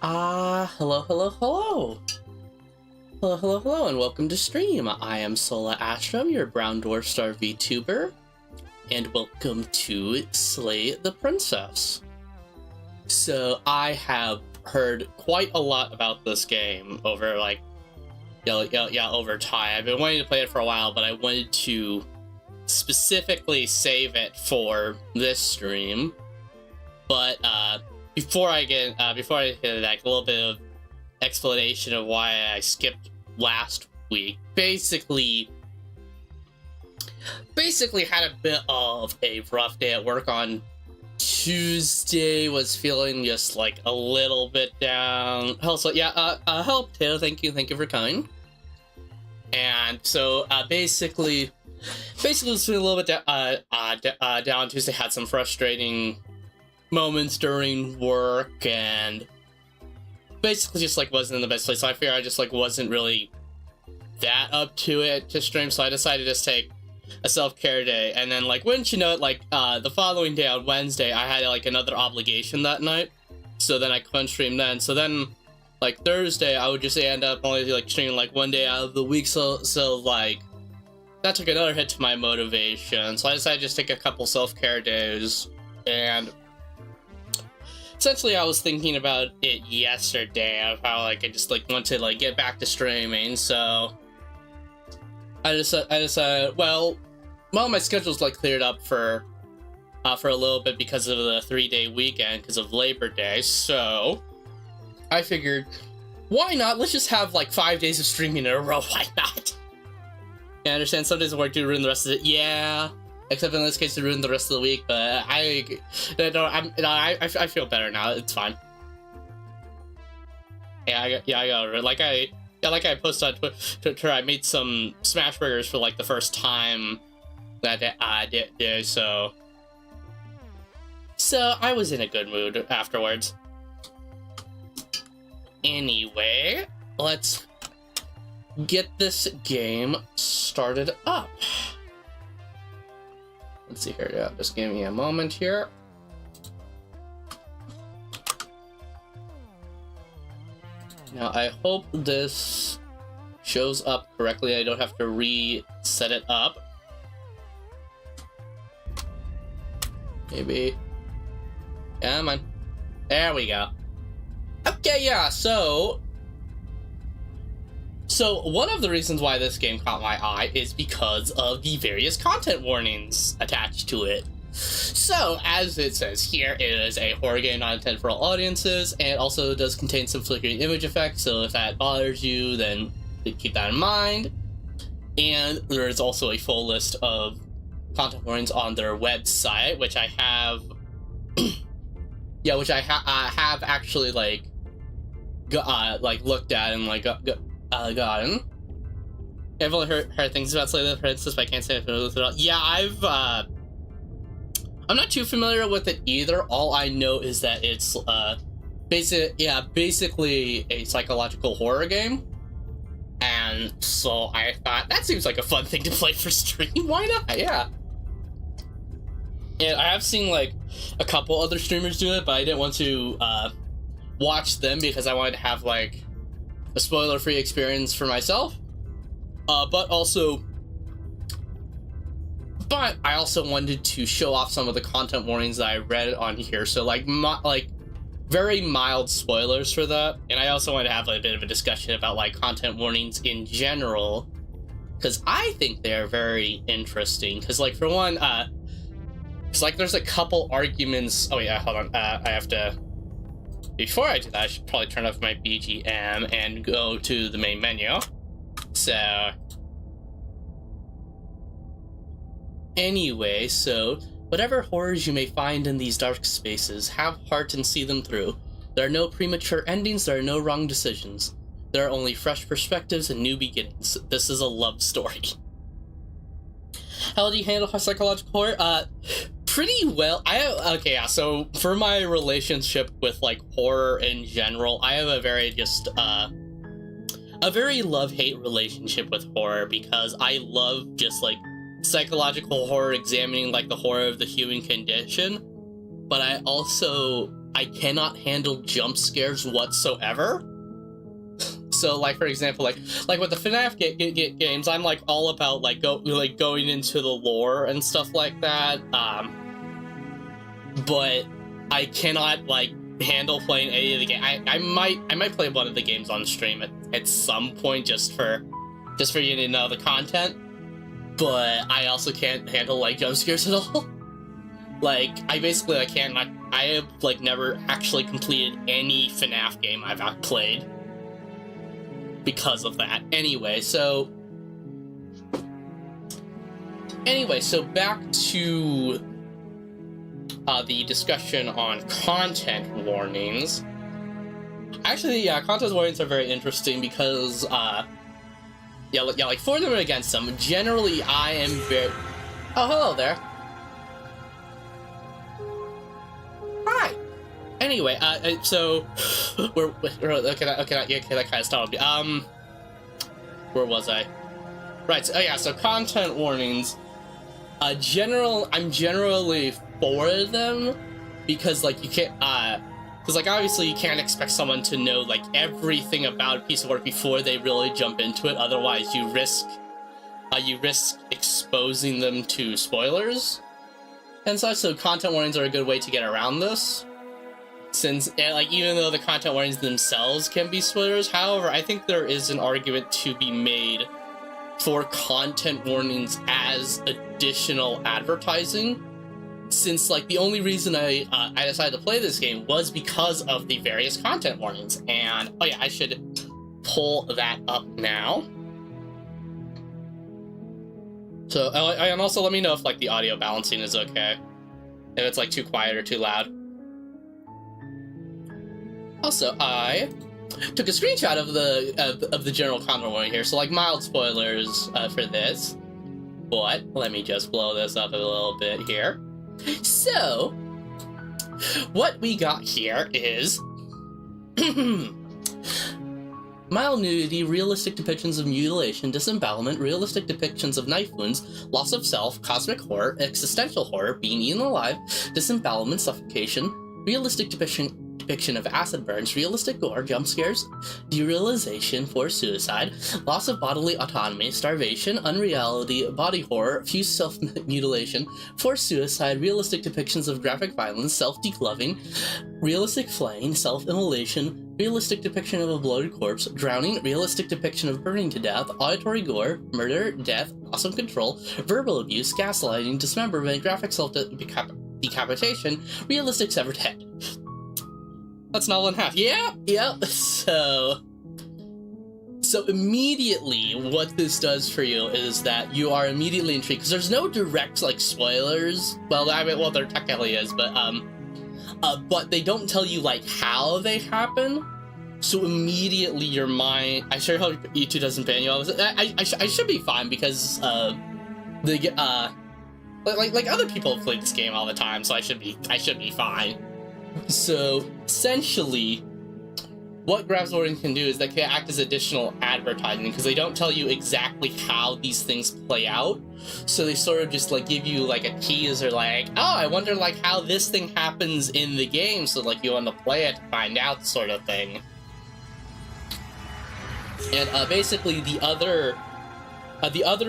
Hello, hello, hello. Hello, hello, hello, and welcome to stream. I am Sola Ashram, your Brown Dwarf Star VTuber, and welcome to Slay the Princess. So, I have heard quite a lot about this game over, over time. I've been wanting to play it for a while, but I wanted to specifically save it for this stream. But, before I hit that, a little bit of explanation of why I skipped last week. Basically had a bit of a rough day at work on Tuesday. Was feeling just like a little bit down. Also, hello Taylor, thank you for coming. And so basically was feeling a little bit down Tuesday. Had some frustrating moments during work and basically just like wasn't in the best place. So I figured I just like wasn't really that up to it to stream, so I decided to just take a self-care day. And then like wouldn't you know it, like the following day on Wednesday I had like another obligation that night, so then I couldn't stream then. So then like Thursday I would just end up only like streaming like one day out of the week, so like that took another hit to my motivation. So I decided to just take a couple self-care days. And essentially, I was thinking about it yesterday of how like I just like want to like get back to streaming. So I decided, well, my schedule's like cleared up for a little bit because of the 3-day weekend because of Labor Day. So I figured, why not? Let's just have like 5 days of streaming in a row. Why not? I understand some days of work do ruin the rest of it. Yeah. Except in this case, it ruined the rest of the week, but I feel better now. It's fine. I posted on Twitter. I made some smash burgers for like the first time that I did. So I was in a good mood afterwards. Anyway, let's get this game started up. Let's see here, yeah, just give me a moment here. Now, I hope this shows up correctly. I don't have to reset it up. Maybe. Come on. There we go. Okay, yeah, So one of the reasons why this game caught my eye is because of the various content warnings attached to it. So, as it says here, it is a horror game not intended for all audiences, and also does contain some flickering image effects, so if that bothers you, then keep that in mind. And there is also a full list of content warnings on their website, which I have... have actually, like, looked at and, like, gotten. I've only heard things about Slay the Princess, but I can't say I'm familiar with it all. Yeah, I'm not too familiar with it either. All I know is that it's basically a psychological horror game. And so I thought that seems like a fun thing to play for stream. Why not? Yeah. And I have seen like a couple other streamers do it, but I didn't want to watch them because I wanted to have like a spoiler-free experience for myself, but I also wanted to show off some of the content warnings that I read on here. So like very mild spoilers for that, and I also wanted to have a bit of a discussion about like content warnings in general, because I think they're very interesting. Because like for one, it's like there's a couple arguments. Oh yeah, hold on. I have to. Before I do that, I should probably turn off my BGM and go to the main menu. So, anyway, whatever horrors you may find in these dark spaces, have heart and see them through. There are no premature endings, there are no wrong decisions. There are only fresh perspectives and new beginnings. This is a love story. How do you handle psychological horror? Pretty well. So for my relationship with like horror in general, I have a very love-hate relationship with horror, because I love just like psychological horror, examining like the horror of the human condition, but I also I cannot handle jump scares whatsoever. So, like, for example, like with the FNAF games, I'm like all about like going into the lore and stuff like that. But I cannot like handle playing any of the game. I might play one of the games on stream at some point just for you to know the content. But I also can't handle like jump scares at all. Like, I basically I have like never actually completed any FNAF game I've played because of that. Anyway, so back to the discussion on content warnings. Actually, yeah, content warnings are very interesting because like for them and against them. Generally, I am very. Oh, hello there. Hi. Anyway, so we're okay. That kind of stopped. Where was I? Right. So, so content warnings. I'm generally for them because like you can't. Because like obviously you can't expect someone to know like everything about a piece of work before they really jump into it. Otherwise, you risk exposing them to spoilers and such. So content warnings are a good way to get around this. Since, like, even though the content warnings themselves can be spoilers, however, I think there is an argument to be made for content warnings as additional advertising. Since, like, the only reason I decided to play this game was because of the various content warnings. And, oh yeah, I should pull that up now. So, and also let me know if, like, the audio balancing is okay. If it's, like, too quiet or too loud. Also, I took a screenshot of the general content warning here, so like mild spoilers for this. But let me just blow this up a little bit here. So, what we got here is mild nudity, realistic depictions of mutilation, disembowelment, realistic depictions of knife wounds, loss of self, cosmic horror, existential horror, being eaten alive, disembowelment, suffocation, realistic depiction of acid burns, realistic gore, jump scares, derealization, forced suicide, loss of bodily autonomy, starvation, unreality, body horror, fused self-mutilation, forced suicide, realistic depictions of graphic violence, self-degloving, realistic flaying, self-immolation, realistic depiction of a bloated corpse, drowning, realistic depiction of burning to death, auditory gore, murder, death, loss of control, verbal abuse, gaslighting, dismemberment, graphic self-decapitation, realistic severed head. That's not one half. Yeah, yep. So immediately what this does for you is that you are immediately intrigued, because there's no direct, like, spoilers. Well, I mean, well, there technically is, but they don't tell you, like, how they happen. So immediately your mind, I sure hope YouTube doesn't ban you. I should be fine because, like other people have played this game all the time, so I should be fine. So, essentially, what graphic warnings can do is they can act as additional advertising, because they don't tell you exactly how these things play out. So they sort of just, like, give you, like, a teaser, like, oh, I wonder, like, how this thing happens in the game, so, like, you want to play it to find out, sort of thing. And, basically, the other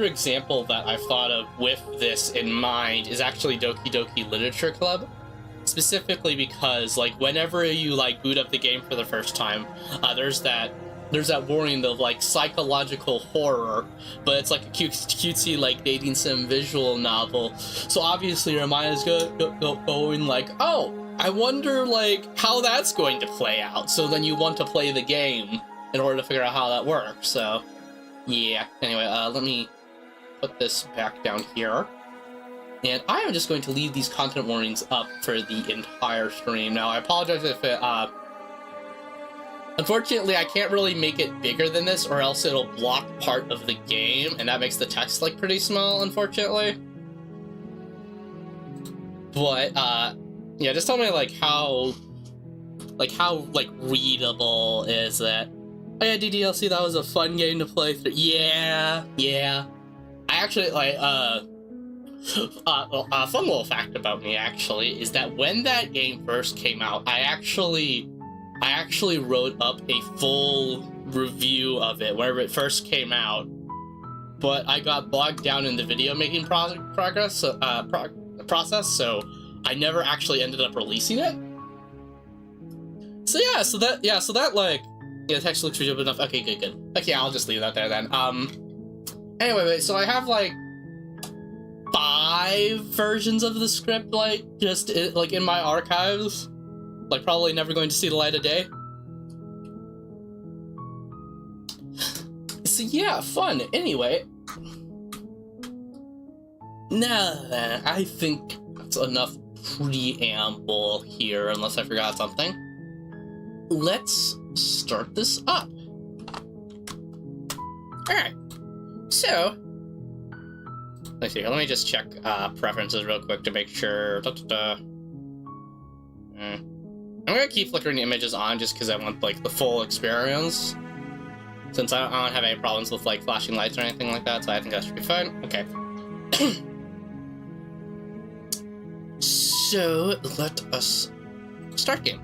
example that I've thought of with this in mind is actually Doki Doki Literature Club. Specifically because, like, whenever you, like, boot up the game for the first time, there's that warning of, like, psychological horror, but it's like a cutesy, like, dating sim visual novel. So obviously your mind is going like, oh, I wonder, like, how that's going to play out. So then you want to play the game in order to figure out how that works. So, yeah. Anyway, let me put this back down here. And I am just going to leave these content warnings up for the entire stream. Now, I apologize if it, unfortunately, I can't really make it bigger than this, or else it'll block part of the game, and that makes the text, like, pretty small, unfortunately. But, yeah, just tell me, like, how readable is it? Oh yeah, DDLC, that was a fun game to play through. Yeah. I actually, like, Fun little fact about me, actually, is that when that game first came out, I actually wrote up a full review of it whenever it first came out, but I got bogged down in the video making process, so I never actually ended up releasing it. So that like, yeah, the text looks readable enough. Okay, good. Okay, I'll just leave that there then. Anyway, wait, so I have like 5 versions of the script, like, just like in my archives, like probably never going to see the light of day. So yeah, fun. Anyway, now then, I think that's enough preamble here, unless I forgot something. Let's start this up. Alright, so let's see, let me just check preferences real quick to make sure. I'm gonna keep flickering the images on just because I want like the full experience, since I don't have any problems with like flashing lights or anything like that, so I think that should be fine. Okay. So let us start game.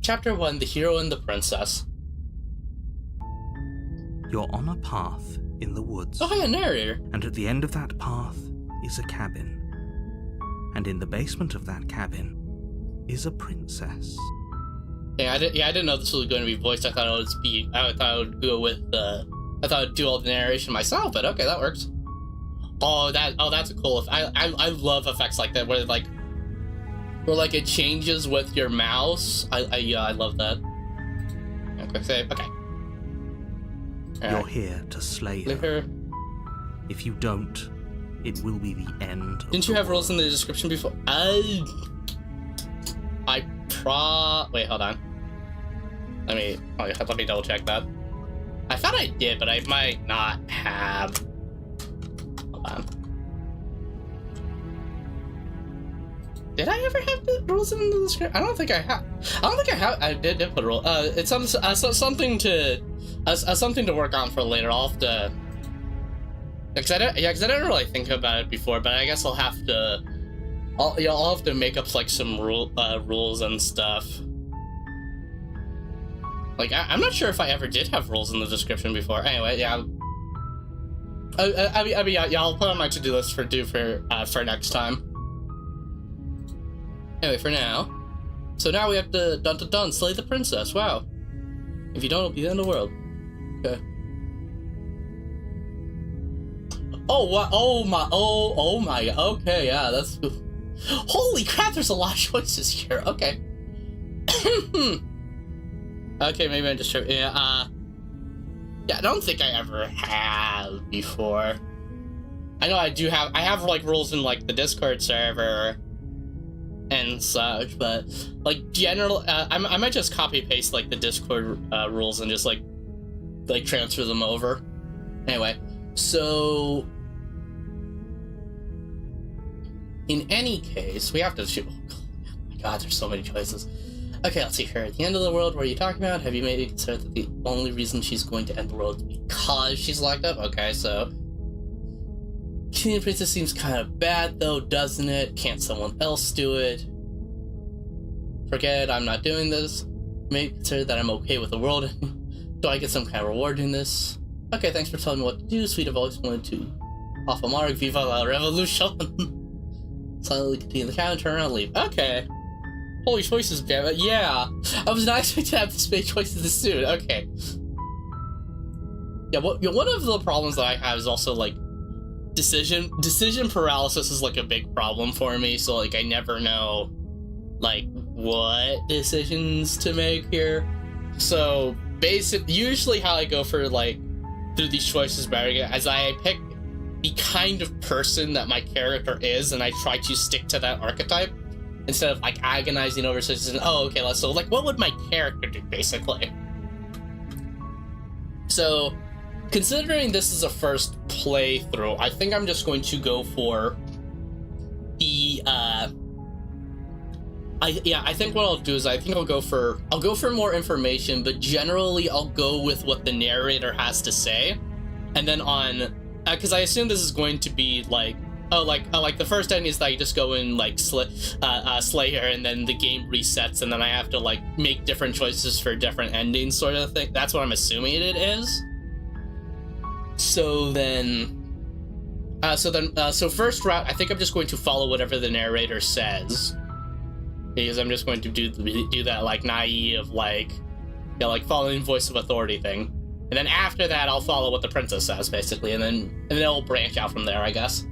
Chapter 1, The Hero and the Princess. You're on a path in the woods. Oh, hi, narrator. And at the end of that path is a cabin. And in the basement of that cabin is a princess. Yeah, I didn't know this was going to be voiced. I thought I would go with I thought I'd do all the narration myself, but okay, that works. That's a cool. I love effects like that where it changes with your mouse. I love that. Okay, save. Okay. You're here to slay her. If you don't, it will be the end. Didn't you have rules in the description before? Wait, hold on. Let me double check that. I thought I did, but I might not have. Hold on. Did I ever have the rules in the description? I don't think I have. I did put a rule. It's something to work on for later. I'll have to. Because I didn't really think about it before, but I guess I'll have to. I'll have to make up like some rules and stuff. Like I'm not sure if I ever did have rules in the description before. Anyway, yeah. I'll put on my to-do list for next time. Anyway, for now. So now we have to dun slay the princess. Wow. If you don't, it'll be the end of the world. Okay. Oh what? Oh my. Okay, yeah, that's. Holy crap! There's a lot of choices here. Okay. Okay, maybe I'm just sure. Yeah. Yeah, I don't think I ever have before. I know I do have. I have like rules in like the Discord server and such, but like general, I might just copy paste like the Discord rules and just like transfer them over. Anyway, so in any case, we have to shoot. Oh my god, there's so many choices. Okay, let's see here. At the end of the world, what are you talking about? Have you made it considered that the only reason she's going to end the world is because she's locked up? Okay, so King Princess seems kind of bad though, doesn't it? Can't someone else do it? Forget it, I'm not doing this. Maybe consider that I'm okay with the world. Do I get some kind of reward doing this? Okay, thanks for telling me what to do, sweet. I've always wanted to. Off a mark, viva la revolution. Silently continue the count, turn around, leave. Okay. Holy choices, damn it. Yeah. I was not expecting to have this many choices this soon. Okay. Yeah, one of the problems that I have is also, like, decision paralysis is, like, a big problem for me, so, like, I never know, like, what decisions to make here. So, usually how I go for, like, through these choices as I pick the kind of person that my character is, and I try to stick to that archetype, instead of, like, agonizing over decisions. Oh, okay, so, like, what would my character do, basically? So, considering this is a first playthrough, I think I'm just going to go for the, I think what I'll do is I'll go for more information, but generally I'll go with what the narrator has to say. And then because I assume this is going to be, like, like the first ending is that you just go and like slay her, and then the game resets, and then I have to like make different choices for different endings, sort of thing. That's what I'm assuming it is. So first route, I think I'm just going to follow whatever the narrator says, because I'm just going to do that like naive, like, yeah, like following voice of authority thing. And then after that, I'll follow what the princess says, basically, and then it'll branch out from there, I guess.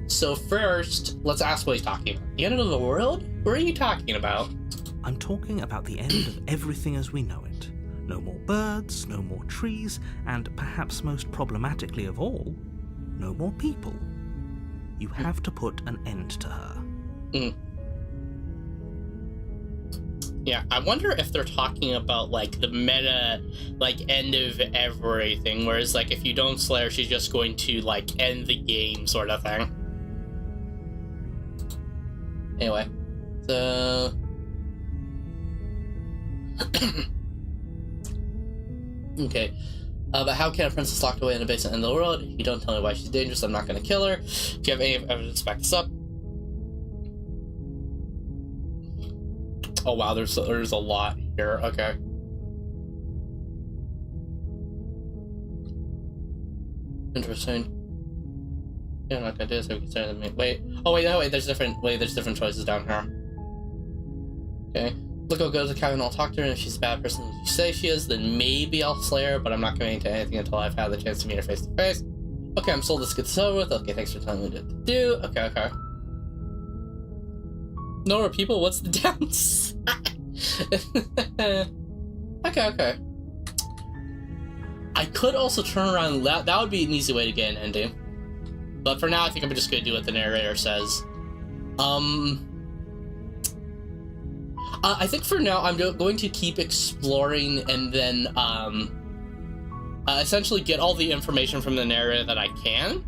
So first, let's ask what he's talking about. The end of the world? What are you talking about? I'm talking about the end of everything as we know it. No more birds, no more trees, and perhaps most problematically of all, no more people. You have to put an end to her. Yeah, I wonder if they're talking about, like, the meta, like, end of everything, whereas, like, if you don't slay her, she's just going to, like, end the game, sort of thing. Anyway, so... Okay. But how can a princess locked away in a basement in the world? You don't tell me why she's dangerous, I'm not gonna kill her. Do you have any evidence to back this up? Oh wow, there's a lot here. Okay. Interesting. Yeah, I'm not gonna do this. We can start with me. Wait. Oh wait, no, wait. There's different choices down here. Okay. Look, I'll go to the cabin. I'll talk to her, and if she's a bad person you say she is, then maybe I'll slay her. But I'm not going to anything until I've had the chance to meet her face to face. Okay, I'm sold. Let's get this over with. Okay, thanks for telling me what to do. Okay. No more people. What's the downside? Okay. I could also turn around. That would be an easy way to get an ending. But for now, I think I'm just going to do what the narrator says. I think for now, I'm going to keep exploring and then essentially get all the information from the narrator that I can.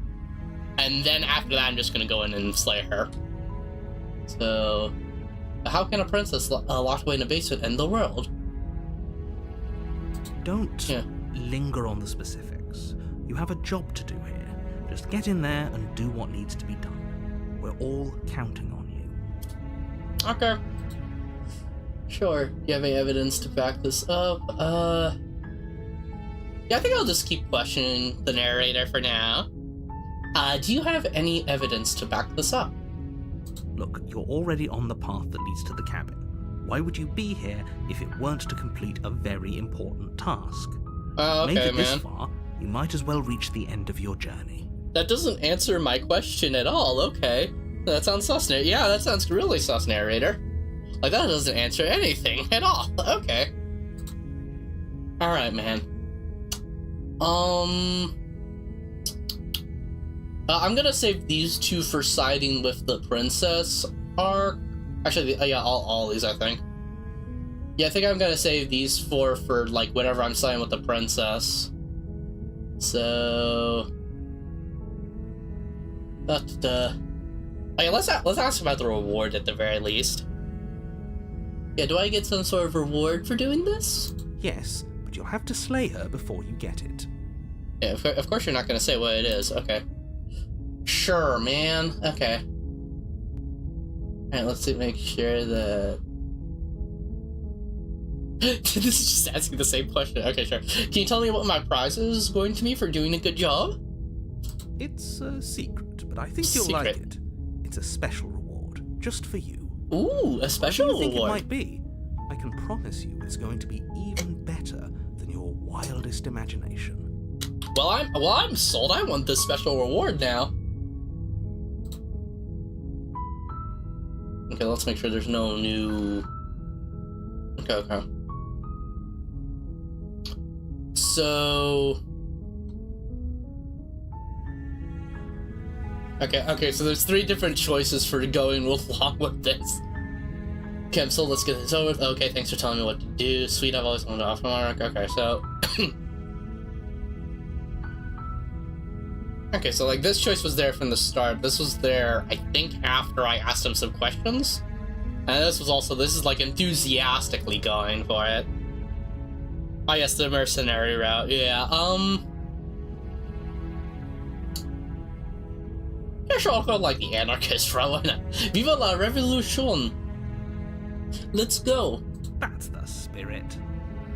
And then after that, I'm just going to go in and slay her. So, how can a princess locked away in a basement end the world? Don't linger on the specifics. You have a job to do here. Just get in there and do what needs to be done. We're all counting on you. Okay. Sure. Do you have any evidence to back this up? Yeah, I think I'll just keep questioning the narrator for now. Do you have any evidence to back this up? Look, you're already on the path that leads to the cabin. Why would you be here if it weren't to complete a very important task? Okay, Made it man. this far, you might as well reach the end of your journey. That doesn't answer my question at all. Okay. That sounds sus, narrator. Yeah, that sounds really sus, narrator. Like, that doesn't answer anything at all. Okay. Alright, man. I'm gonna save these two for siding with the princess arc. Actually, yeah, all these, I think. Yeah, I think I'm gonna save these four for, like, whenever I'm siding with the princess. So... Okay, let's ask about the reward at the very least. Yeah, do I get some sort of reward for doing this? Yes, but you'll have to slay her before you get it. Yeah, of course you're not gonna say what it is. Okay. Sure, man. Okay. Alright, let's make sure that... This is just asking the same question. Okay, sure. Can you tell me what my prize is going to be for doing a good job? It's a secret, but I think you'll like it. It's a special reward, just for you. Ooh, a special reward. What do you think reward? it might be? I can promise you it's going to be even better than your wildest imagination. Well, I'm sold. I want this special reward now. Okay, let's make sure there's no new... Okay. So... Okay, so there's 3 different choices for going along with this. Okay, so let's get this over. Okay, thanks for telling me what to do. Sweet, I've always wanted to offer mark. Okay, so... Okay, so, like, this choice was there from the start. This was there, I think, after I asked him some questions. And this is, like, enthusiastically going for it. Oh, yes, the mercenary route. Yeah, sure I'll go like the anarchist route. Why not? Viva la revolution! Let's go. That's the spirit.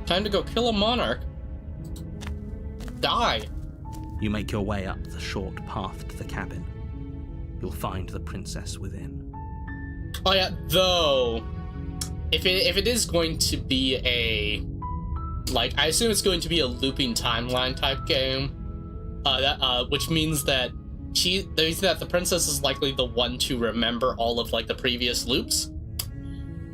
Time to go kill a monarch. Die. You make your way up the short path to the cabin. You'll find the princess within. Oh yeah, though, if it is going to be a, like, I assume it's going to be a looping timeline type game, which means that the princess is likely the one to remember all of, like, the previous loops,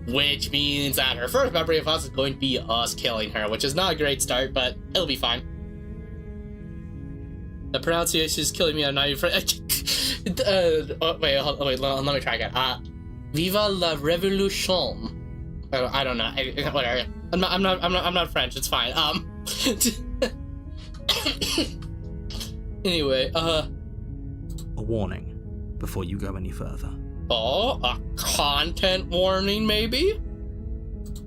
which means that her first memory of us is going to be us killing her, which is not a great start, but it'll be fine. The pronunciation is killing me. I'm not even. Wait, let me try again. Viva la revolution. I don't know. Whatever. I'm not French. It's fine. Anyway. A warning before you go any further. Oh, a content warning, maybe?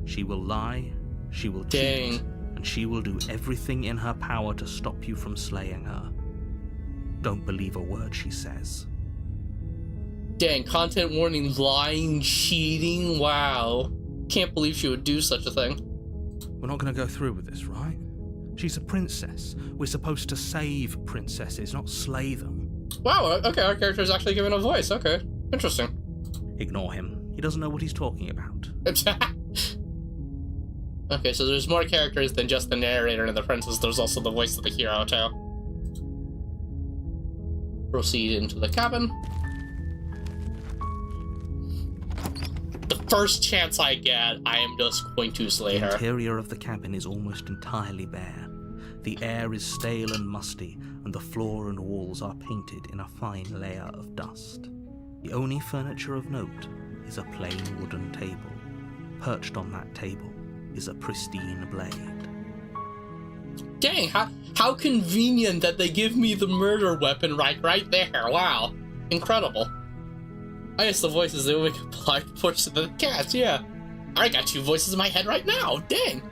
She will lie. She will cheat. And she will do everything in her power to stop you from slaying her. Don't believe a word she says. Dang, content warning, lying, cheating, wow. Can't believe she would do such a thing. We're not going to go through with this, right? She's a princess. We're supposed to save princesses, not slay them. Wow, okay, our character's actually given a voice, okay. Interesting. Ignore him. He doesn't know what he's talking about. Okay, so there's more characters than just the narrator and the princess. There's also the voice of the hero, too. Proceed into the cabin. The first chance I get, I am just going to slay her. The interior of the cabin is almost entirely bare. The air is stale and musty, and the floor and walls are painted in a fine layer of dust. The only furniture of note is a plain wooden table. Perched on that table is a pristine blade. Dang, how convenient that they give me the murder weapon right there. Wow. Incredible. I guess the voice is the only compliant portion of the cast, yeah. I got two voices in my head right now, dang.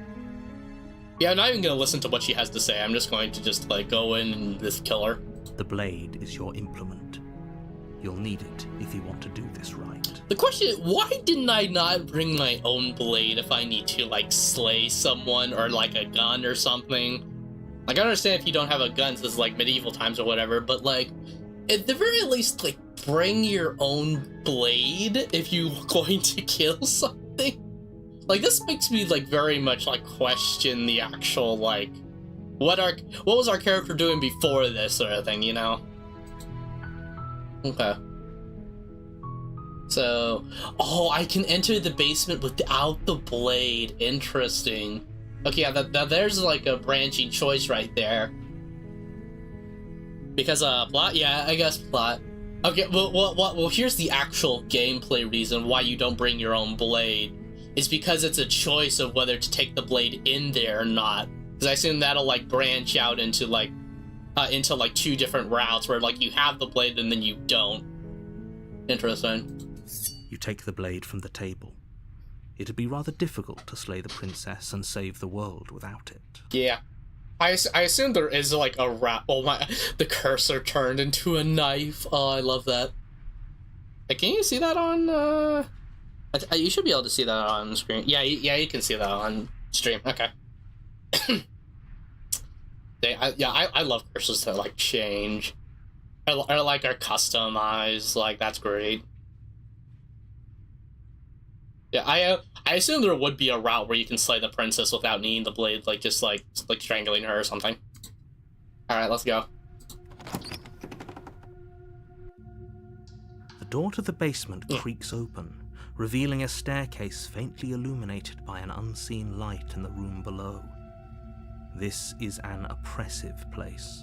Yeah, I'm not even gonna listen to what she has to say. I'm just going to just, like, go in and just kill her. The blade is your implement. You'll need it if you want to do this right. The question is, why didn't I not bring my own blade if I need to, like, slay someone or, like, a gun or something? Like, I understand if you don't have a gun, so it's, like, medieval times or whatever, but, like, at the very least, like, bring your own blade if you're going to kill something. Like, this makes me, like, very much, like, question the actual, like, what was our character doing before this sort of thing, you know? Okay. So, oh, I can enter the basement without the blade. Interesting. Okay, yeah, there's, like, a branching choice right there. Because, plot? Yeah, I guess plot. Okay, well, here's the actual gameplay reason why you don't bring your own blade. Is because it's a choice of whether to take the blade in there or not. Because I assume that'll, like, branch out into, like, two different routes where, like, you have the blade and then you don't. Interesting. You take the blade from the table. It'd be rather difficult to slay the princess and save the world without it. Yeah. I assume there is, like, a route. Oh my, the cursor turned into a knife. Oh, I love that. Hey, can you see that on, you should be able to see that on screen. Yeah, you can see that on stream. Okay. I love cursors that, like, change. Or like, are customized. Like, that's great. Yeah, I assume there would be a route where you can slay the princess without needing the blade, like, just, like strangling her or something. Alright, let's go. The door to the basement creaks open, revealing a staircase faintly illuminated by an unseen light in the room below. This is an oppressive place.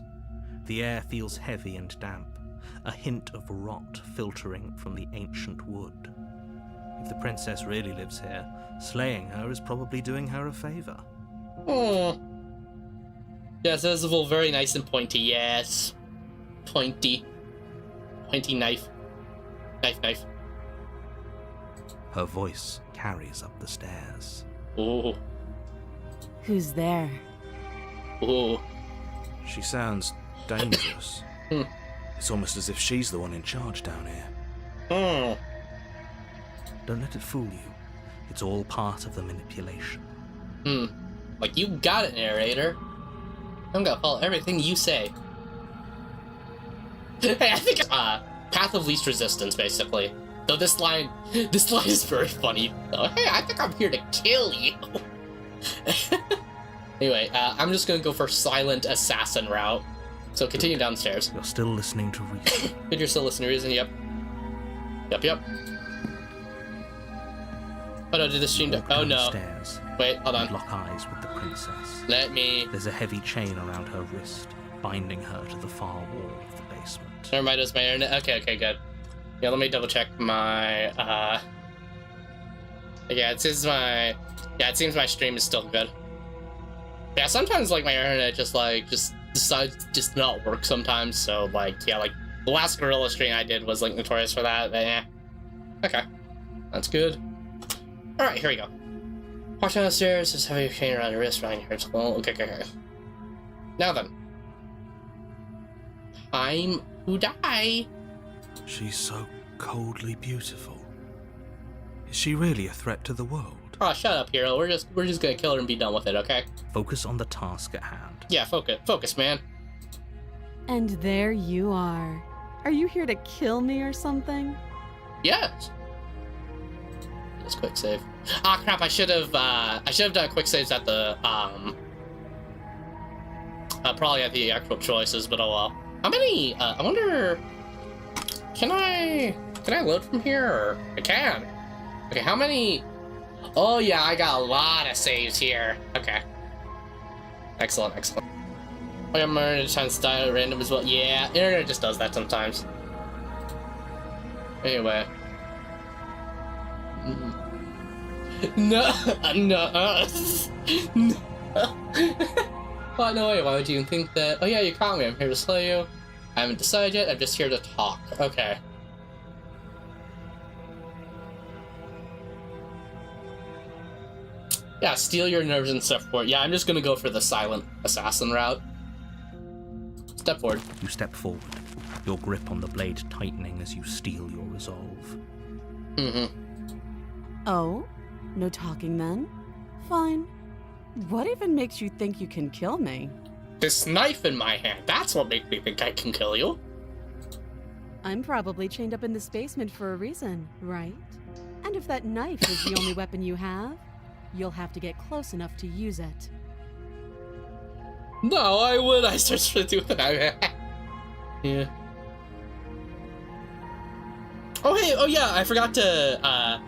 The air feels heavy and damp, a hint of rot filtering from the ancient wood. If the princess really lives here, slaying her is probably doing her a favor. Oh. Yes, that's all very nice and pointy, yes. Pointy. Pointy knife. Knife. Her voice carries up the stairs. Ooh. Who's there? Ooh. She sounds dangerous. It's almost as if she's the one in charge down here. Don't let it fool you. It's all part of the manipulation. Like, you got it, narrator. I'm gonna follow everything you say. Hey, I think path of least resistance, basically. Though this line is very funny. Though, hey, I think I'm here to kill you. Anyway, I'm just gonna go for silent assassin route. So continue downstairs. You're still listening to reason. Good, you're still listening to reason. Yep. Oh no, did the stream? Oh no. Stairs. Wait, hold on. Lock eyes with the princess. Let me. There's a heavy chain around her wrist, binding her to the far wall of the basement. Never mind, it was my internet. Okay, good. Yeah, let me double check my. Yeah, it seems my. Yeah, it seems my stream is still good. Yeah, sometimes like my internet just decides to not work sometimes. So like, yeah, like the last Gorilla stream I did was like notorious for that. But yeah. Okay, that's good. All right, here we go. Walk down the stairs. Just have your chain around your wrist, around your hips. Well, okay. Now then, time to die. She's so coldly beautiful. Is she really a threat to the world? Oh, shut up, hero. We're just gonna kill her and be done with it, okay? Focus on the task at hand. Yeah, focus, man. And there you are. Are you here to kill me or something? Yes. Let's quick save. Ah, crap! I should have done quick saves at the probably at the actual choices, but oh well. How many? I wonder. Can I load from here? Or I can. Okay, how many? Oh yeah, I got a lot of saves here. Okay. Excellent. Oh yeah, my internet trying to style at random as well. Yeah, internet just does that sometimes. Anyway. No. Well, no way, why would you think that? Oh yeah, you caught me, I'm here to slay you. I haven't decided yet, I'm just here to talk. Okay. Yeah, steal your nerves and step forward. Yeah, I'm just gonna go for the silent assassin route. Step forward. You step forward, your grip on the blade tightening as you steel your resolve. Oh? No talking then? Fine. What even makes you think you can kill me? This knife in my hand, that's what makes me think I can kill you. I'm probably chained up in this basement for a reason, right? And if that knife is the only weapon you have, you'll have to get close enough to use it. No, I would. I searched for doing that. Yeah. Oh hey, oh yeah, I forgot to.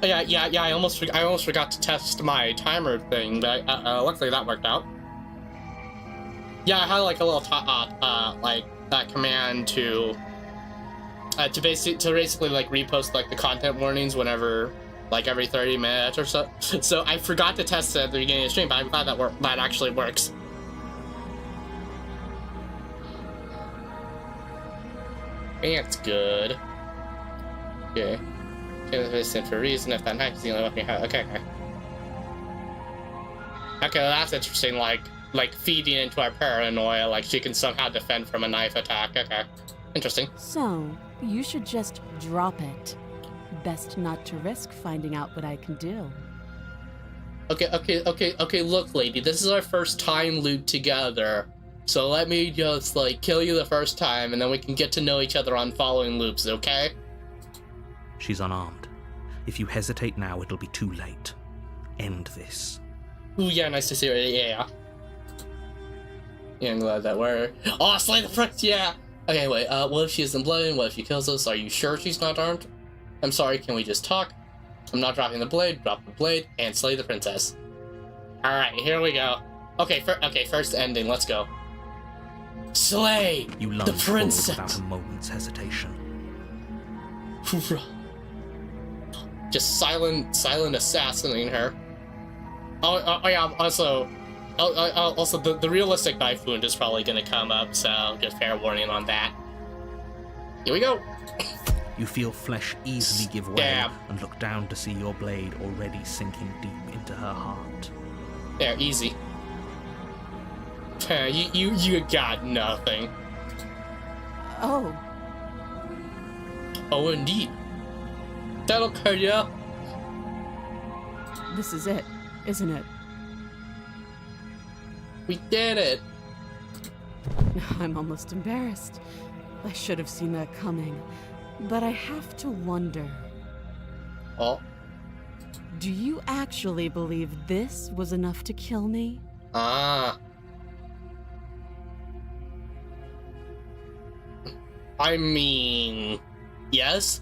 Yeah. I almost forgot to test my timer thing, but luckily that worked out. Yeah, I had like a little command to basically like repost like the content warnings whenever, like every 30 minutes or so. So I forgot to test it at the beginning of the stream, but I'm glad that actually works. That's good. Okay. Listen for a reason if that knife is the only weapon you have. Okay. Okay, well, that's interesting. Like feeding into our paranoia, like she can somehow defend from a knife attack. Okay. Interesting. So, you should just drop it. Best not to risk finding out what I can do. Okay, look, lady, this is our first time loop together. So let me just, like, kill you the first time, and then we can get to know each other on following loops, okay? She's unarmed. If you hesitate now, it'll be too late. End this. Ooh, yeah, nice to see her, yeah. Yeah, I'm glad that we're... Oh, slay the front, yeah! Okay, wait, what if she isn't blooded? What if she kills us? Are you sure she's not armed? I'm sorry, can we just talk? I'm not dropping the blade, drop the blade, and slay the princess. Alright, here we go. Okay, first ending, let's go. Slay you the princess without a moment's hesitation. Just silent assassinating her. Oh yeah. Also, the realistic knife wound is probably gonna come up, so just fair warning on that. Here we go. You feel flesh easily give way Stab. and look down to see your blade already sinking deep into her heart. There, easy. You got nothing. Oh, Oh, indeed. That'll cut you out. this is it, isn't it? We did it. I'm almost embarrassed. I should have seen that coming. But I have to wonder, Oh. do you actually believe this was enough to kill me? Ah. I mean, yes?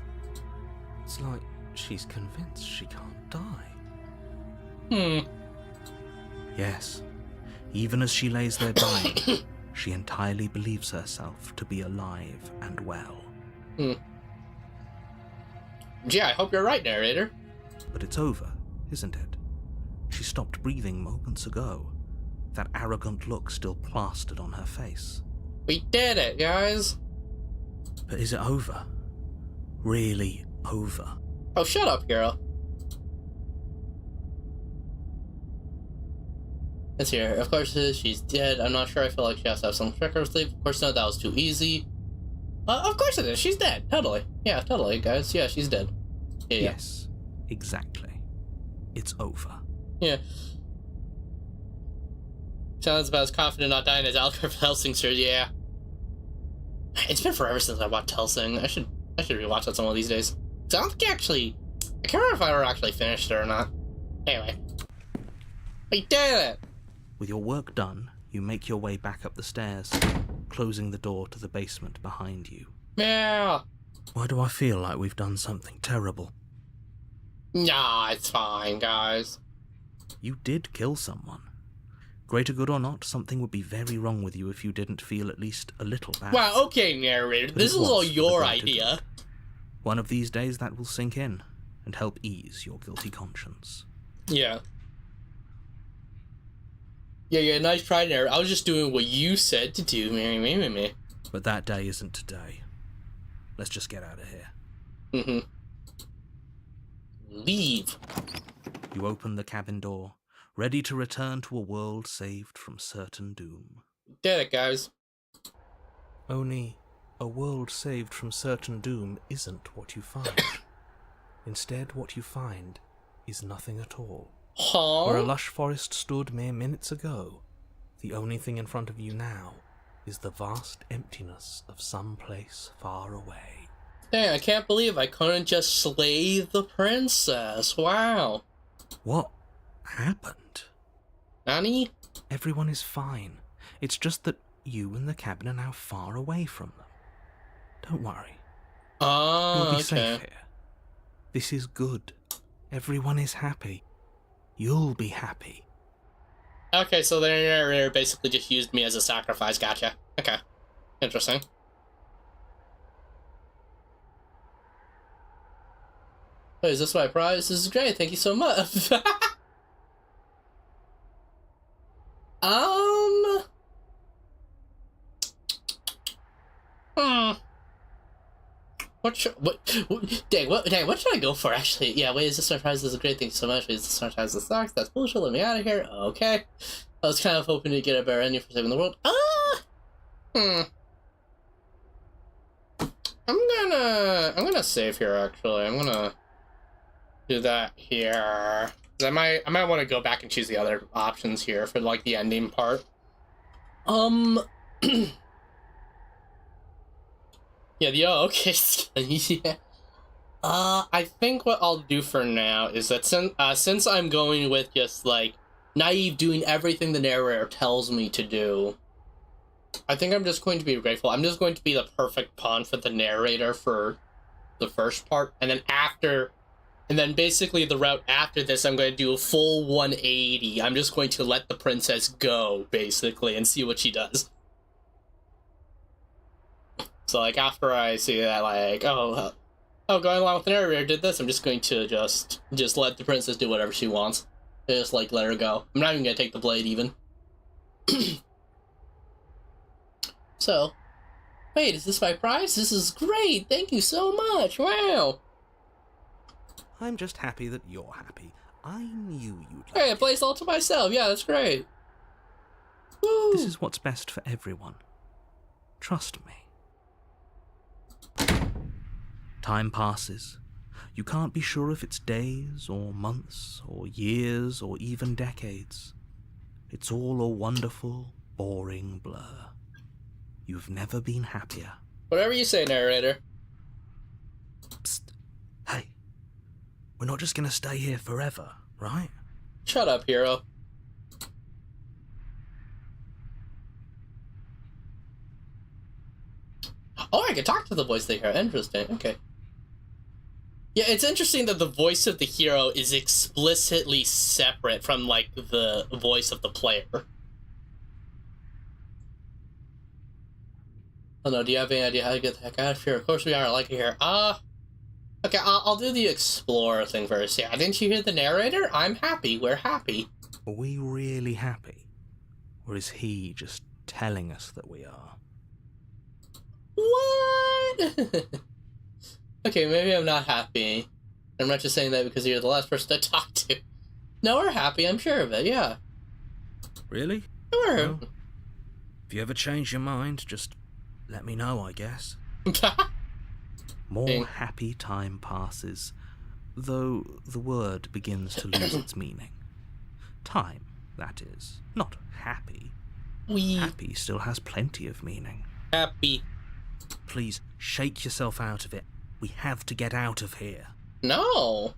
It's like she's convinced she can't die. Hmm. Yes, even as she lays there dying, she entirely believes herself to be alive and well. Hmm. Yeah, I hope you're right, narrator. But it's over, isn't it? She stopped breathing moments ago, that arrogant look still plastered on her face. We did it, guys. But is it over? Really over? Oh, shut up, hero. It's here. Of course, she's dead. I'm not sure. I feel like she has to have some trick or sleep. Of course, no, that was too easy. Of course it is. She's dead. Totally. Yeah, totally, guys. Yeah, she's dead. Yeah. Yes, exactly. It's over. Yeah. Sounds about as confident not dying as Alfred Helsing, sir. Yeah. It's been forever since I watched Helsing. I should rewatch that some of these days. So I don't think I can't remember if I ever actually finished it or not. Anyway. We did it! With your work done, you make your way back up the stairs, closing the door to the basement behind you. Yeah. Why do I feel like we've done something terrible? Nah, it's fine, guys. You did kill someone. Greater good or not, something would be very wrong with you if you didn't feel at least a little bad. Wow, okay, narrator. But This it is all was for the your greater idea. good. One of these days that will sink in and help ease your guilty conscience. Yeah. Yeah, nice try, narrator. I was just doing what you said to do, me. But that day isn't today. Let's just get out of here. Mm-hmm. Leave. You open the cabin door, ready to return to a world saved from certain doom. Did it, guys. Only, a world saved from certain doom isn't what you find. Instead, what you find is nothing at all. Huh? Where a lush forest stood mere minutes ago, the only thing in front of you now is the vast emptiness of some place far away. Dang, I can't believe I couldn't just slay the princess. Wow. What happened? Nani? Everyone is fine. It's just that you and the cabin are now far away from them. Don't worry. Oh, You'll be okay. safe here. This is good. Everyone is happy. You'll be happy. Okay, so the narrator basically just used me as a sacrifice. Gotcha. Okay. Interesting. Wait, is this my prize? This is great. Thank you so much. What should what should I go for actually? Yeah, wait, is this my prize? This is a great. Thank you so much. Wait, is this my prize? This sucks. That's bullshit. Let me out of here. Okay. I was kind of hoping to get a better ending for saving the world. I'm gonna save here actually. I'm gonna do that here. I might want to go back and choose the other options here for like the ending part. Okay. Yeah. I think what I'll do for now is that since I'm going with just like naive doing everything the narrator tells me to do, I think I'm just going to be grateful. I'm just going to be the perfect pawn for the narrator for the first part, and then basically the route after this, I'm going to do a full 180. I'm just going to let the princess go, basically, and see what she does. So, like, after I see that, like, going along with the narrator did this, I'm just going to just let the princess do whatever she wants. Just, like, let her go. I'm not even going to take the blade, even. So, wait, is this my prize? This is great! Thank you so much! Wow! I'm just happy that you're happy. I knew you'd like Hey, I it. placed all to myself. Yeah, that's great. Woo! This is what's best for everyone. Trust me. Time passes. You can't be sure if it's days or months or years or even decades. It's all a wonderful, boring blur. You've never been happier. Whatever you say, narrator. Psst. Hey, we're not just gonna stay here forever, right? Shut up, hero. Oh, I can talk to the voice of the hero. Interesting. Okay. Yeah, it's interesting that the voice of the hero is explicitly separate from, like, the voice of the player. Oh no, do you have any idea how to get the heck out of here? Of course we are, I like it here. Okay, I'll do the explorer thing first. Yeah, didn't you hear the narrator? I'm happy, we're happy. Are we really happy? Or is he just telling us that we are? What? Okay, maybe I'm not happy. I'm not just saying that because you're the last person to talk to. No, we're happy, I'm sure of it, yeah. Really? Sure. Well, if you ever change your mind, just let me know, I guess. More happy time passes, though the word begins to lose its meaning. Time, that is, not happy. Happy still has plenty of meaning. Happy. Please, shake yourself out of it. We have to get out of here. No.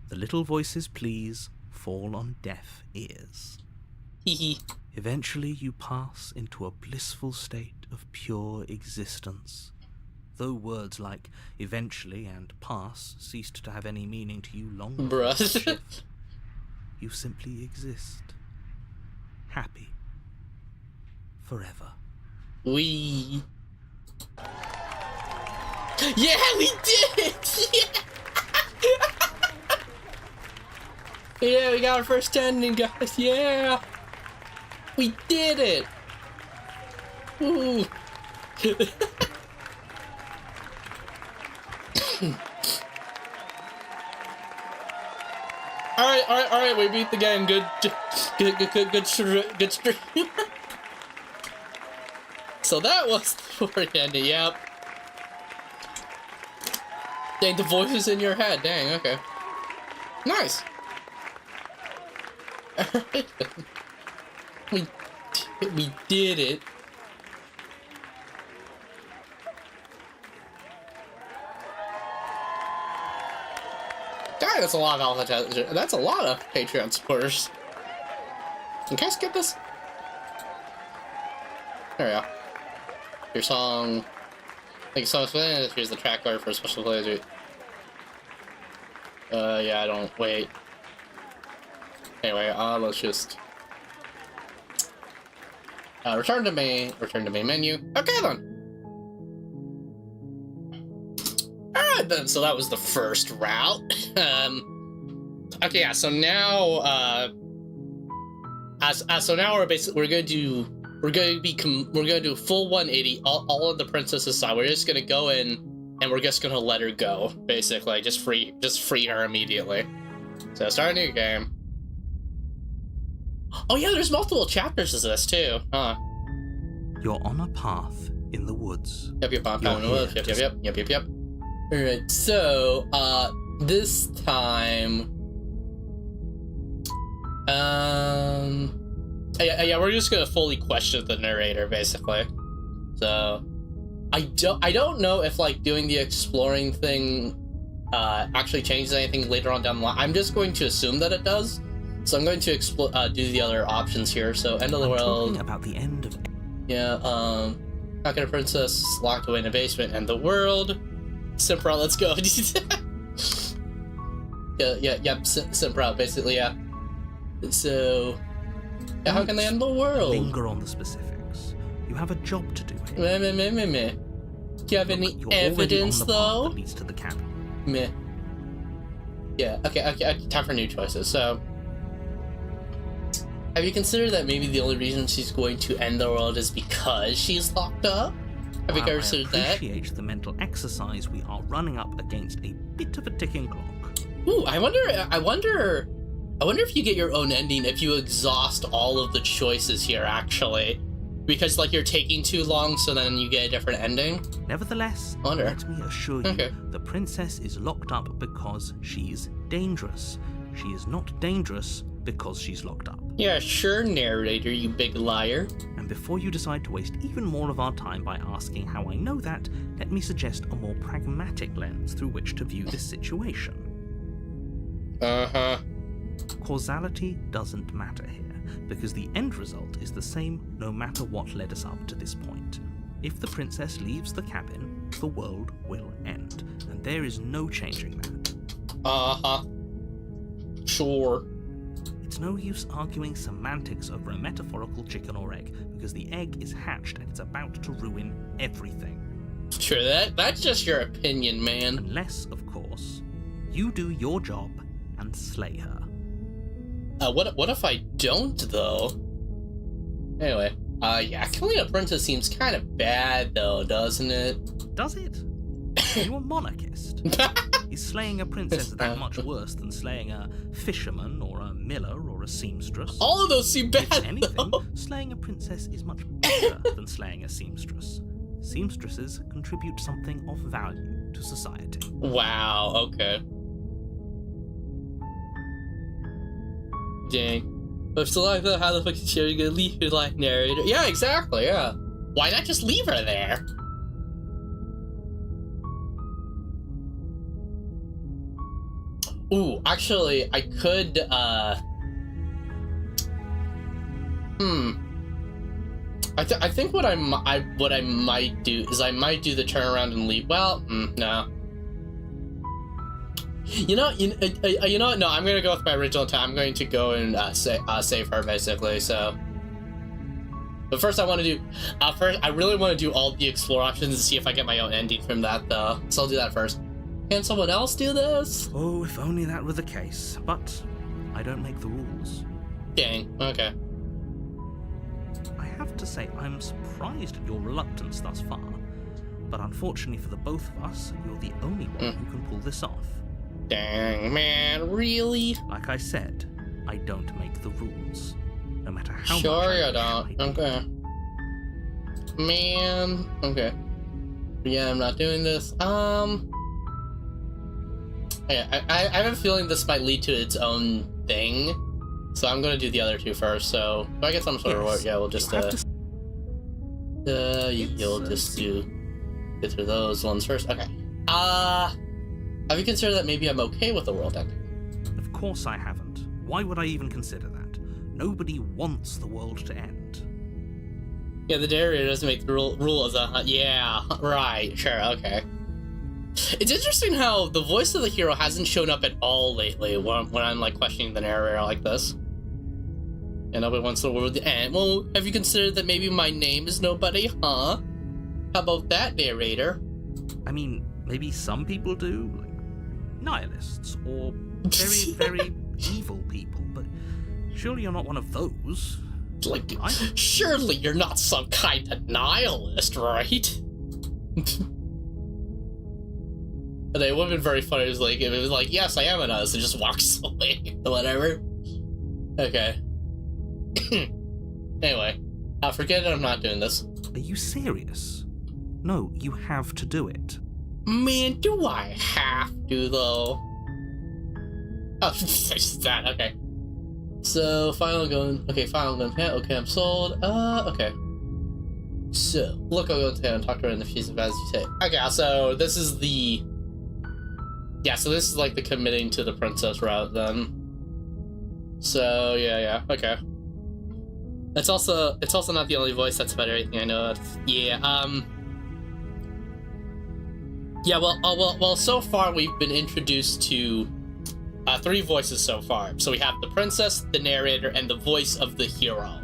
The little voices, please, fall on deaf ears. Hehe. Eventually you pass into a blissful state of pure existence. Though words like eventually and pass ceased to have any meaning to you long before Bruh. the shift, you simply exist. Happy. Forever. We. Yeah, we did it! Yeah! Yeah, we got our first ending, guys. Yeah! We did it! Ooh. Alright, we beat the game. Good stream. So that was the story ending, yep. Dang, the voice is in your head, dang, okay. Nice! Alright. We did it. God, that's a lot of alpha. That's a lot of Patreon supporters. Can I skip this? There we go. Your song. Thank you so much for that. Here's the track order for a special playthrough. Yeah, I don't. Wait. Anyway, let's just. Return to main menu. Okay then. Alright then, so that was the first route. Okay, yeah, so now, so now we're gonna do a full 180, all of the princess's side. We're just gonna go in, and we're just gonna let her go, basically, just free her immediately. So start a new game. Oh yeah, there's multiple chapters of this too, huh? You're on a path in the woods. Yep, I'm in the woods. Yep. Alright, so, this time, yeah, we're just gonna fully question the narrator, basically. So, I don't know if, like, doing the exploring thing, actually changes anything later on down the line. I'm just going to assume that it does. So I'm going to do the other options here. So, end of the world. Talking about the end of. Yeah, not gonna princess, locked away in a basement, end the world. Simpra, let's go. Yep, Simpra, basically, yeah. So, yeah, how can they end the world? Linger on the specifics. You have a job to do here. Meh. Do you have any evidence, though? That leads to the cabin. Meh. Yeah, okay, time for new choices. So, have you considered that maybe the only reason she's going to end the world is because she's locked up? Have you considered that? I appreciate the mental exercise. We are running up against a bit of a ticking clock. Ooh, I wonder if you get your own ending if you exhaust all of the choices here, actually. because like you're taking too long, so then you get a different ending. Nevertheless, Wonder. let me assure you, Okay. the princess is locked up because she's dangerous. She is not dangerous because she's locked up. Yeah, sure, narrator, you big liar. And before you decide to waste even more of our time by asking how I know that, let me suggest a more pragmatic lens through which to view this situation. Uh-huh. Causality doesn't matter here, because the end result is the same no matter what led us up to this point. If the princess leaves the cabin, the world will end, and there is no changing that. Uh-huh. Sure. It's no use arguing semantics over a metaphorical chicken or egg, because the egg is hatched and it's about to ruin everything. Sure, that's just your opinion, man. Unless, of course, you do your job and slay her. What if I don't, though? Anyway, yeah, killing a princess seems kind of bad, though, doesn't it? Does it? Are you a monarchist? Is slaying a princess that much worse than slaying a fisherman or a miller or a seamstress? All of those seem bad, If anything, though. slaying a princess is much better than slaying a seamstress. Seamstresses contribute something of value to society. Wow, okay. Dang. But if it's like that, how the fuck is she gonna leave her like narrator? Yeah, exactly, yeah. Why not just leave her there? Ooh, actually, I could, I think what I might do is I might do the turnaround and leave. Well, no. You know what? No, I'm gonna go with my original time. I'm going to go and save her, basically. So, but first, I want to do. I really want to do all the explore options and see if I get my own ending from that, though. So I'll do that first. Can someone else do this? Oh, if only that were the case. But I don't make the rules. Dang. Okay. I have to say, I'm surprised at your reluctance thus far. But unfortunately for the both of us, you're the only one who can pull this off. Dang, man, really? Like I said, I don't make the rules. No matter how much Sure I you wish don't. I did. Okay. Man. Okay. Yeah, I'm not doing this. Yeah, I have a feeling this might lead to its own thing. So I'm gonna do the other two first, so if I get some sort of reward, yeah, we'll just you'll just get through those ones first. Okay. Have you considered that maybe I'm okay with the world ending? Of course I haven't. Why would I even consider that? Nobody wants the world to end. Yeah, the narrator doesn't make the rules. Yeah, right, sure, okay. It's interesting how the voice of the hero hasn't shown up at all lately when I'm like questioning the narrator like this. And nobody wants the world to end. Well, have you considered that maybe my name is nobody, huh? How about that, narrator? I mean, maybe some people do, like nihilists, or very, very evil people, but surely you're not one of those. Like, surely you're not some kind of nihilist, right? But it would have been very funny if it was like, yes, I am a nihilist, and just walks away, or whatever. Okay. Anyway, forget it, I'm not doing this. Are you serious? No, you have to do it. Man, do I have to, though? Oh, just that, okay. So, final gun, yeah, okay, I'm sold, okay. So, look, I'll go to and talk to her in the she's as you say. Okay, so this is the... Yeah, so this is like the committing to the princess route, then. So, yeah, okay. It's also not the only voice that's about everything I know. Yeah, yeah, well, so far we've been introduced to 3 voices so far. So we have the princess, the narrator, and the voice of the hero.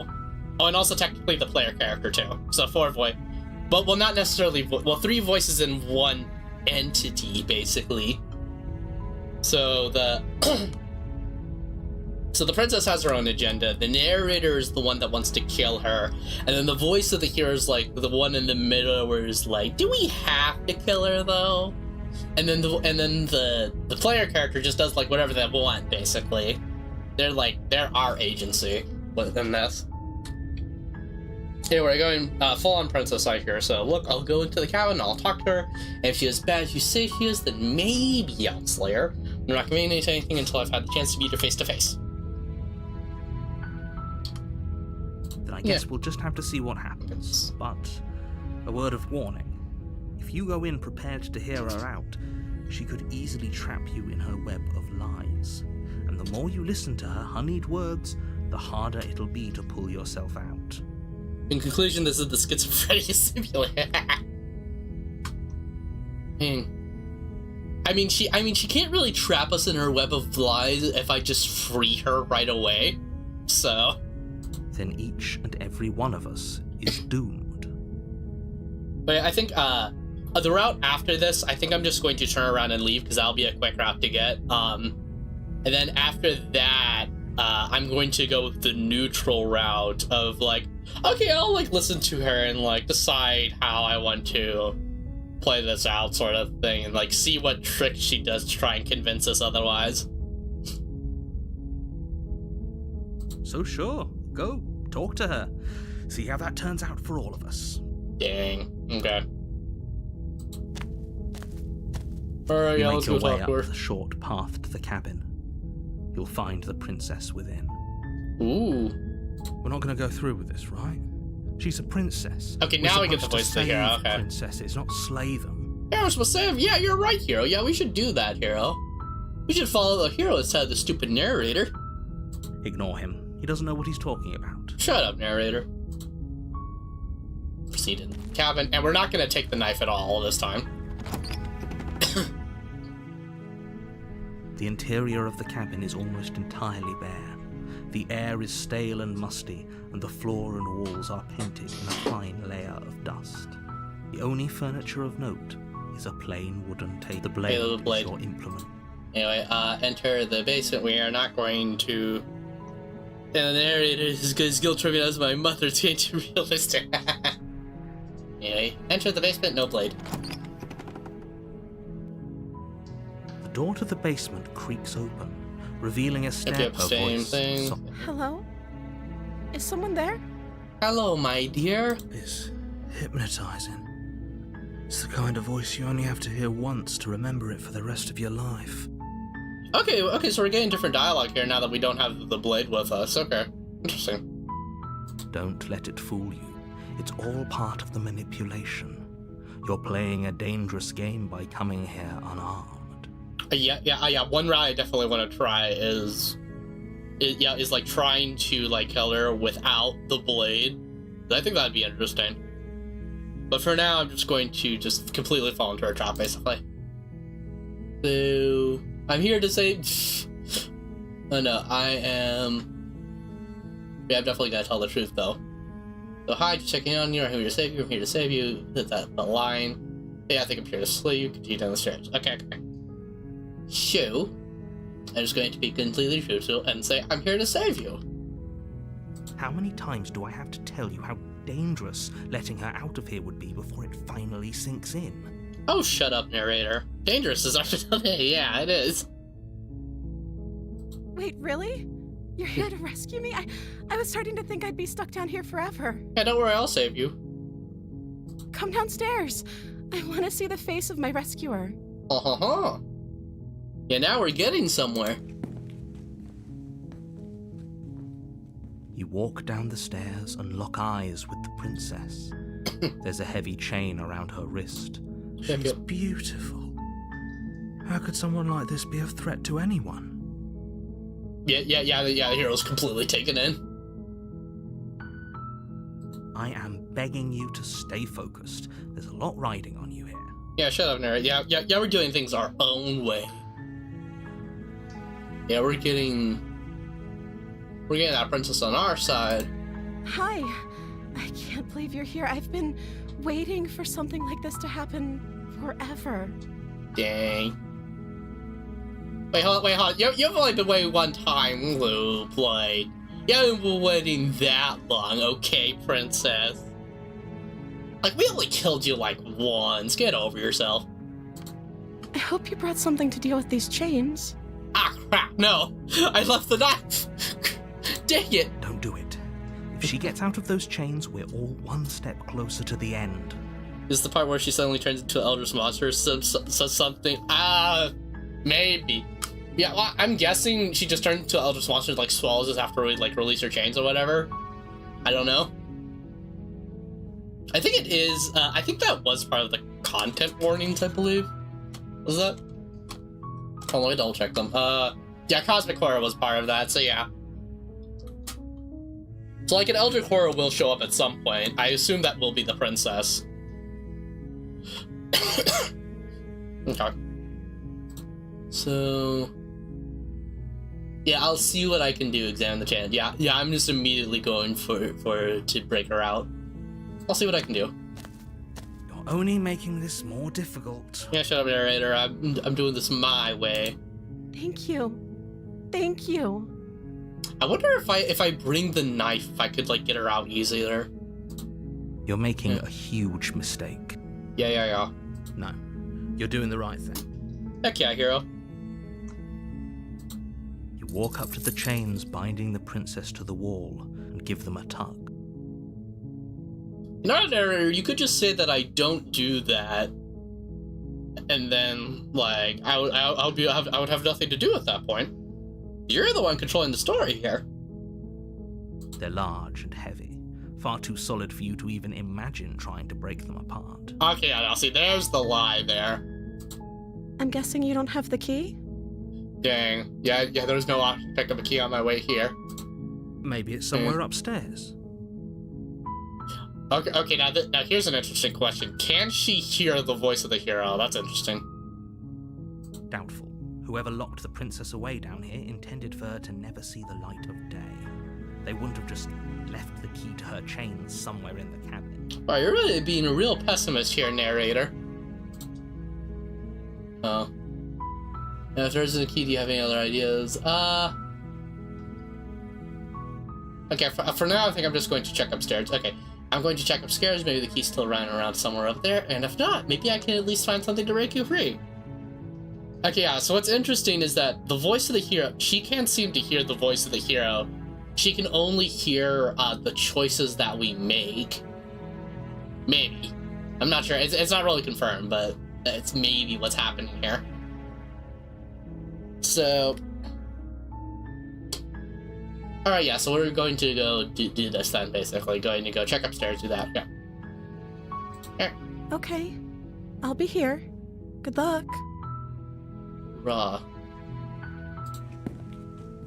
Oh, and also technically the player character too. So 4 voice, but well, not necessarily. 3 voices in one entity, basically. So the princess has her own agenda. The narrator is the one that wants to kill her, and then the voice of the hero is like the one in the middle, where it's like, do we have to kill her though? And then the player character just does like whatever they want, basically. They're our agency within this. Anyway, going full-on princess side here. So look, I'll go into the cabin, I'll talk to her, and if she's as bad as you say she is, then maybe I'll slay her. I'm not going to say anything until I've had the chance to meet her face to face. Then I guess we'll just have to see what happens. But a word of warning. If you go in prepared to hear her out, she could easily trap you in her web of lies. And the more you listen to her honeyed words, the harder it'll be to pull yourself out. In conclusion, this is the schizophrenia simulator. I mean, she can't really trap us in her web of lies if I just free her right away. So then each and every one of us is doomed. But I think the route after this, I think I'm just going to turn around and leave because that'll be a quick route to get. And then after that, I'm going to go with the neutral route of like, okay, I'll like listen to her and like decide how I want to play this out, sort of thing, and like see what trick she does to try and convince us otherwise. So sure, go talk to her. See how that turns out for all of us. Dang. Okay. Alright, You yeah, make let's your go way talk up to her. the short path to the cabin. You'll find the princess within. Ooh. We're not going to go through with this, right? She's a princess. Okay, We're now we get the supposed voice to Hero, save okay. princesses, not slay them. Yeah, we're supposed to save. Yeah, you're right, Hero. Yeah, we should do that, Hero. We should follow the hero instead of the stupid narrator. Ignore him. He doesn't know what he's talking about. Shut up, narrator. Proceed in the cabin, and we're not going to take the knife at all this time. The interior of the cabin is almost entirely bare. The air is stale and musty, and the floor and walls are painted in a fine layer of dust. The only furniture of note is a plain wooden table. The blade is your implement. Anyway, enter the basement. We are not going to... And the narrator is guilt tripping as my mother's going to realistic. Anyway, enter the basement, no blade. The door to the basement creaks open, revealing a step. Yep, Her same voice thing. Hello? Is someone there? Hello, my dear. It's hypnotizing. It's the kind of voice you only have to hear once to remember it for the rest of your life. Okay, so we're getting different dialogue here now that we don't have the blade with us. Okay, interesting. Don't let it fool you. It's all part of the manipulation. You're playing a dangerous game by coming here unarmed. Yeah. One route I definitely want to try is like trying to like kill her without the blade. I think that'd be interesting. But for now, I'm just going to just completely fall into her trap, basically. So I'm here to say, oh no, I am. Yeah, I'm definitely gonna tell the truth though. So hi, just checking on you. I'm here to save you. I'm here to save you. Hit that line. Yeah, I think I'm here to slay you. Continue down the stairs. Okay. So, I'm just going to be completely truthful and say, I'm here to save you. How many times do I have to tell you how dangerous letting her out of here would be before it finally sinks in? Oh, shut up, narrator. Dangerous is actually, yeah, it is. Wait, really? You're here to rescue me? I was starting to think I'd be stuck down here forever. Yeah, don't worry, I'll save you. Come downstairs. I want to see the face of my rescuer. Yeah, now we're getting somewhere. You walk down the stairs and lock eyes with the princess. There's a heavy chain around her wrist. She's beautiful. How could someone like this be a threat to anyone? Yeah, the hero's completely taken in. I am begging you to stay focused. There's a lot riding on you here. Yeah, shut up, narrator. Yeah, we're doing things our own way. Yeah, we're getting that princess on our side. Hi. I can't believe you're here. I've been waiting for something like this to happen forever. Dang. Wait, hold on. You've only been waiting one time, Lou Blade. You haven't been waiting that long, okay, princess? Like, we only killed you, like, once. Get over yourself. I hope you brought something to deal with these chains. Ah, crap, no. I left the knife. Dang it. Don't do it. If If she gets out of those chains, we're all one step closer to the end. This is the part where she suddenly turns into an Eldritch monster, says something. Maybe. Yeah, well, I'm guessing she just turns into an Eldritch monster, like swallows us after we like release her chains or whatever. I don't know. I think it is. I think that was part of the content warnings, I believe. Was that? Oh, let me double check them. Yeah, Cosmic Horror was part of that, so yeah. So like an Eldritch Horror will show up at some point. I assume that will be the princess. Okay. So yeah, I'll see what I can do. Examine the chant. Yeah, I'm just immediately going for to break her out. I'll see what I can do. You're only making this more difficult. Yeah, shut up, narrator. I'm doing this my way. Thank you. Thank you. I wonder if I bring the knife, if I could like get her out easier. You're making a huge mistake. Yeah. No, you're doing the right thing. Heck yeah, hero. You walk up to the chains binding the princess to the wall and give them a tug. No, narrator, you could just say that I don't do that, and then like I would have nothing to do at that point. You're the one controlling the story here. They're large and heavy, far too solid for you to even imagine trying to break them apart. Okay, now see, there's the lie there. I'm guessing you don't have the key? Dang. Yeah, there's no option to pick up a key on my way here. Maybe it's somewhere upstairs. Okay, now here's an interesting question. Can she hear the voice of the hero? That's interesting. Doubtful. Whoever locked the princess away down here intended for her to never see the light of day. They wouldn't have just left the key to her chains somewhere in the cabin. Wow, you're really being a real pessimist here, narrator. Oh. Now, if there isn't a key, do you have any other ideas? Okay, for now, I think I'm just going to check upstairs. Okay, I'm going to check upstairs. Maybe the key's still running around somewhere up there. And if not, maybe I can at least find something to break you free. Okay, yeah, so what's interesting is that the voice of the hero, she can't seem to hear the voice of the hero. She can only hear the choices that we make. Maybe. I'm not sure. It's not really confirmed, but it's maybe what's happening here. So... Alright, yeah, so we're going to go do this then, basically. Going to go check upstairs, do that, yeah. Here. Okay. I'll be here. Good luck. Raw.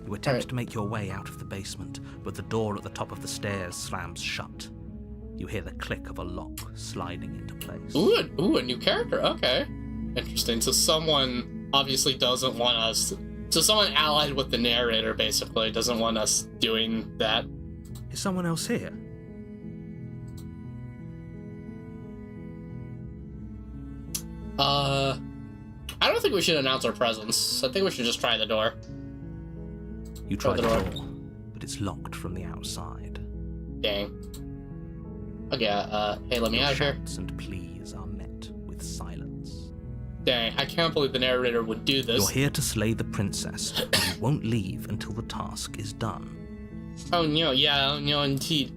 You attempt to make your way out of the basement, but the door at the top of the stairs slams shut. You hear the click of a lock sliding into place. Ooh, a new character, okay. Interesting, so someone obviously doesn't want us... So someone allied with the narrator, basically, doesn't want us doing that. Is someone else here? I don't think we should announce our presence. I think we should just try the door. You try the door, but it's locked from the outside. Dang. Okay, hey, let me out of here. Shouts and pleas are met with silence. Dang, I can't believe the narrator would do this. You're here to slay the princess, and you won't leave until the task is done. Oh no, yeah, oh no, indeed.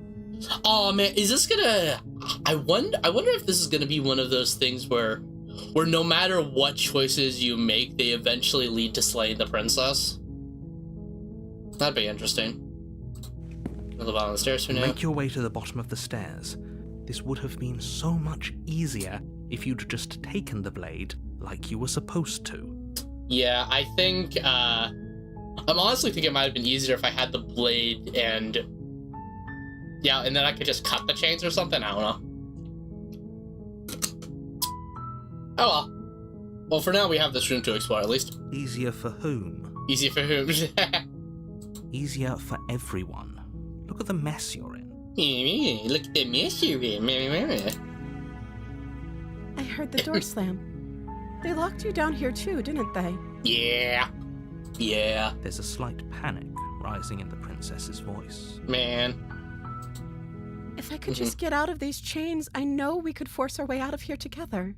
Oh man, is this gonna... I wonder if this is gonna be one of those things where no matter what choices you make, they eventually lead to slaying the princess. That'd be interesting. At the bottom of the stairs for now. Make your way to the bottom of the stairs. This would have been so much easier if you'd just taken the blade like you were supposed to. Yeah, I think, I'm honestly thinking it might have been easier if I had the blade and... Yeah, and then I could just cut the chains or something, I don't know. Oh well. Well, for now we have this room to explore, at least. Easier for whom? Easier for whom? Easier for everyone. Look at the mess you're in. Look at the mess you're in. I heard the door slam. They locked you down here too, didn't they? Yeah. There's a slight panic rising in the princess's voice. Man. If I could just get out of these chains, I know we could force our way out of here together.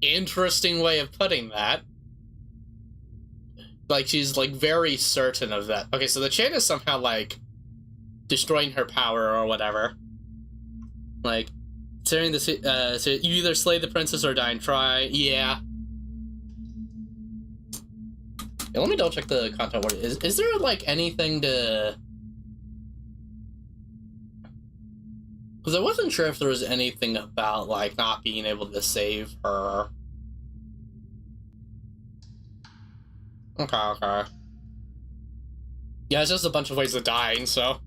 Interesting way of putting that. Like, she's, like, very certain of that. Okay, so the chain is somehow, like, destroying her power or whatever. Like, considering this, so you either slay the princess or die and try. Yeah. Yeah, let me double check the content word. Is there like anything to? Because I wasn't sure if there was anything about like not being able to save her. Okay. Yeah, it's just a bunch of ways of dying, so.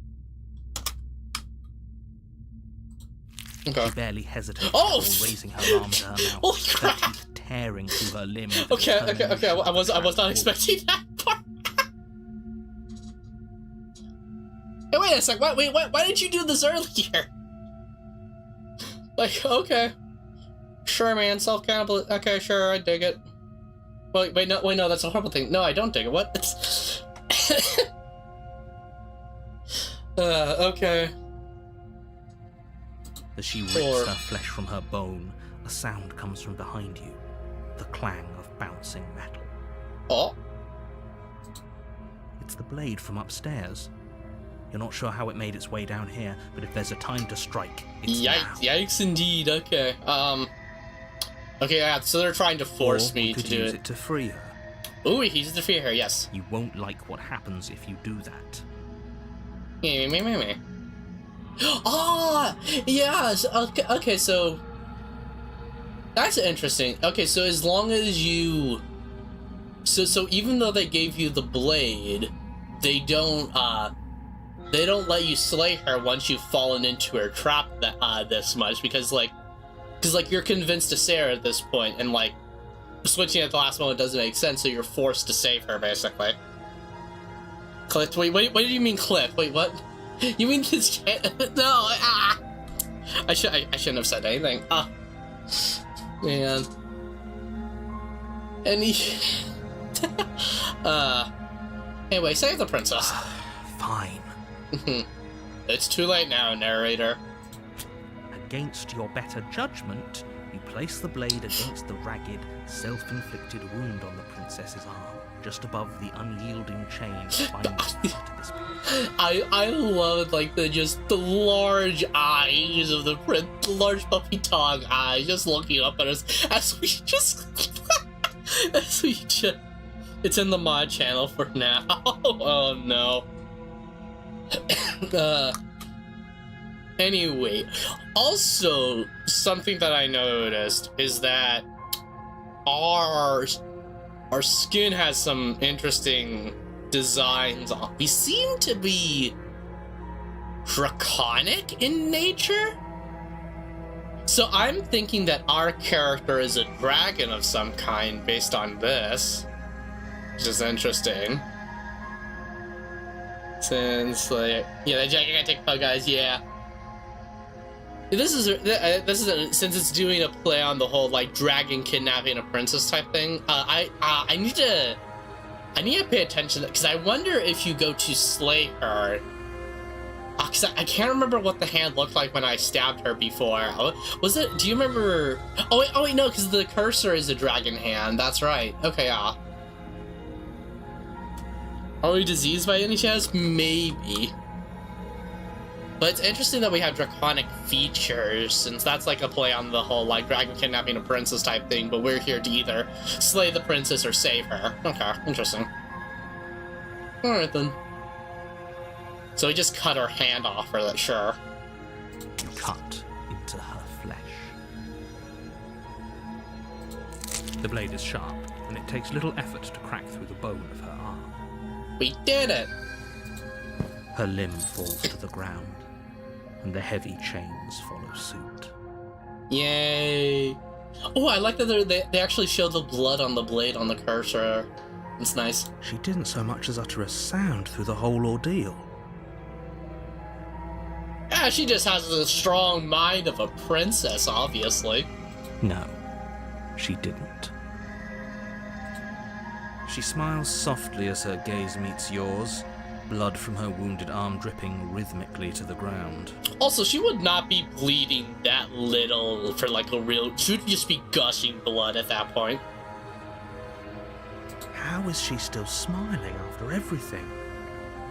Okay. She barely hesitated before raising her arm to her mouth, holy crap! her teeth tearing through her limb. Okay. I was not expecting that part. Hey, wait a sec. Why did you do this earlier? Like, okay, sure, man. Self-cannibal. Okay, sure, I dig it. Wait, no, that's a horrible thing. No, I don't dig it. What? Okay. As she rips her flesh from her bone, a sound comes from behind you. The clang of bouncing metal. Oh? It's the blade from upstairs. You're not sure how it made its way down here, but if there's a time to strike, it's now. Yikes indeed, okay. Okay, yeah, so they're trying to force me to do use it to free her. Ooh, we can use it to free her, yes. You won't like what happens if you do that. Me. Ah, yes. Okay, so that's interesting. Okay, so as long as you, so even though they gave you the blade, they don't let you slay her once you've fallen into her trap this much because you're convinced to save her at this point, and like switching at the last moment doesn't make sense, so you're forced to save her basically. Cliff, wait, what do you mean, Cliff? Wait, what? You mean this? No, I shouldn't have said anything. Man. Anyway, save the princess. Fine. It's too late now, narrator. Against your better judgment, you place the blade against the ragged, self-inflicted wound on the princess's arm, just above the unyielding chain binding her to this place. I love like the large eyes of the large puppy dog eyes just looking up at us as we just it's in the mod channel for now. Oh no. Anyway, also something that I noticed is that our skin has some interesting designs on. We seem to be draconic in nature. So I'm thinking that our character is a dragon of some kind based on this, which is interesting. Since the gigantic bug eyes, yeah. This is since it's doing a play on the whole like dragon kidnapping a princess type thing. I need to pay attention because I wonder if you go to slay her. Cause I can't remember what the hand looked like when I stabbed her before. Was it? Do you remember? Oh wait, no, because the cursor is a dragon hand. That's right. Okay, yeah. Are we diseased by any chance? Maybe. But it's interesting that we have draconic features, since that's like a play on the whole like dragon kidnapping a princess type thing, but we're here to either slay the princess or save her. Okay, interesting. Alright then. So we just cut her hand off for that, sure. You cut into her flesh. The blade is sharp, and it takes little effort to crack through the bone of her arm. We did it! Her limb falls to the ground, and the heavy chains follow suit. Yay! Oh, I like that they actually show the blood on the blade on the cursor. It's nice. She didn't so much as utter a sound through the whole ordeal. Yeah, she just has the strong mind of a princess, obviously. No, she didn't. She smiles softly as her gaze meets yours, blood from her wounded arm dripping rhythmically to the ground. Also, she would not be bleeding that little for like a real... She would just be gushing blood at that point. How is she still smiling after everything?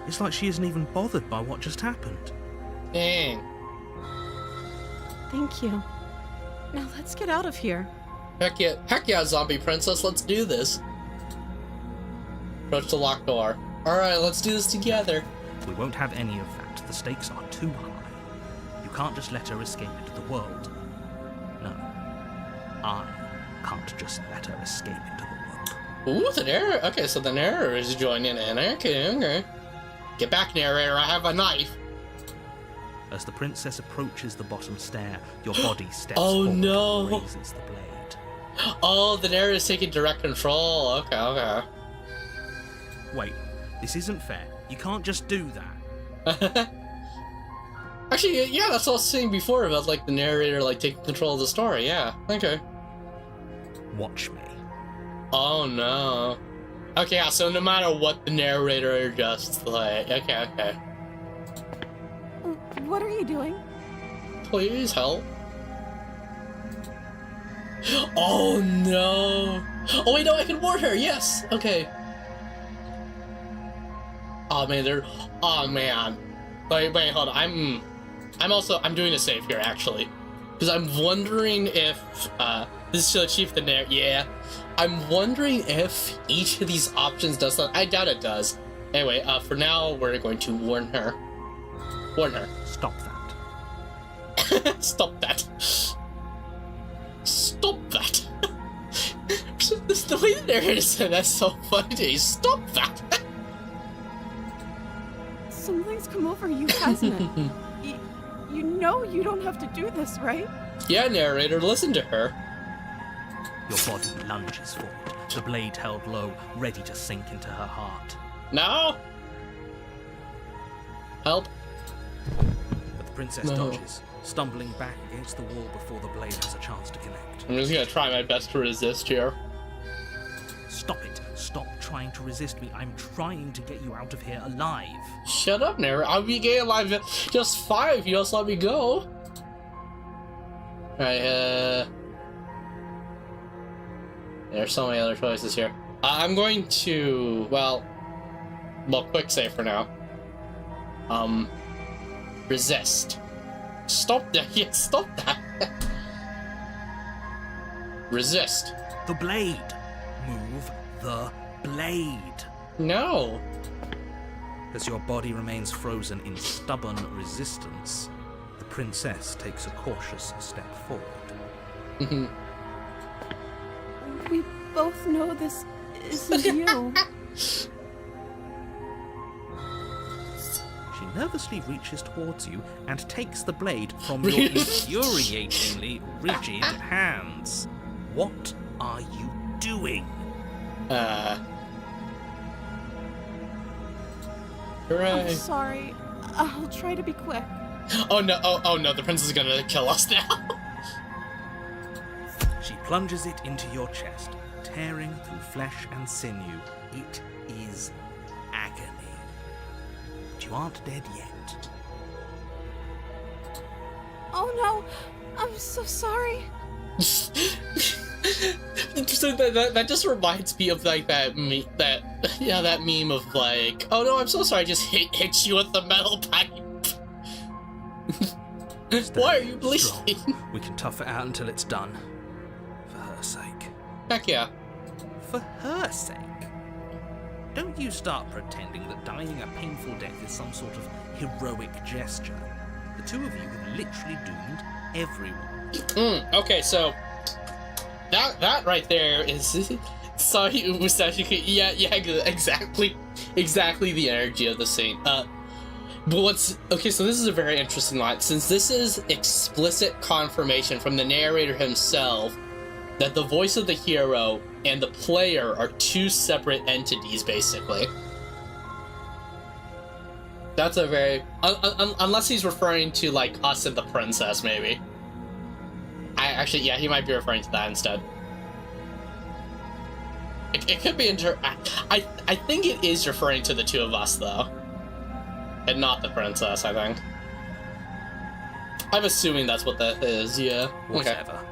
It's like she isn't even bothered by what just happened. Dang. Thank you. Now let's get out of here. Heck yeah, zombie princess, let's do this. Approach the locked door. Alright, let's do this together. We won't have any of that. The stakes are too high. You can't just let her escape into the world. No. I can't just let her escape into the world. Ooh, the narrator. Okay, so the narrator is joining in. Okay. Get back, narrator, I have a knife. As the princess approaches the bottom stair, your body steps Oh, forward no. and raises the blade. Oh, the narrator is taking direct control. Okay. Wait, this isn't fair. You can't just do that. Actually, yeah, that's what I was saying before about, like, the narrator, like, taking control of the story. Yeah, okay. Watch me. Oh, no. Okay, yeah, so no matter what, the narrator just, like, okay. What are you doing? Please help. Oh, no. Oh, wait, no, I can warn her. Yes. Okay. Oh, man, oh, man. Wait, hold on. I'm doing a save here, actually. Because I'm wondering if, this should achieve the narrator. Yeah. I'm wondering if each of these options does that. I doubt it does. Anyway, for now, we're going to warn her. Warn her. Stop that. Stop that. Stop that. The way the narrator said that's so funny. Stop that. Something's come over you, hasn't it? You know you don't have to do this, right? Yeah, narrator, listen to her. Your body lunges forward, the blade held low, ready to sink into her heart. Now? Help. But the princess dodges, stumbling back against the wall before the blade has a chance to connect. I'm just gonna try my best to resist here. Stop it. Stop trying to resist me. I'm trying to get you out of here alive. Shut up, narrator. I'll be getting alive just fine if you just let me go. Alright, there's so many other choices here. I'm going to, well, quick save for now. Resist. Stop that. Yeah, stop that. Resist. The blade. Move the blade. No. As your body remains frozen in stubborn resistance, the princess takes a cautious step forward. We both know this isn't you. She nervously reaches towards you and takes the blade from your infuriatingly rigid hands. What are you doing? I'm Hooray. sorry. I'll try to be quick. Oh no, oh no, the princess is gonna kill us now. She plunges it into your chest, tearing through flesh and sinew. It is agony. But you aren't dead yet. Oh no! I'm so sorry. So that just reminds me of like that meme of like, oh no, I'm so sorry, I just hit you with the metal pipe. Why are you bleeding? We can tough it out until it's done. For her sake. Heck yeah. For her sake? Don't you start pretending that dying a painful death is some sort of heroic gesture. The two of you have literally doomed everyone. Okay, so that right there is sorry, yeah, exactly the energy of the scene. But okay, so this is a very interesting line, since this is explicit confirmation from the narrator himself that the voice of the hero and the player are two separate entities, basically. That's a very unless he's referring to like us and the princess, maybe. Actually, yeah, he might be referring to that instead. It could be I think it is referring to the two of us, though. And not the princess, I think. I'm assuming that's what that is, yeah. Whatever. Okay.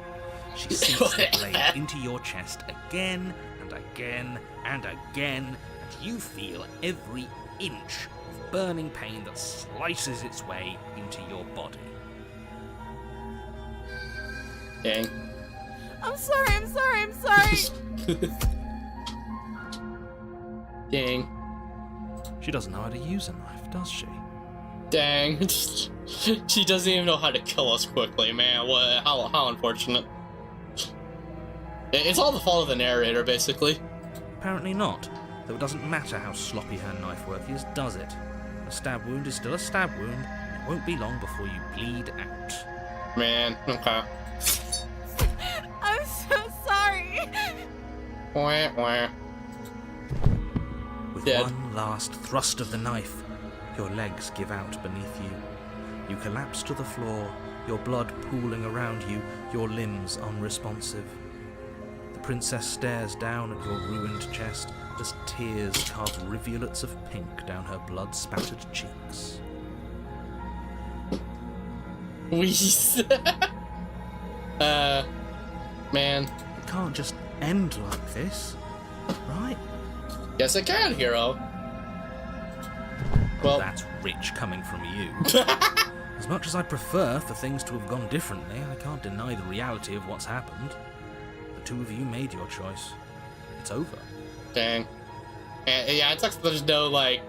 She sinks the blade into your chest again and again and again, and you feel every inch of burning pain that slices its way into your body. Dang. I'm sorry. Dang. She doesn't know how to use a knife, does she? Dang. She doesn't even know how to kill us quickly, man. What? How unfortunate. It's all the fault of the narrator, basically. Apparently not, though it doesn't matter how sloppy her knife work is, does it? A stab wound is still a stab wound, and it won't be long before you bleed out. Man, okay. I'm so sorry. Wah, wah. With Dead. one last thrust of the knife, your legs give out beneath you. You collapse to the floor, your blood pooling around you, your limbs unresponsive. The princess stares down at your ruined chest as tears carve rivulets of pink down her blood-spattered cheeks. Man. It can't just end like this, right? Yes, it can, hero. Well, That's rich coming from you. As much as I'd prefer for things to have gone differently, I can't deny the reality of what's happened. The two of you made your choice. It's over. dang. And, yeah, it sucks that there's no, like...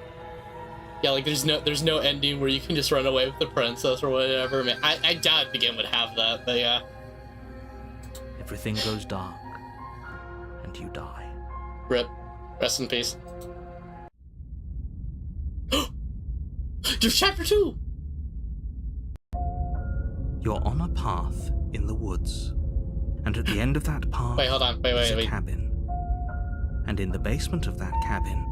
Yeah, like, there's no ending where you can just run away with the princess or whatever. Man, I doubt the game would have that, but yeah. Everything goes dark, and you die. Rip. Rest in peace. There's chapter 2! You're on a path in the woods, and at the end of that path Wait, hold on. is a Wait. cabin. And in the basement of that cabin,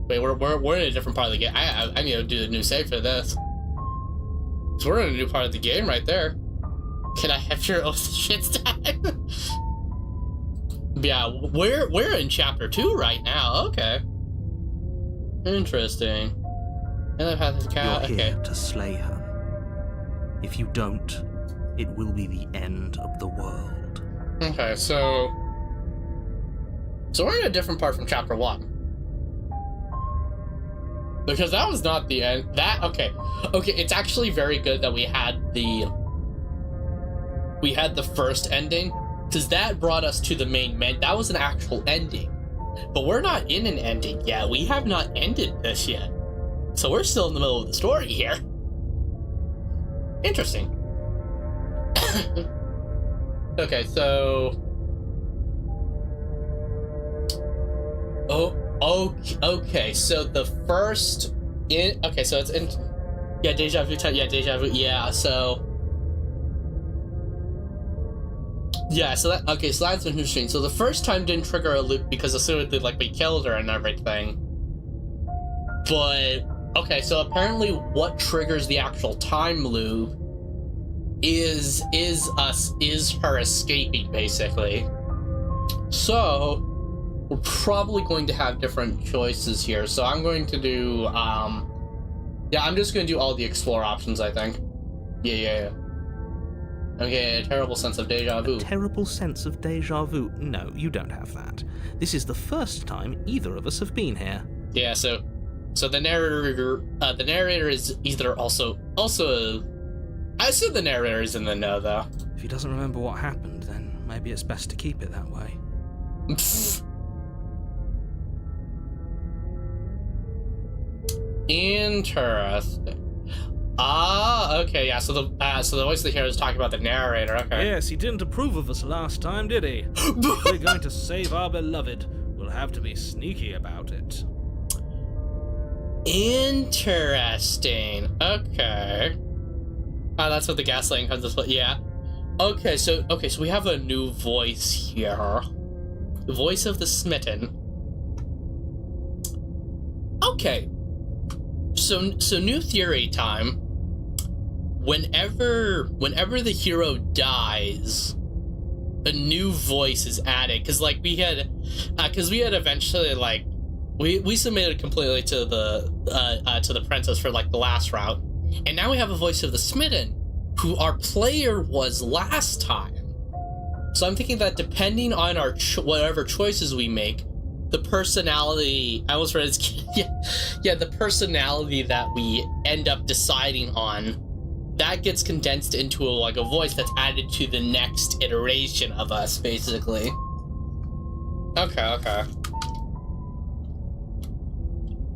Wait, we're in a different part of the game. I need to do the new save for this. So we're in a new part of the game right there. Can I have your oath shit time? Yeah, we're in chapter 2 right now. Okay. Interesting. And I've had this cat. you're here Okay. to slay her. If you don't, it will be the end of the world. Okay, so we're in a different part from chapter 1. Because that was not the end. Okay, it's actually very good that we had the first ending, because that brought us to the main that was an actual ending. But we're not in an ending yet. We have not ended this yet. So we're still in the middle of the story here. Interesting. Okay, so... Okay, so the first... Okay, so it's in... Yeah, deja vu type. Yeah, deja vu. Yeah, so... Yeah, so that... Okay, so that's interesting. So the first time didn't trigger a loop because assumedly, like, we killed her and everything. But... Okay, so apparently what triggers the actual time loop is her escaping, basically. So... We're probably going to have different choices here. So I'm going to do, yeah, I'm just going to do all the explore options, I think. Yeah. Okay, a terrible sense of deja vu. Terrible sense of deja vu? No, you don't have that. This is the first time either of us have been here. Yeah, so the narrator is either also, I assume the narrator is in the know, though. If he doesn't remember what happened, then maybe it's best to keep it that way. Interesting. Okay, yeah, so the voice of the hero is talking about the narrator, okay. Yes, he didn't approve of us last time, did he? If we're going to save our beloved, we'll have to be sneaky about it. Interesting. Okay. Oh, that's what the gaslighting comes into play. Yeah. Okay, so we have a new voice here. The voice of the smitten. Okay. So new theory time. Whenever the hero dies, a new voice is added. Cause like we had eventually like we submitted completely to the princess for like the last route, and now we have a voice of the smitten, who our player was last time. So I'm thinking that depending on our whatever choices we make, the personality, I almost read the personality that we end up deciding on, that gets condensed into a voice that's added to the next iteration of us, basically. Okay.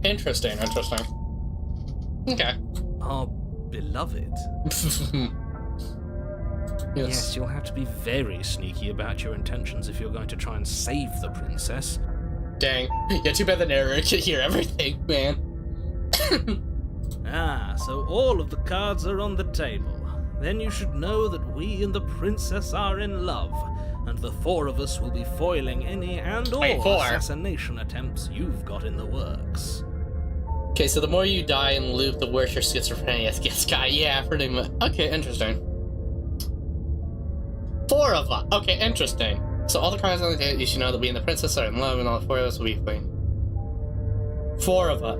Interesting. Okay. Our beloved. Yes, you'll have to be very sneaky about your intentions if you're going to try and save the princess. Dang. Yeah, too bad the narrator could hear everything, man. So all of the cards are on the table. Then you should know that we and the princess are in love, and the four of us will be foiling any and all assassination attempts you've got in the works. Okay, so the more you die in loop, the worse your schizophrenia gets. Yeah, pretty much. Okay, interesting. 4 of us. Okay, interesting. So all the cards on the table, you should know that we and the princess are in love, and all 4 of us will be queen. 4 of us.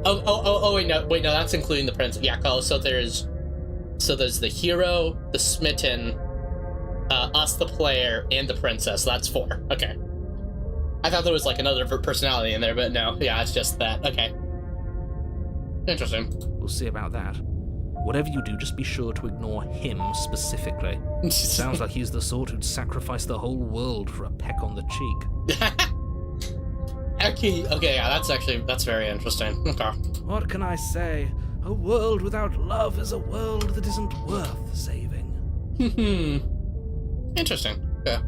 Wait, no, that's including the princess. Yeah, so there's the hero, the smitten, us, the player, and the princess. So that's 4. Okay. I thought there was another personality in there, but no. Yeah, it's just that. Okay. Interesting. We'll see about that. Whatever you do, just be sure to ignore him specifically. Sounds like he's the sort who'd sacrifice the whole world for a peck on the cheek. Okay, yeah, that's very interesting. Okay. What can I say? A world without love is a world that isn't worth saving. Interesting. Yeah.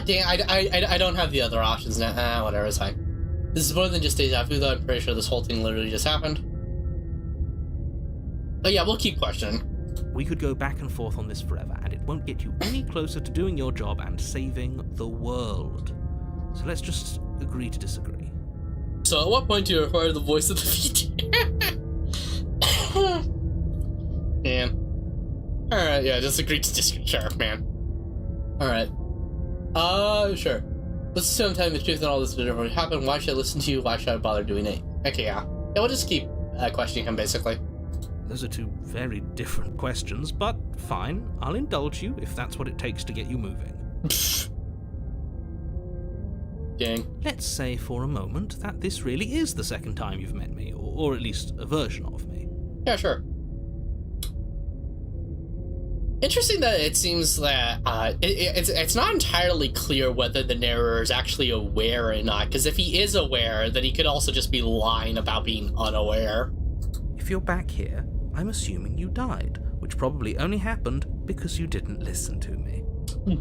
Damn, I don't have the other options now. Whatever, it's fine. This is more than just deja vu, though. I'm pretty sure this whole thing literally just happened. But yeah, we'll keep questioning. We could go back and forth on this forever, and it won't get you any closer to doing your job and saving the world. So let's just agree to disagree. So at what point do you require the voice of the VT? Man. Alright, yeah, just agree to disagree. Sure, man. Alright. Sure. Let's assume I'm telling the truth and all this would never happen. Why should I listen to you? Why should I bother doing it? Okay, yeah. Yeah, we'll just keep questioning him, basically. Those are 2 very different questions, but fine. I'll indulge you if that's what it takes to get you moving. Dang. Let's say for a moment that this really is the second time you've met me, or at least a version of me. Yeah, sure. Interesting that it seems that it's not entirely clear whether the narrator is actually aware or not, because if he is aware, then he could also just be lying about being unaware. If you're back here, I'm assuming you died, which probably only happened because you didn't listen to me.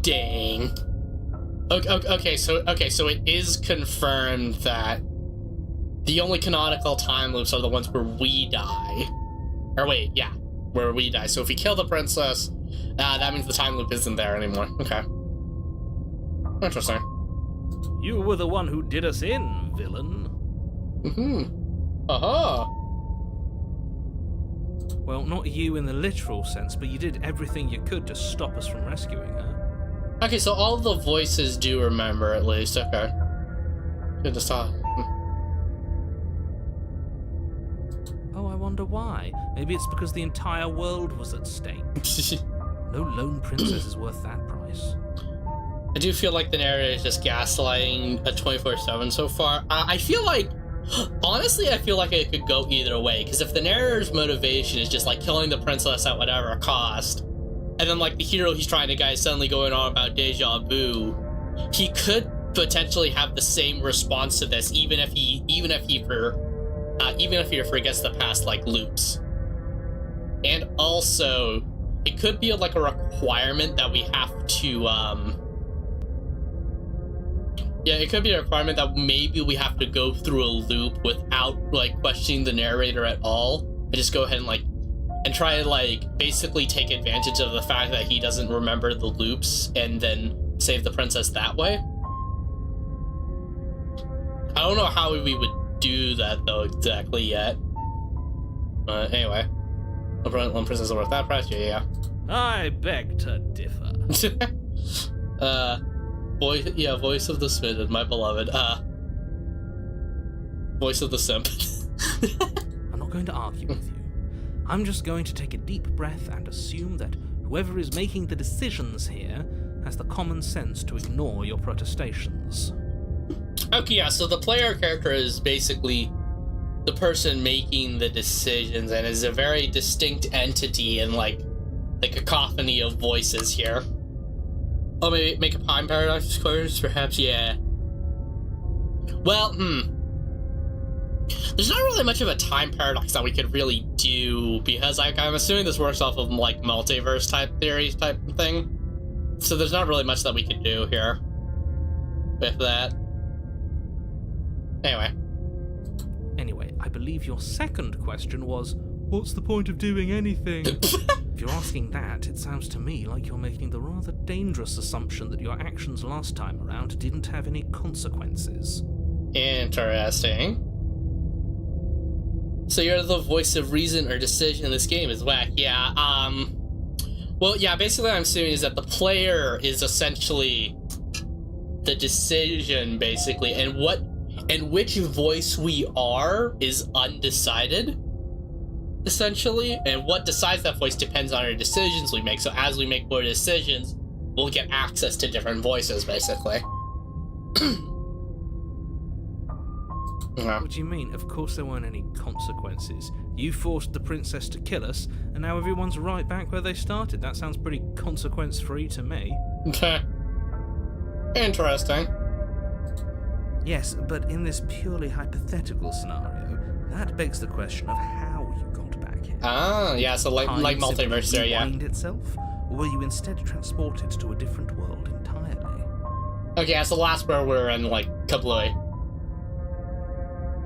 Dang. Okay, so it is confirmed that the only canonical time loops are the ones where we die. Or wait, yeah, where we die. So if we kill the princess, that means the time loop isn't there anymore. Okay. Interesting. You were the one who did us in, villain. Aha. Well, not you in the literal sense, but you did everything you could to stop us from rescuing her. Okay, so all the voices do remember, at least. Okay. Good to stop. Oh, I wonder why. Maybe it's because the entire world was at stake. No lone princess is worth that price. I do feel like the narrator is just gaslighting a 24/7 so far. I feel like, honestly, I feel like it could go either way. Because if the narrator's motivation is just killing the princess at whatever cost, and then the hero he's trying to guide is suddenly going on about deja vu, he could potentially have the same response to this, even if he forgets the past loops. And also, it could be a requirement that we have to it could be a requirement that maybe we have to go through a loop without questioning the narrator at all, and just go ahead and try to basically take advantage of the fact that he doesn't remember the loops and then save the princess that way. I don't know how we would do that though exactly yet. Anyway, one princess is worth that price. Yeah. I beg to differ. Voice of the smitten, my beloved. Voice of the simp. I'm not going to argue with you. I'm just going to take a deep breath and assume that whoever is making the decisions here has the common sense to ignore your protestations. Okay, yeah, so the player character is basically the person making the decisions and is a very distinct entity in, like, the cacophony of voices here. Oh, maybe make a time paradox discourse, perhaps? Yeah. Well, there's not really much of a time paradox that we could really do, because, like, I'm assuming this works off of, like, multiverse type theories type thing. So there's not really much that we could do here with that. Anyway, I believe your second question was, what's the point of doing anything? If you're asking that, it sounds to me like you're making the rather dangerous assumption that your actions last time around didn't have any consequences. Interesting. So you're the voice of reason or decision in this game is whack. Yeah, well, yeah, basically what I'm assuming is that the player is essentially the decision, basically, and which voice we are is undecided, essentially, and what decides that voice depends on our decisions we make. So as we make more decisions, we'll get access to different voices, basically. What do you mean? Of course there weren't any consequences. You forced the princess to kill us, and now everyone's right back where they started. That sounds pretty consequence-free to me. Interesting. Yes, but in this purely hypothetical scenario, that begs the question of how you got back here. Ah, yeah, so like multiverse there, yeah. Rewind itself, or were you instead transported to a different world entirely? Okay, yeah, so last where we're in, like, Kablooey.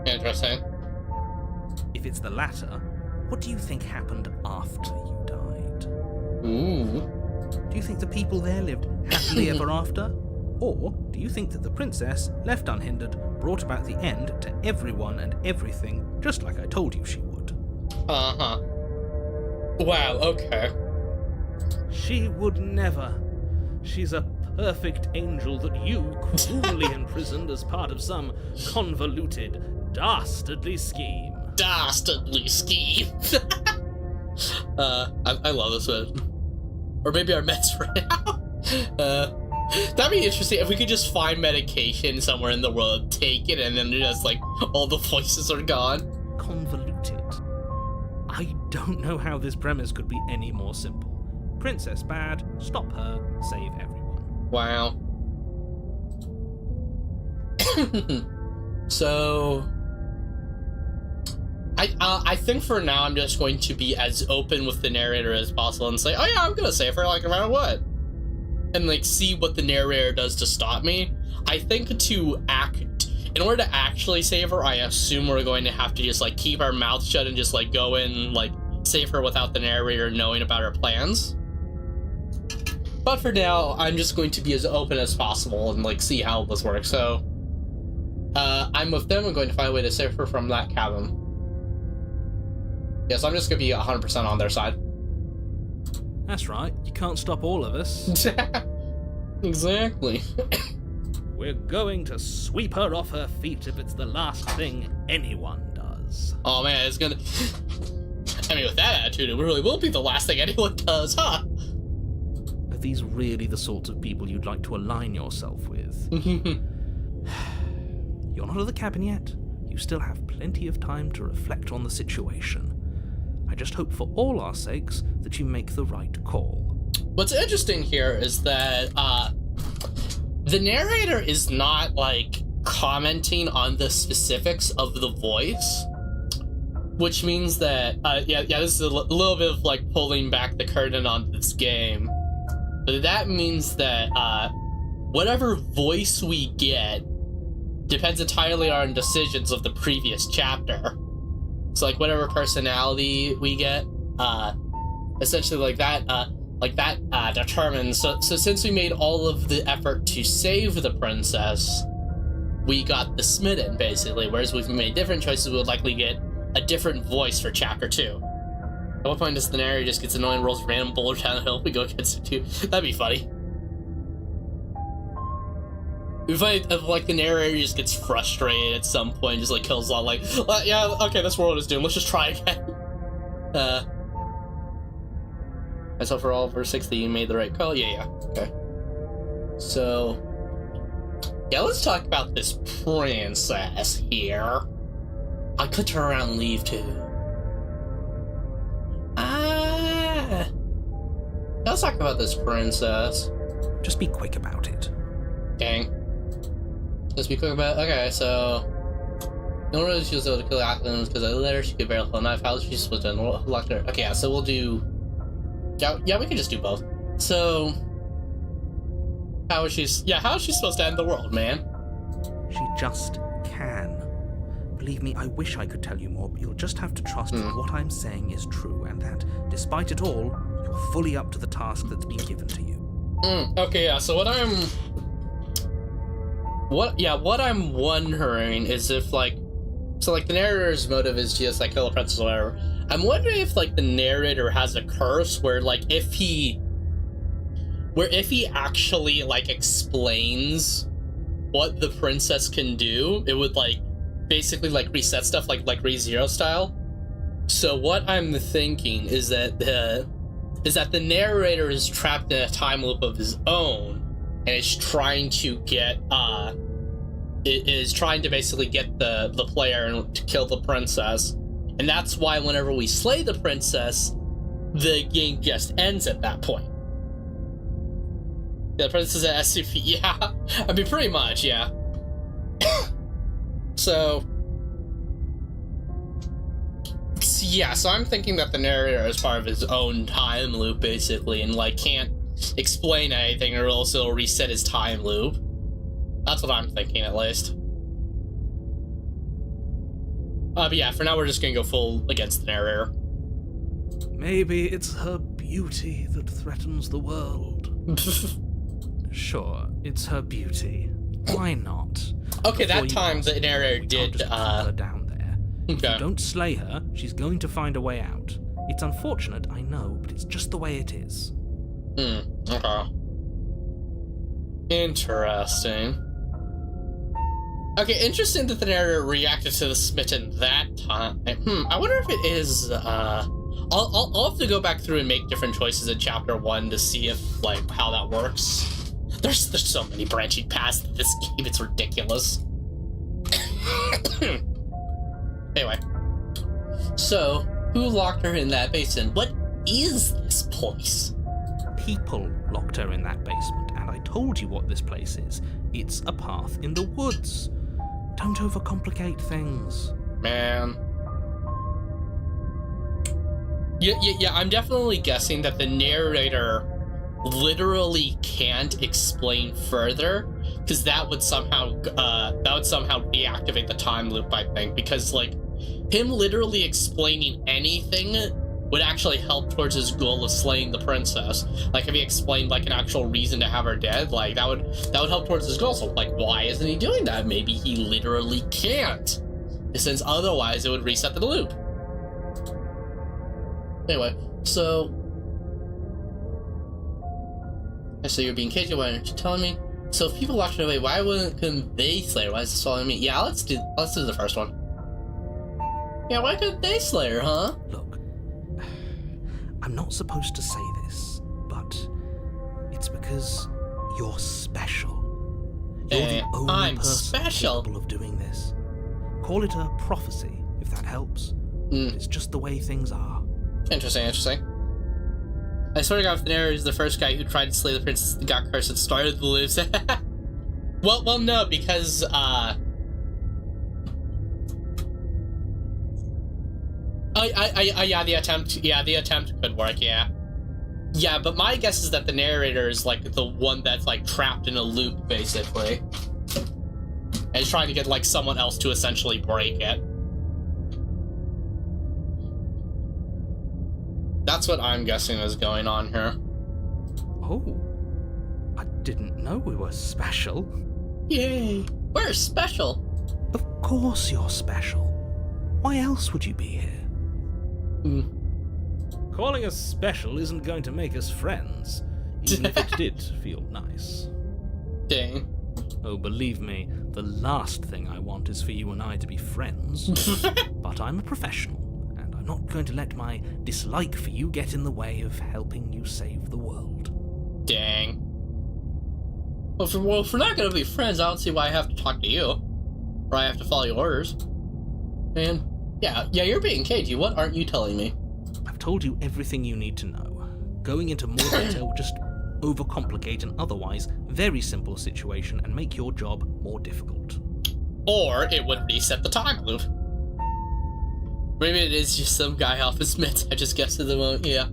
Interesting. If it's the latter, what do you think happened after you died? Ooh. Do you think the people there lived happily ever after? Or do you think that the princess, left unhindered, brought about the end to everyone and everything, just like I told you she would? Uh-huh. Wow, okay. She would never. She's a perfect angel that you cruelly imprisoned as part of some convoluted, dastardly scheme. Dastardly scheme. I love this one. Or maybe our meds right now. That'd be interesting if we could just find medication somewhere in the world, take it, and then just, like, all the voices are gone. Convoluted. I don't know how this premise could be any more simple. Princess bad, stop her, save everyone. Wow. So I think for now I'm just going to be as open with the narrator as possible and say, oh yeah, I'm gonna save her, like, no matter what, and, like, see what the narrator does to stop me. I think in order to actually save her, I assume we're going to have to just, like, keep our mouth shut and just, like, go in, like, save her without the narrator knowing about our plans. But for now, I'm just going to be as open as possible and, like, see how this works. So I'm with them. I'm going to find a way to save her from that cabin. Yes, I'm just going to be 100% on their side. That's right, you can't stop all of us. Exactly. We're going to sweep her off her feet if it's the last thing anyone does. Oh man, it's gonna... I mean, with that attitude, it really will be the last thing anyone does, huh? Are these really the sorts of people you'd like to align yourself with? You're not at the cabin yet. You still have plenty of time to reflect on the situation. I just hope for all our sakes that you make the right call. What's interesting here is that the narrator is not, like, commenting on the specifics of the voice, which means that this is a little bit of, like, pulling back the curtain on this game. But that means that whatever voice we get depends entirely on decisions of the previous chapter. So, like, whatever personality we get, essentially, that determines. So since we made all of the effort to save the princess, we got the smitten, basically. Whereas if we made different choices, we would likely get a different voice for chapter 2. At what point does the narrator just gets annoying and rolls random boulder down the hill? We go against it too. That'd be funny. We find like the narrator just gets frustrated at some point, just, like, kills all, like, yeah, okay, this world is doomed. Let's just try again. And so for all verse 60, you made the right call. Yeah, okay. So, yeah, let's talk about this princess here. I could turn around and leave too. Let's talk about this princess. Just be quick about it. Dang. Let's be quick about it. Okay, so the only reason she was able to kill Ackland was because I let her. She could barely hold a knife. How was she supposed to unlock her? Okay, yeah, so we'll do. Yeah, we can just do both. So, how is she supposed to end the world, man? She just can. Believe me, I wish I could tell you more, but you'll just have to trust that what I'm saying is true, and that, despite it all, you're fully up to the task that's been given to you. Okay, yeah, so what I'm wondering is if, like, the narrator's motive is just, like, kill the princess or whatever. I'm wondering if, like, the narrator has a curse where, like, if he actually, like, explains what the princess can do, it would, like, basically, like, reset stuff, like ReZero style. So what I'm thinking is that the narrator is trapped in a time loop of his own, and is trying to get, basically get the player to kill the princess. And that's why whenever we slay the princess, the game just ends at that point. The princess at SCP, yeah. I mean, pretty much, yeah. So I'm thinking that the narrator is part of his own time loop, basically, and, like, can't explain anything or else it'll reset his time loop. That's what I'm thinking, at least. But yeah, for now we're just gonna go full against the narrator. Maybe it's her beauty that threatens the world. Sure, it's her beauty. Why not? Okay, that time the narrator did, keep her down there. Okay. If you don't slay her, she's going to find a way out. It's unfortunate, I know, but it's just the way it is. Okay. Interesting. Okay, interesting that the narrator reacted to the smitten that time. I wonder if it is, I'll have to go back through and make different choices in chapter 1 to see if, like, how that works. There's so many branching paths in this game, it's ridiculous. Anyway. So, who locked her in that basement? What is this place? People locked her in that basement, and I told you what this place is. It's a path in the woods. Don't overcomplicate things. Man. Yeah, I'm definitely guessing that the narrator literally can't explain further, because that would somehow reactivate the time loop, I think, because, like, him literally explaining anything would actually help towards his goal of slaying the princess. Like, if he explained, like, an actual reason to have her dead, like, that would help towards his goal. So, like, why isn't he doing that? Maybe he literally can't, since otherwise it would reset the loop. Anyway, so you're being caged. Why aren't you telling me? So if people locked her away, why couldn't they slay her? Why is this following me? Yeah, let's do the first one. Yeah, why couldn't they slay her, huh? Look, I'm not supposed to say this, but it's because you're special. You're the only I'm person special. capable of doing this. Call it a prophecy, if that helps. It's just the way things are. Interesting. I swear to God, if the narrator is the first guy who tried to slay the princess that got cursed and started the loops. well, no, because, the attempt could work, yeah. Yeah, but my guess is that the narrator is, like, the one that's, like, trapped in a loop, basically. And is trying to get, like, someone else to essentially break it. That's what I'm guessing is going on here. Oh, I didn't know we were special. Yay, we're special. Of course you're special. Why else would you be here? Calling us special isn't going to make us friends, even if it did feel nice. Dang. Oh, believe me, the last thing I want is for you and I to be friends. But I'm a professional. I'm not going to let my dislike for you get in the way of helping you save the world. Dang. Well, if we're not gonna be friends, I don't see why I have to talk to you. Or I have to follow your orders. Man, yeah, you're being cagey. What aren't you telling me? I've told you everything you need to know. Going into more detail will just overcomplicate an otherwise very simple situation and make your job more difficult. Or it would reset the time loop. Maybe it is just some guy off his mitts. I just guessed at the moment. Yeah.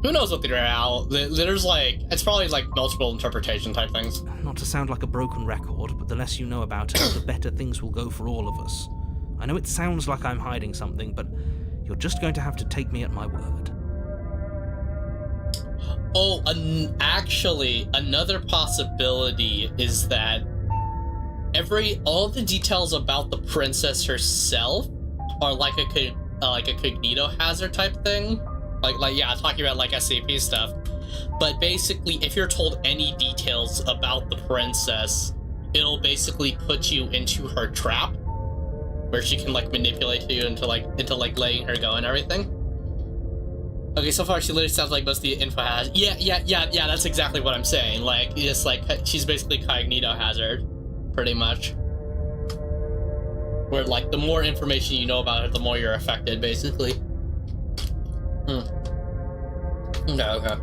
Who knows what there's like, it's probably like multiple interpretation type things. Not to sound like a broken record, but the less you know about it, the better things will go for all of us. I know it sounds like I'm hiding something, but you're just going to have to take me at my word. Oh, actually, another possibility is that all the details about the princess herself are like a cognito hazard type thing. Like yeah, talking about like SCP stuff. But basically, if you're told any details about the princess, it'll basically put you into her trap, where she can like manipulate you into letting her go and everything. Okay, so far she literally sounds like most of the info has. Yeah, that's exactly what I'm saying. Like, just like she's basically cognito hazard, pretty much. Where like the more information you know about her, the more you're affected, basically. Okay.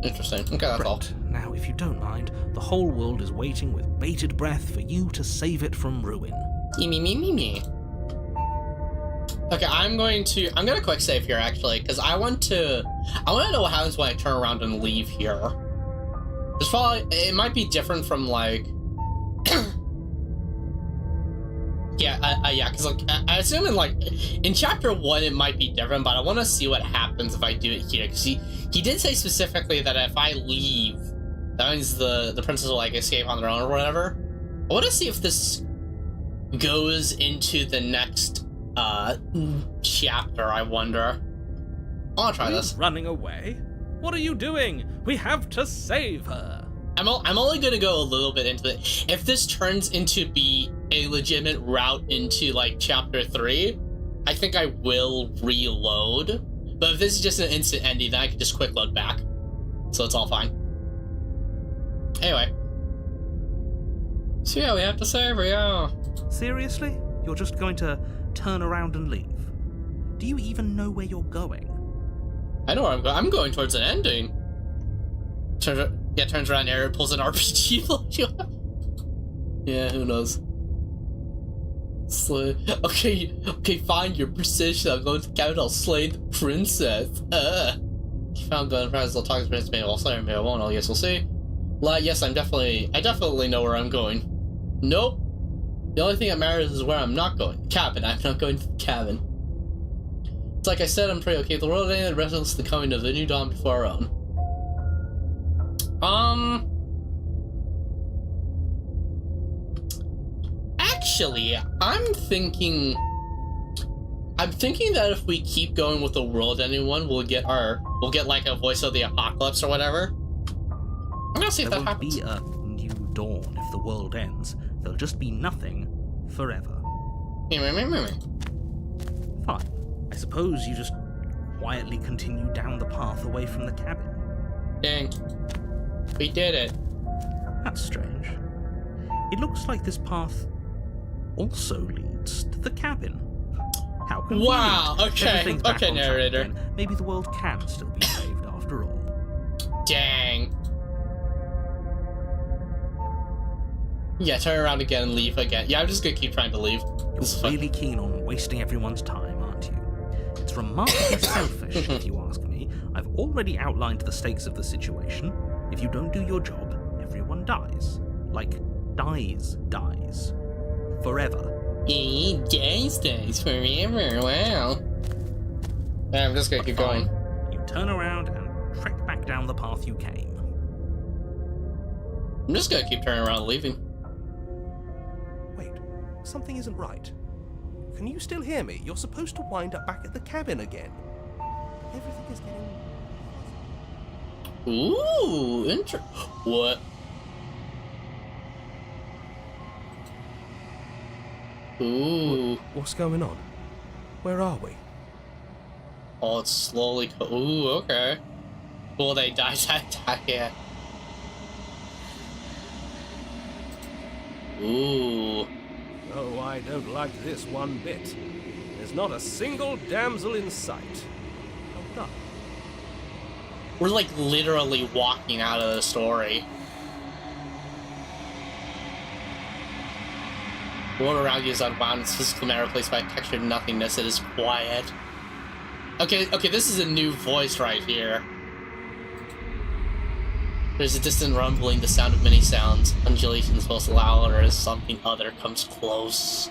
Interesting. Okay, that's all. Now, if you don't mind, the whole world is waiting with bated breath for you to save it from ruin. Me. Okay, I'm gonna quick save here actually, because I want to know what happens when I turn around and leave here. It might be different from like because like I assume in chapter 1 it might be different, but I want to see what happens if I do it here, because he did say specifically that if I leave, that means the princess will like escape on their own or whatever. I want to see if this goes into the next chapter. I wonder. I want to try this. Running away? What are you doing? We have to save her. I'm only gonna go a little bit into it. If this turns into be a legitimate route into like chapter 3, I think I will reload. But if this is just an instant ending, then I can just quick load back. So it's all fine. Anyway. So yeah, we have to save her, yeah. Seriously? You're just going to turn around and leave? Do you even know where you're going? I know where I'm going. I'm going towards an ending. Turns around there and pulls an RPG. Yeah, who knows? Okay, find your precision. I'm going to the cabin. I'll slay the princess. You found gun prize. I'll talk to the princess. Maybe I'll slay her. Maybe I won't. I guess we'll see. Yes, I definitely know where I'm going. Nope. The only thing that matters is where I'm not going. The cabin. I'm not going to the cabin. It's like I said, I'm pretty okay. The world ended, restless the coming of the new dawn before our own. Actually, I'm thinking that if we keep going with the world ending one, we'll get like a voice of the apocalypse or whatever. I'm gonna see if that happens. There won't be a new dawn if the world ends. There'll just be nothing forever. Fine. I suppose you just quietly continue down the path away from the cabin. Dang. We did it. That's strange. It looks like this path also leads to the cabin. How convenient. Wow, okay, narrator. Again. Maybe the world can still be saved after all. Dang. Yeah, turn around again and leave again. Yeah, I'm just gonna keep trying to leave. You're really keen on wasting everyone's time, aren't you? It's remarkably selfish, if you ask me. I've already outlined the stakes of the situation. If you don't do your job, everyone dies. Like, dies. Forever. Dies forever, wow. Yeah, I'm just gonna keep going. You turn around and trek back down the path you came. I'm just gonna keep turning around and leaving. Wait, something isn't right. Can you still hear me? You're supposed to wind up back at the cabin again. Everything is getting... Ooh, what? Ooh. What's going on? Where are we? Oh, it's slowly. Ooh, okay. Will they die that time? Yeah. Ooh. Oh, I don't like this one bit. There's not a single damsel in sight. Hold up. We're like literally walking out of the story. The world around you is unbound, its physical matter replaced by textured nothingness. It is quiet. Okay, this is a new voice right here. There's a distant rumbling, the sound of many sounds. Undulations both louder as something other comes close.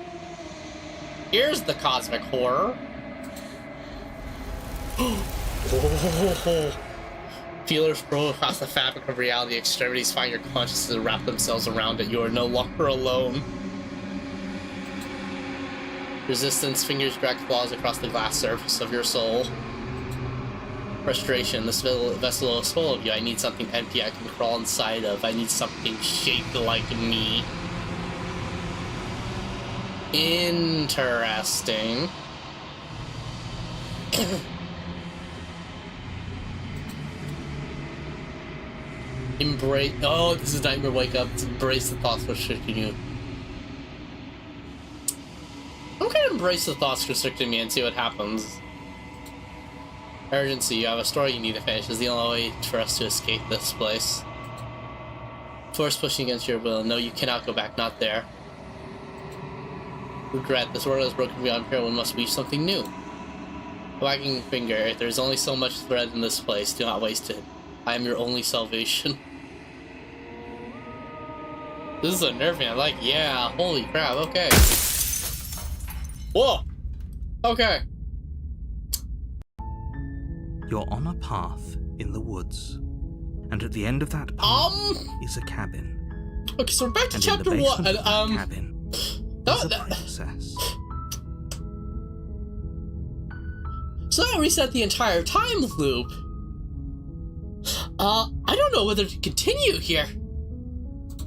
Here's the cosmic horror. Feelers roll across the fabric of reality. Extremities find your consciousness and wrap themselves around it. You are no longer alone. Resistance, fingers drag claws across the glass surface of your soul. Frustration, this vessel is full of you. I need something empty I can crawl inside of. I need something shaped like me. Interesting. Embrace. Oh, this is Nightmare Wake Up. Embrace the thoughts restricting you. I'm gonna embrace the thoughts restricting me and see what happens. Urgency, you have a story you need to finish. Is the only way for us to escape this place. Force pushing against your will. No, you cannot go back. Not there. Regret, this world is broken beyond repair. One must weave something new. Wagging finger, there's only so much thread in this place. Do not waste it. I am your only salvation. This is unnerving. I like, yeah, holy crap, okay. Whoa! Okay. You're on a path in the woods, and at the end of that path is a cabin. Okay, so we're back to and chapter in the 1. basement of that cabin is a princess. So that reset the entire time loop. I don't know whether to continue here.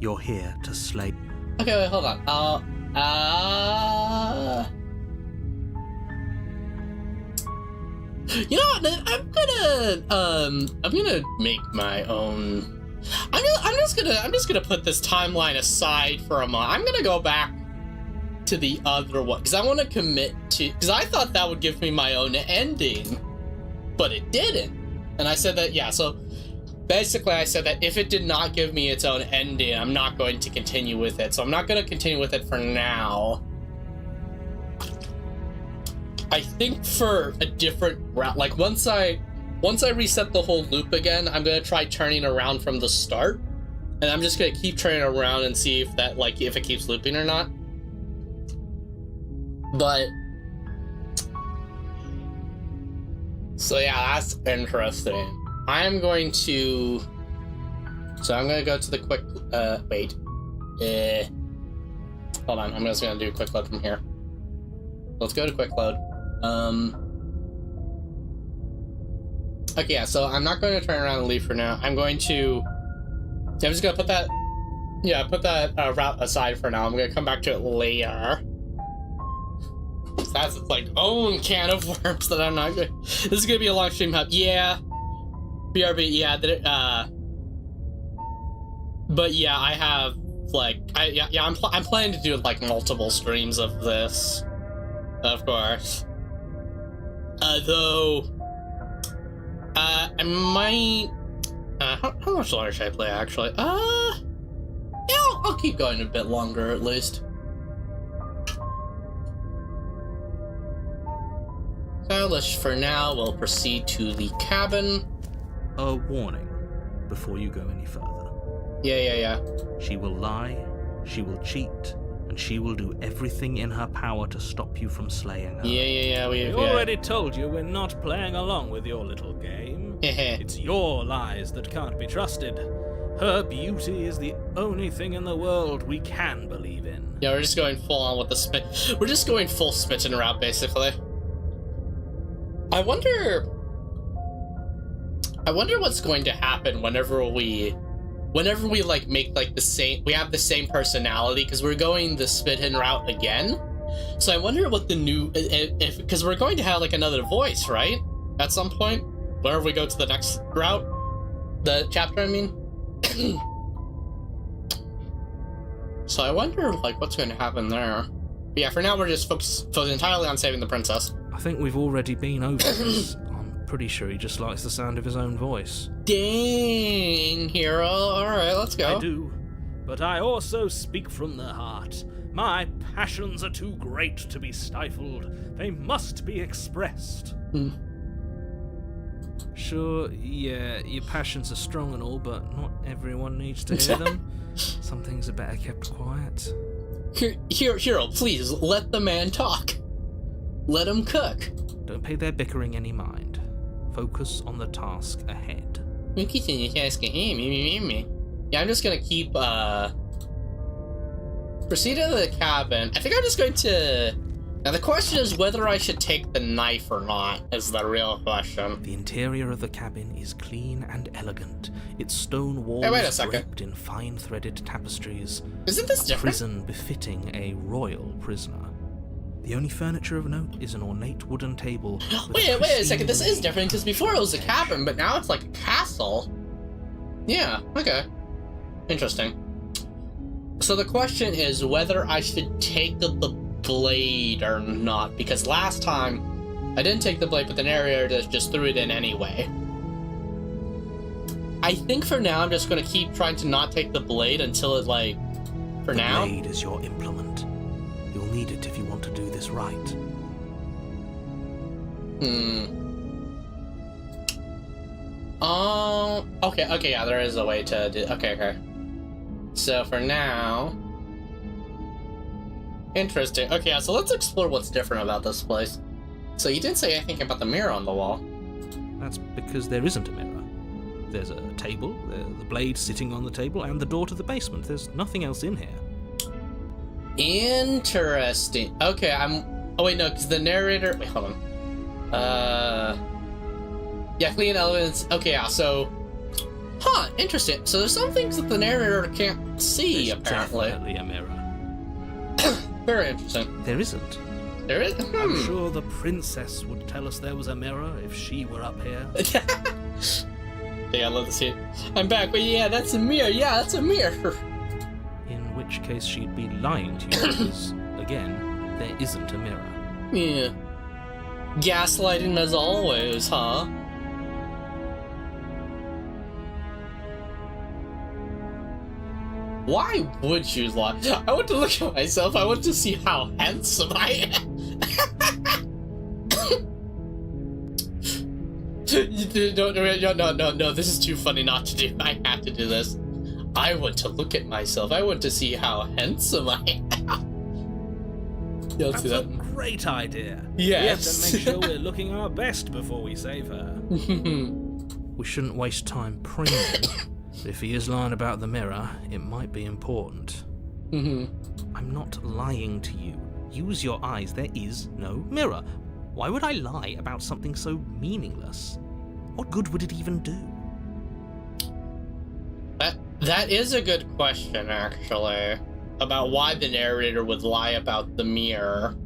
You're here to slay. Okay, wait, hold on. You know what? I'm gonna make my own. I'm just gonna put this timeline aside for a moment. I'm gonna go back to the other one because I want to commit to. Because I thought that would give me my own ending, but it didn't. And I said that, yeah. So basically, I said that if it did not give me its own ending, I'm not going to continue with it. So I'm not going to continue with it for now. I think for a different route, like once I reset the whole loop again, I'm gonna try turning around from the start, and I'm just gonna keep turning around and see if that, like, if it keeps looping or not. But so yeah, that's interesting. I'm going to go to the quick. Wait. Hold on. I'm just gonna do a quick load from here. Let's go to quick load. Okay, yeah, so I'm not going to turn around and leave for now. I'm just gonna put that route aside for now. I'm gonna come back to it later. That's its like own can of worms that I'm not gonna. This is gonna be a long stream hub. Yeah. BRB, yeah, but yeah, I have like I'm planning to do like multiple streams of this, of course. Though, I might. How much longer should I play? Actually, yeah, I'll keep going a bit longer at least. So let's, for now, we'll proceed to the cabin. A warning before you go any further. Yeah. She will lie, she will cheat, and she will do everything in her power to stop you from slaying her. Yeah. We already told you we're not playing along with your little game. It's your lies that can't be trusted. Her beauty is the only thing in the world we can believe in. Yeah, we're just going full on with the spit. We're just going full smitten route, basically. I wonder what's going to happen whenever we like make like the same, we have the same personality, because we're going the spit-in route again. So I wonder what the new, if because we're going to have like another voice, right? At some point, whenever we go to the next route. The chapter, I mean. So I wonder, like, what's going to happen there. But yeah, for now we're just focused entirely on saving the princess. I think we've already been over this. I'm pretty sure he just likes the sound of his own voice. Dang, hero. Alright, let's go. I do, but I also speak from the heart. My passions are too great to be stifled. They must be expressed. Sure, yeah, your passions are strong and all, but not everyone needs to hear them. Some things are better kept quiet. Hero, please, let the man talk. Let him cook. Don't pay their bickering any mind. Focus on the task ahead. Yeah, I'm just gonna keep, proceed to the cabin. I think I'm just going to... Now the question is whether I should take the knife or not, is the real question. The interior of the cabin is clean and elegant. Its stone walls draped in fine threaded tapestries. Isn't this different? Prison befitting a royal prisoner. The only furniture of note is an ornate wooden table. Wait a second, this is different, because before it was a cabin, but now it's like a castle. Yeah, okay. Interesting. So the question is whether I should take the blade or not, because last time I didn't take the blade, but the narrator just threw it in anyway. I think for now I'm just going to keep trying to not take the blade until it, like, for now. The blade is your implement. You'll need it if you want to do this right. Okay, yeah, there is a way to do... Okay. So for now... Interesting. Okay, yeah, so let's explore what's different about this place. So you didn't say anything about the mirror on the wall. That's because there isn't a mirror. There's a table, the blade sitting on the table, and the door to the basement. There's nothing else in here. Interesting. Okay, Oh wait, no, because the narrator... Wait, hold on. Yeah, clean elements. Okay, yeah, so... Huh, interesting. So there's some things that the narrator can't see, There's apparently. Definitely a mirror. Very interesting. There isn't. There is? I'm sure the princess would tell us there was a mirror if she were up here. Yeah, I love to see it. I'm back, but yeah, that's a mirror. Yeah, that's a mirror. In which case she'd be lying to you because, again, there isn't a mirror. Yeah. Gaslighting as always, huh? Why would you lie? I want to look at myself. I want to see how handsome I am. No, this is too funny not to do. I have to do this. I want to look at myself. I want to see how handsome I am. Yeah, let's do That's that. a great idea. Yes. We have to make sure we're looking our best before we save her. We shouldn't waste time preening. If he is lying about the mirror, it might be important. I'm not lying to you. Use your eyes. There is no mirror. Why would I lie about something so meaningless? What good would it even do? That is a good question, actually, about why the narrator would lie about the mirror.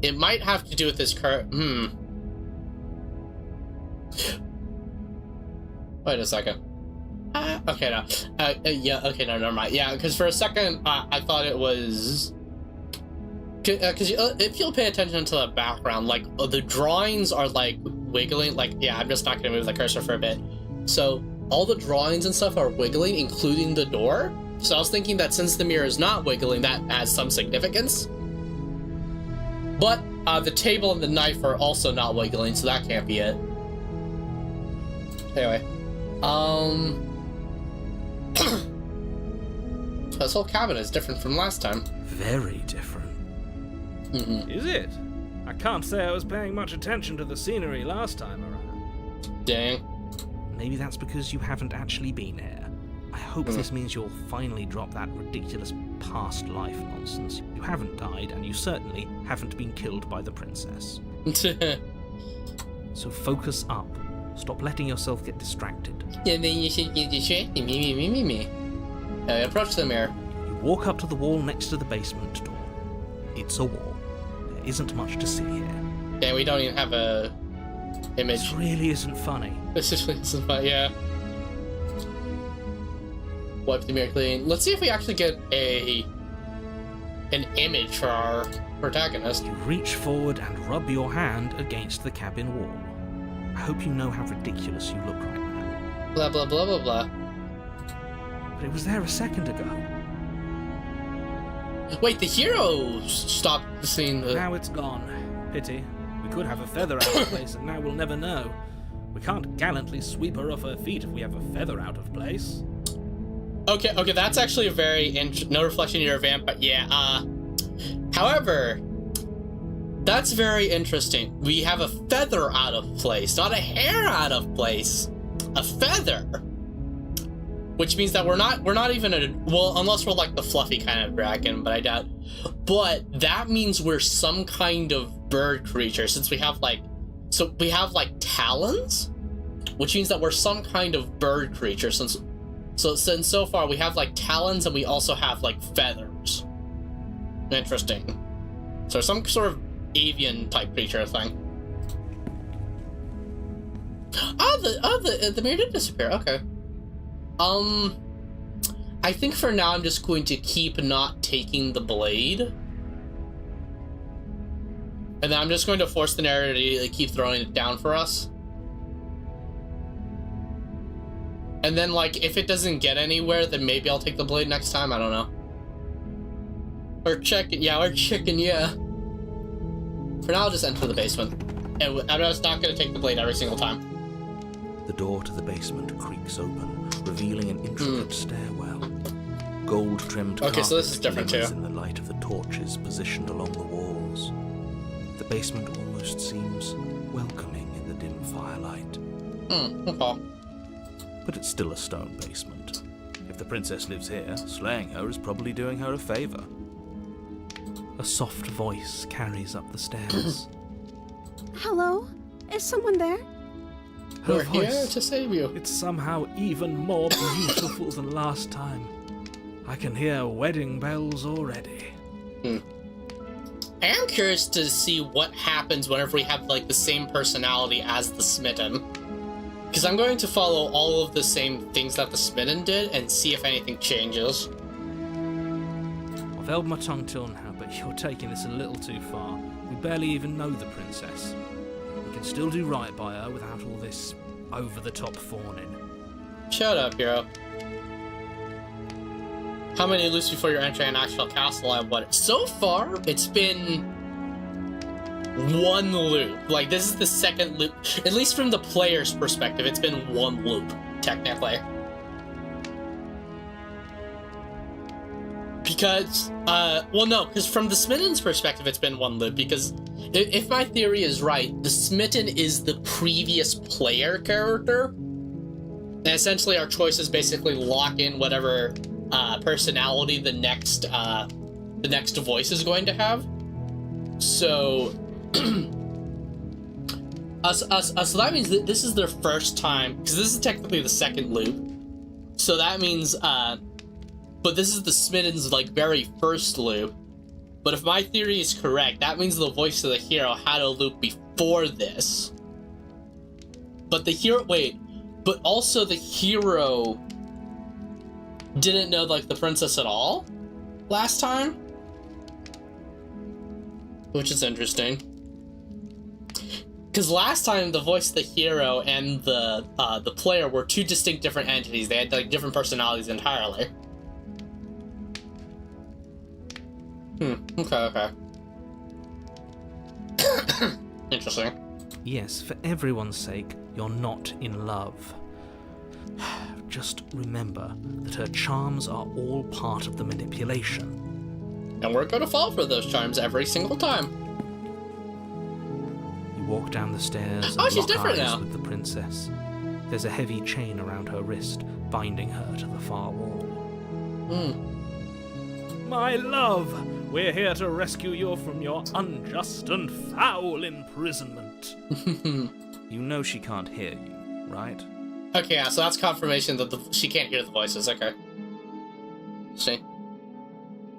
It might have to do with this Wait a second. Okay, no. Yeah, okay, no, never mind. Yeah, because for a second, I thought it was... Because if you'll pay attention to the background, like, the drawings are, like, wiggling. Like, yeah, I'm just not going to move the cursor for a bit. So, all the drawings and stuff are wiggling, including the door. So I was thinking that since the mirror is not wiggling, that has some significance. But, the table and the knife are also not wiggling, so that can't be it. Anyway. This whole cabin is different from last time. Very different. Is it? I can't say I was paying much attention to the scenery last time around. Dang. Maybe that's because you haven't actually been here. I hope this means you'll finally drop that ridiculous past life nonsense. You haven't died, and you certainly haven't been killed by the princess. So focus up. Stop letting yourself get distracted. Yeah, then you should get distracted. Me. Approach the mirror. You walk up to the wall next to the basement door. It's a wall. There isn't much to see here. Yeah, we don't even have a... image. This really isn't funny. This really isn't funny, yeah. Wipe the mirror clean. Let's see if we actually get an image for our protagonist. You reach forward and rub your hand against the cabin wall. I hope you know how ridiculous you look right now. Blah, blah, blah, blah, blah. But it was there a second ago. Wait, the hero stopped seeing the... Now it's gone. Pity. We could have a feather out of place, and now we'll never know. We can't gallantly sweep her off her feet if we have a feather out of place. Okay, that's actually a very no reflection in your event, but yeah, however, that's very interesting. We have a feather out of place, not a hair out of place. A feather. Which means that we're not even well, unless we're like the fluffy kind of dragon, but I doubt. But that means we're some kind of bird creature, since we have like talons, which means that we're some kind of bird creature, since so far we have like talons and we also have like feathers. Interesting. So some sort of avian type creature thing. The mirror did disappear. Okay. I think for now I'm just going to keep not taking the blade. And then I'm just going to force the narrator to keep throwing it down for us. And then, like, if it doesn't get anywhere, then maybe I'll take the blade next time. I don't know. Or chicken. Yeah, or chicken, yeah. For now, I'll just enter the basement. And I'm just not going to take the blade every single time. The door to the basement creaks open, revealing an intricate stairwell. Gold-trimmed okay, so this is different too. In the light of the torches positioned along the walls. The basement almost seems welcoming in the dim firelight. Okay. But it's still a stone basement. If the princess lives here, slaying her is probably doing her a favor. A soft voice carries up the stairs. Hello? Is someone there? Her We're here voice, to save you. It's somehow even more beautiful than last time. I can hear wedding bells already. I am curious to see what happens whenever we have, like, the same personality as the Smitten. Because I'm going to follow all of the same things that the Smitten did and see if anything changes. I've held my tongue till now, but you're taking this a little too far. We barely even know the princess. We can still do right by her without all this over-the-top fawning. Shut up, hero. How many loops before your entry in actual castle I won? So far, it's been one loop. Like, this is the second loop. At least from the player's perspective, it's been one loop, technically. Because, well, no, because from the Smitten's perspective, it's been one loop, because if my theory is right, the Smitten is the previous player character, and essentially our choices basically lock in whatever personality the next voice is going to have. So, so that means that this is their first time, because this is technically the second loop. So that means, but this is the Smitten's, like, very first loop. But if my theory is correct, that means the voice of the hero had a loop before this. But the hero, wait, but also the hero didn't know, like, the princess at all last time? Which is interesting. Because last time, the voice of the hero and the player were two distinct different entities. They had, like, different personalities entirely. Okay. Interesting. Yes, for everyone's sake, you're not in love. Just remember that her charms are all part of the manipulation. And we're going to fall for those charms every single time. You walk down the stairs Oh, and she's lock different eyes now. with the princess. There's a heavy chain around her wrist, binding her to the far wall. My love, we're here to rescue you from your unjust and foul imprisonment. You know she can't hear you, right? Okay, yeah, so that's confirmation that she can't hear the voices. Okay. See.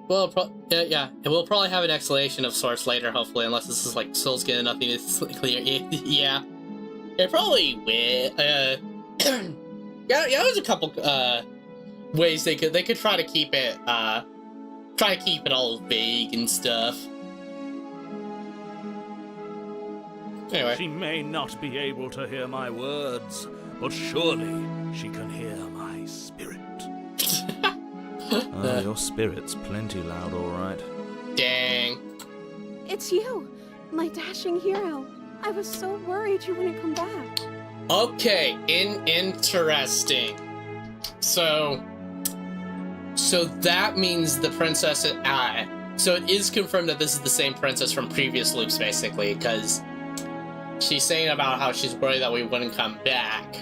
Well, yeah, and we'll probably have an explanation of sorts later, hopefully, unless this is like Soul's getting nothing is clear. Yeah. It probably will. Yeah, there's a couple ways they could try to keep it all vague and stuff. Anyway. She may not be able to hear my words, but surely she can hear my spirit. Your spirit's plenty loud, all right. Dang. It's you, my dashing hero. I was so worried you wouldn't come back. Okay, interesting. So that means the princess. So it is confirmed that this is the same princess from previous loops, basically, because she's saying about how she's worried that we wouldn't come back.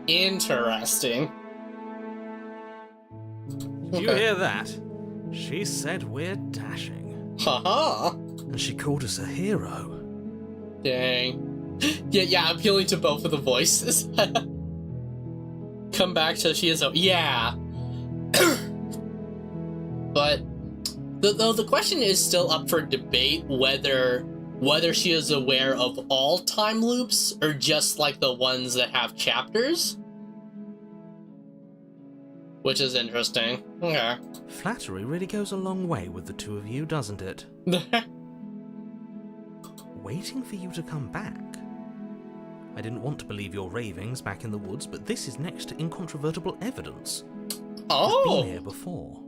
Interesting. Did you hear that? She said we're dashing. Haha. And she called us a hero. Dang. Yeah, appealing to both of the voices. Come back so she is yeah. But the question is still up for debate whether she is aware of all time loops or just like the ones that have chapters. Which is interesting. Okay. Flattery really goes a long way with the two of you, doesn't it? Waiting for you to come back. I didn't want to believe your ravings back in the woods, but this is next to incontrovertible evidence. Oh! I've been here before.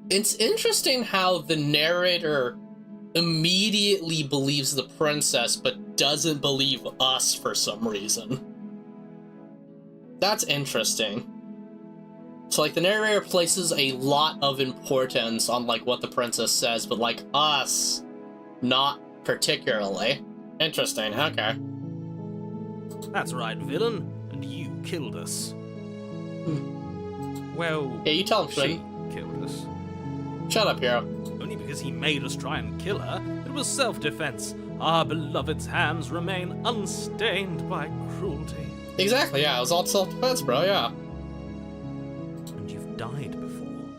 It's interesting how the narrator immediately believes the princess, but doesn't believe us for some reason. That's interesting. So, like, the narrator places a lot of importance on, like, what the princess says, but, like, us, not particularly. Interesting, okay. That's right, villain. And you killed us. Well, Yeah, you tell him, she Flynn. killed us. Shut up, hero. Only because he made us try and kill her. It was self-defense. Our beloved's hands remain unstained by cruelty. Exactly, yeah, it was all self-defense, bro, yeah. And you've died before.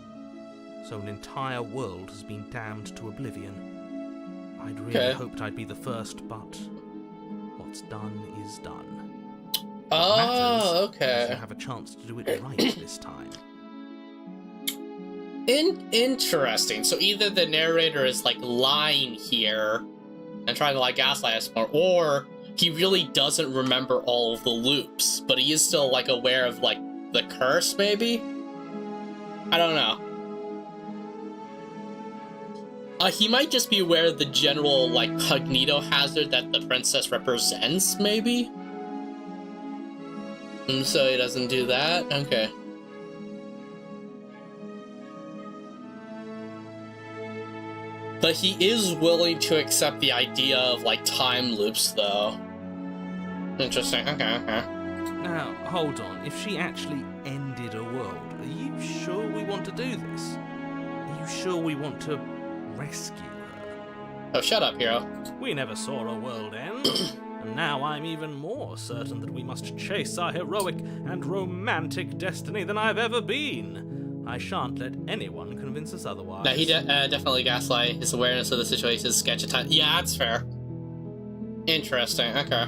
So an entire world has been damned to oblivion. I'd really hoped I'd be the first, but what's done is done. What matters is you have a chance to do it right this time. Interesting. So either the narrator is, like, lying here and trying to, like, gaslight us more, or he really doesn't remember all of the loops, but he is still, like, aware of, like, the curse, maybe? I don't know. He might just be aware of the general, like, cognito hazard that the princess represents, maybe? And so he doesn't do that? Okay. But he is willing to accept the idea of, like, time loops, though. Interesting. Okay. Now, hold on. If she actually ended a world, are you sure we want to do this? Are you sure we want to rescue her? Oh, shut up, hero. We never saw a world end. And now I'm even more certain that we must chase our heroic and romantic destiny than I've ever been. I shan't let anyone convince us otherwise. No, he definitely gaslight. His awareness of the situation is sketch of time. Yeah, that's fair. Interesting, okay.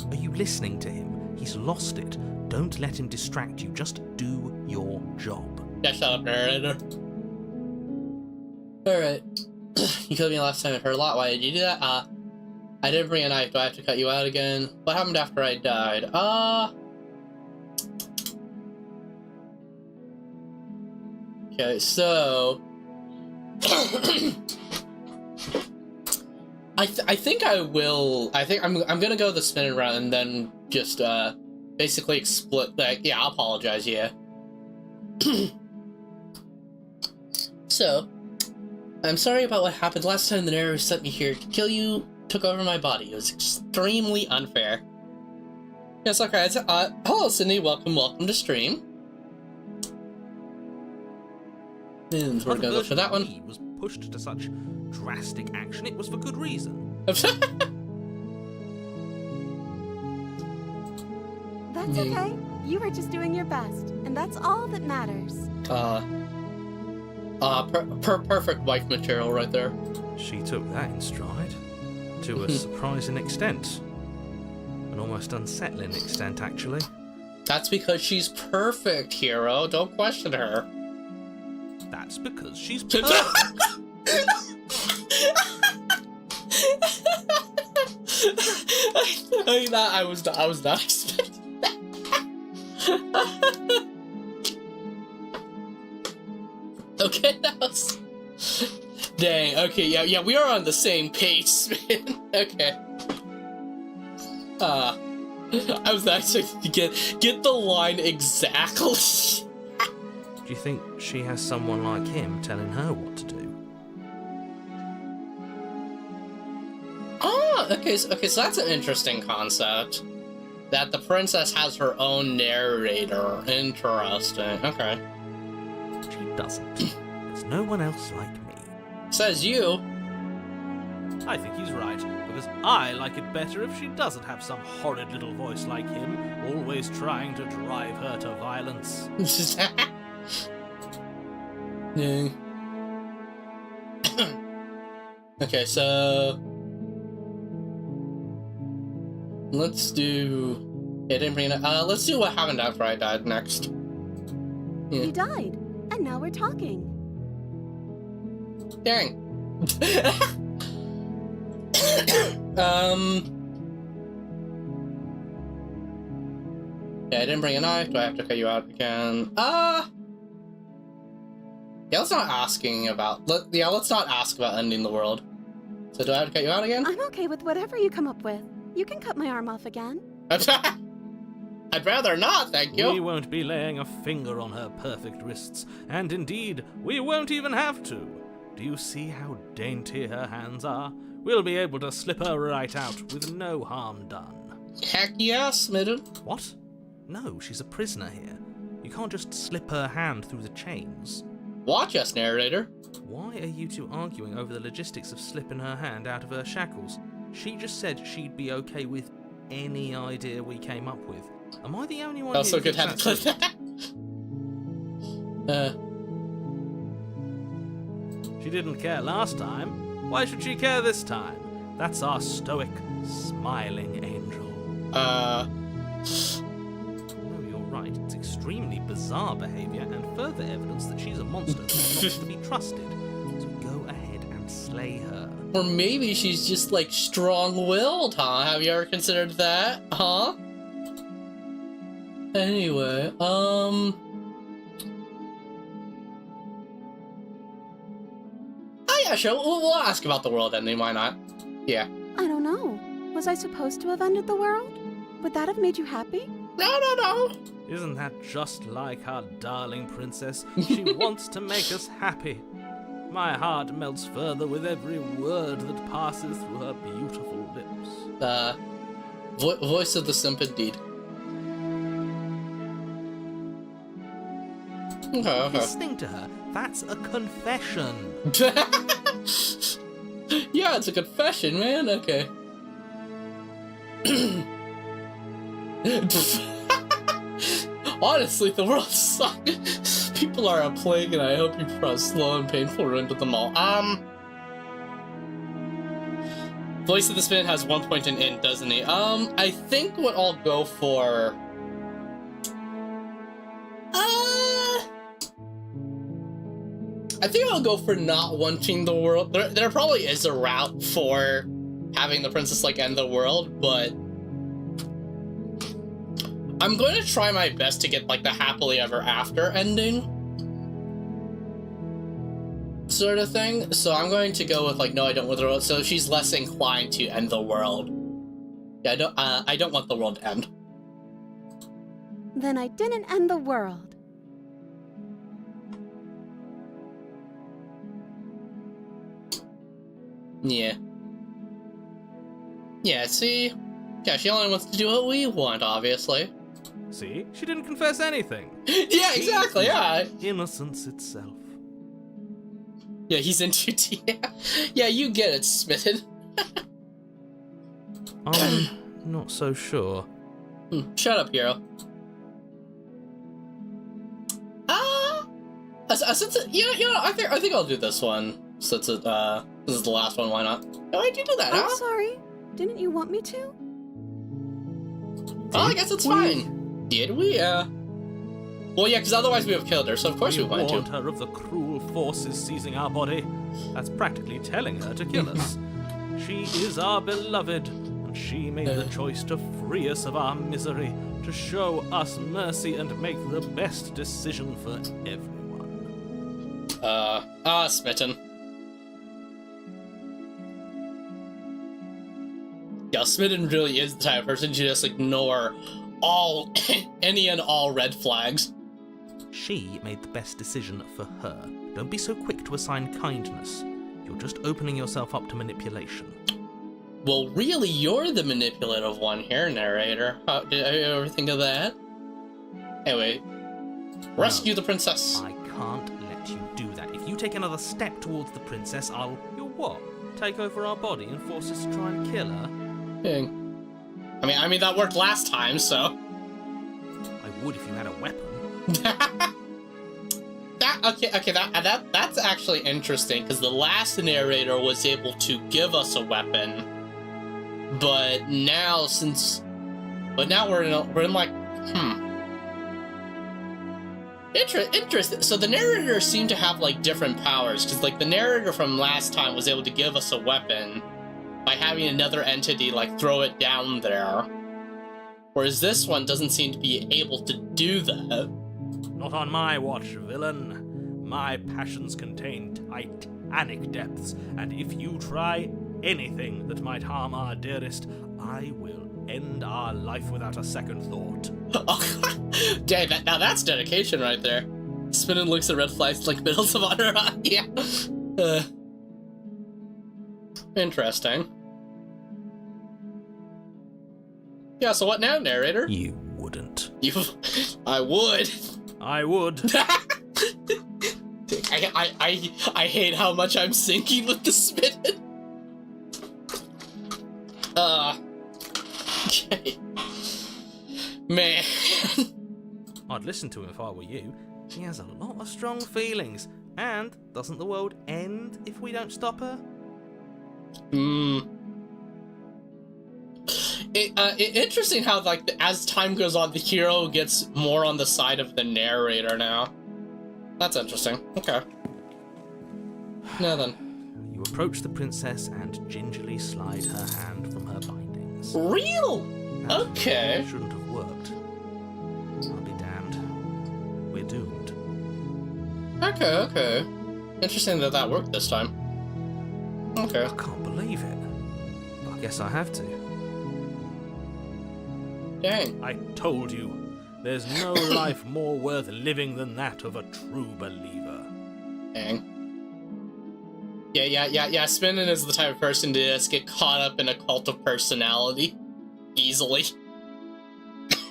Are you listening to him? He's lost it. Don't let him distract you. Just do your job. Yeah, shut up, narrator. Alright. You killed me last time. It hurt a lot. Why did you do that? I didn't bring a knife. Do I have to cut you out again? What happened after I died? Okay, so... I think I will... I think I'm gonna go the spinning route and then just, basically split... Like, yeah, I'll apologize, yeah. So, I'm sorry about what happened last time the narrator sent me here to kill you, took over my body. It was extremely unfair. Yes, okay, hello, Sydney, welcome to stream. And we're gonna go for that one. He was pushed to such drastic action. It was for good reason. That's okay. You were just doing your best, and that's all that matters. Perfect wife material right there. She took that in stride, to a surprising extent. an almost unsettling extent, actually. That's because she's perfect, Hero. Don't question her. That's because she's perfect. I was not expecting that. Okay, that was... Dang, okay, yeah, we are on the same page, man. Okay. I was not expecting to get the line exactly. Do you think she has someone like him telling her what to do? Oh, okay, so that's an interesting concept. That the princess has her own narrator. Interesting, okay. She doesn't. There's no one else like me. Says you. I think he's right, because I like it better if she doesn't have some horrid little voice like him, always trying to drive her to violence. Yeah. Okay, so let's do. Yeah, didn't bring it. Let's do what happened after I died next. Yeah. You died, and now we're talking. Dang. Yeah, I didn't bring a knife. Do I have to cut you out again? Yeah, let's not let's not ask about ending the world. So do I have to cut you out again? I'm okay with whatever you come up with. You can cut my arm off again. I'd rather not, thank you. We won't be laying a finger on her perfect wrists, and indeed, we won't even have to. Do you see how dainty her hands are? We'll be able to slip her right out with no harm done. Heck yeah, Smitten. What? No, she's a prisoner here. You can't just slip her hand through the chains. Watch us, narrator. Why are you two arguing over the logistics of slipping her hand out of her shackles? She just said she'd be okay with any idea we came up with. Am I the only one Also who good thinks have to that's clip that. She didn't care last time. Why should she care this time? That's our stoic, smiling angel. No, you're right. It's extremely bizarre behavior and further evidence that she's a monster who's not to be trusted. So go ahead and slay her. Or maybe she's just like strong-willed, huh? Have you ever considered that, huh? Anyway, oh yeah, sure. We'll ask about the world ending. Why not? Yeah. I don't know. Was I supposed to have ended the world? Would that have made you happy? No. Isn't that just like our darling princess? She wants to make us happy. My heart melts further with every word that passes through her beautiful lips. Voice of the simp indeed. Okay. Listening to her, that's a confession. Yeah, it's a confession, man. Okay. Honestly, the world sucks. People are a plague, and I hope you brought a slow and painful ruin to them all. Voice of the Spin has 1 point in int, doesn't he? I think what I'll go for... I think I'll go for not wanting the world. There probably is a route for having the princess, like, end the world, but... I'm going to try my best to get, like, the happily ever after ending sort of thing. So I'm going to go with, like, no, I don't want the world. So she's less inclined to end the world. Yeah, I don't want the world to end. Then I didn't end the world. Yeah. Yeah, see? Yeah, she only wants to do what we want, obviously. See? She didn't confess anything. Yeah, exactly, yeah. Innocence itself. Yeah, he's into yeah, you get it, Smitten. I'm not so sure. Shut up, hero. Since I think I'll do this one. Since this is the last one, why not? No, I do that, huh? I'm sorry. Didn't you want me to? Oh, I guess it's fine. Did we? Well, yeah, because otherwise we would have killed her, so of course we wanted warned to. her of the cruel forces seizing our body. That's practically telling her to kill us. She is our beloved, and she made the choice to free us of our misery, to show us mercy and make the best decision for everyone. Smitten. Yeah, Smitten really is the type of person to just ignore all, any and all red flags. She made the best decision for her. Don't be so quick to assign kindness. You're just opening yourself up to manipulation. Well, really, you're the manipulative one here, narrator. Did I ever think of that? Anyway, rescue the princess. I can't let you do that. If you take another step towards the princess, I'll... You'll what? Take over our body and force us to try and kill her? Dang. I mean that worked last time, so. I would if you had a weapon. That's actually interesting because the last narrator was able to give us a weapon, but now we're in like interesting. So the narrators seem to have like different powers because like the narrator from last time was able to give us a weapon by having another entity like throw it down there, whereas this one doesn't seem to be able to do that. Not on my watch, villain. My passions contain titanic depths, and if you try anything that might harm our dearest, I will end our life without a second thought. Dang, now that's dedication right there. Spinning looks at red flags like medals of honor. Yeah. Interesting. Yeah, so what now, narrator? You wouldn't. I would. I would. I hate how much I'm sinking with the spitting. Okay. Man. I'd listen to him if I were you. He has a lot of strong feelings. And doesn't the world end if we don't stop her? Interesting how, like, as time goes on, the hero gets more on the side of the narrator now. That's interesting. Okay. Now then. You approach the princess and gingerly slide her hand from her bindings. Real? That Okay. shouldn't have worked. I'll be damned. We're doomed. Okay. Interesting that worked this time. Okay. I can't believe it. But I guess I have to. Dang. I told you, there's no life more worth living than that of a true believer. Dang. Yeah. Spinning is the type of person to just get caught up in a cult of personality easily.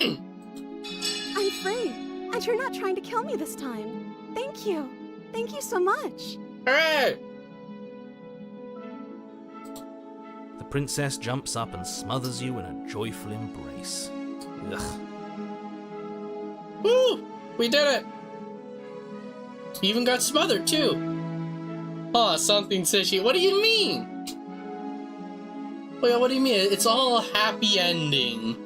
I'm free, and you're not trying to kill me this time. Thank you. Thank you so much. Hooray! The princess jumps up and smothers you in a joyful embrace. Ugh. Woo! We did it! We even got smothered, too. Oh, something fishy. What do you mean? Wait, what do you mean? It's all a happy ending.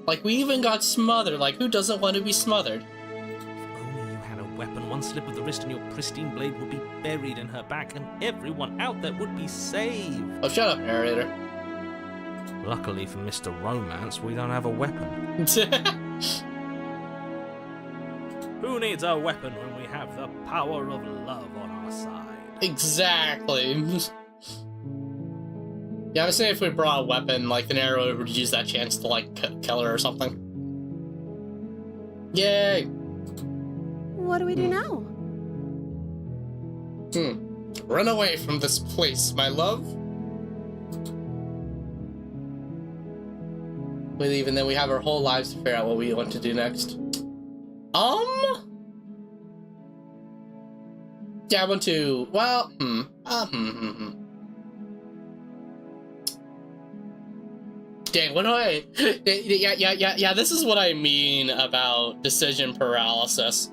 Like, we even got smothered. Like, who doesn't want to be smothered? If only you had a weapon, one slip of the wrist and your pristine blade would be buried in her back, and everyone out there would be saved. Oh, shut up, narrator. Luckily for Mr. Romance, we don't have a weapon. Who needs a weapon when we have the power of love on our side? Exactly. Yeah, I was saying if we brought a weapon, like, the narrator would use that chance to, like, kill her or something. Yay! What do we do now? Run away from this place, my love. We leave, and then we have our whole lives to figure out what we want to do next. Yeah, I want to, well, Dang, what do I... Yeah, this is what I mean about decision paralysis.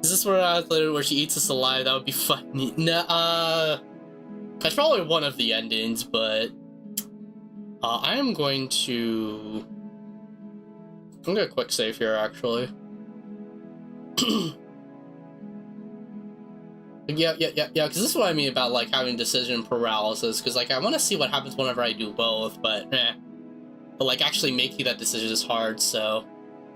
Is this where she eats us alive? That would be funny. Nah, that's probably one of the endings, but... I am going to... I'm gonna quick save here, actually. Yeah, because this is what I mean about, like, having decision paralysis, because, like, I want to see what happens whenever I do both, but, But, like, actually making that decision is hard, so...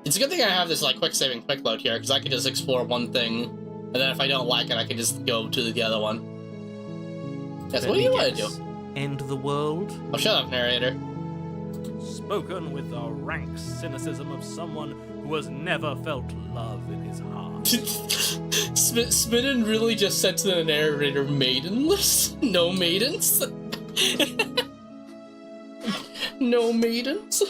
It's a good thing I have this, like, quick save and quick load here, because I can just explore one thing, and then if I don't like it, I can just go to the other one. Yes, what do you want to do? End the world? Oh, shut up, narrator. Spoken with the rank cynicism of someone who has never felt love in his heart. Spinnin really just said to the narrator, maidenless? No maidens? No maidens?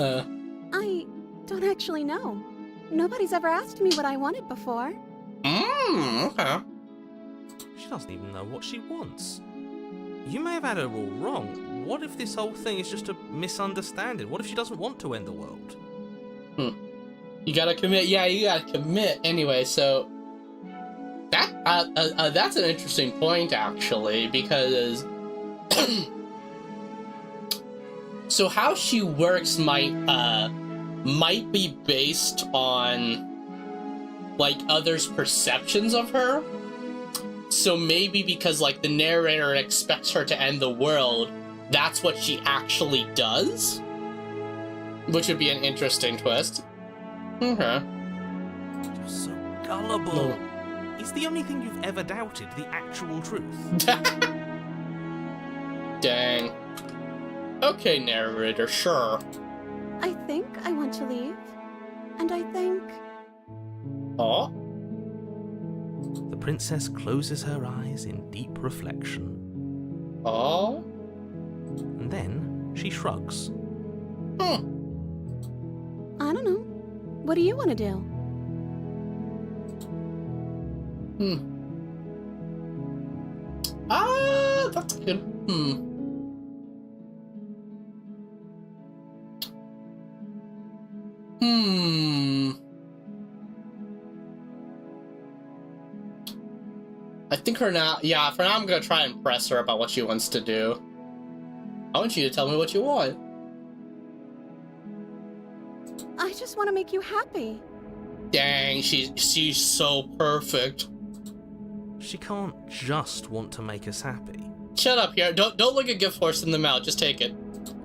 I don't actually know. Nobody's ever asked me what I wanted before. Okay. She doesn't even know what she wants. You may have had her all wrong. What if this whole thing is just a misunderstanding? What if she doesn't want to end the world? You gotta commit. Yeah, you gotta commit. Anyway, so... that's an interesting point, actually, because... So how she works might be based on, like, others' perceptions of her. So maybe because, like, the narrator expects her to end the world, that's what she actually does? Which would be an interesting twist. Okay. You're so gullible. It's the only thing you've ever doubted, the actual truth. Dang. Okay, narrator, sure. I think I want to leave. And I think... Oh? The princess closes her eyes in deep reflection. Oh? And then she shrugs. I don't know. What do you want to do? That's good. I think for now, I'm gonna try and press her about what she wants to do. I want you to tell me what you want. I just want to make you happy. Dang, she's so perfect. She can't just want to make us happy. Shut up here. Don't look a gift horse in the mouth. Just take it.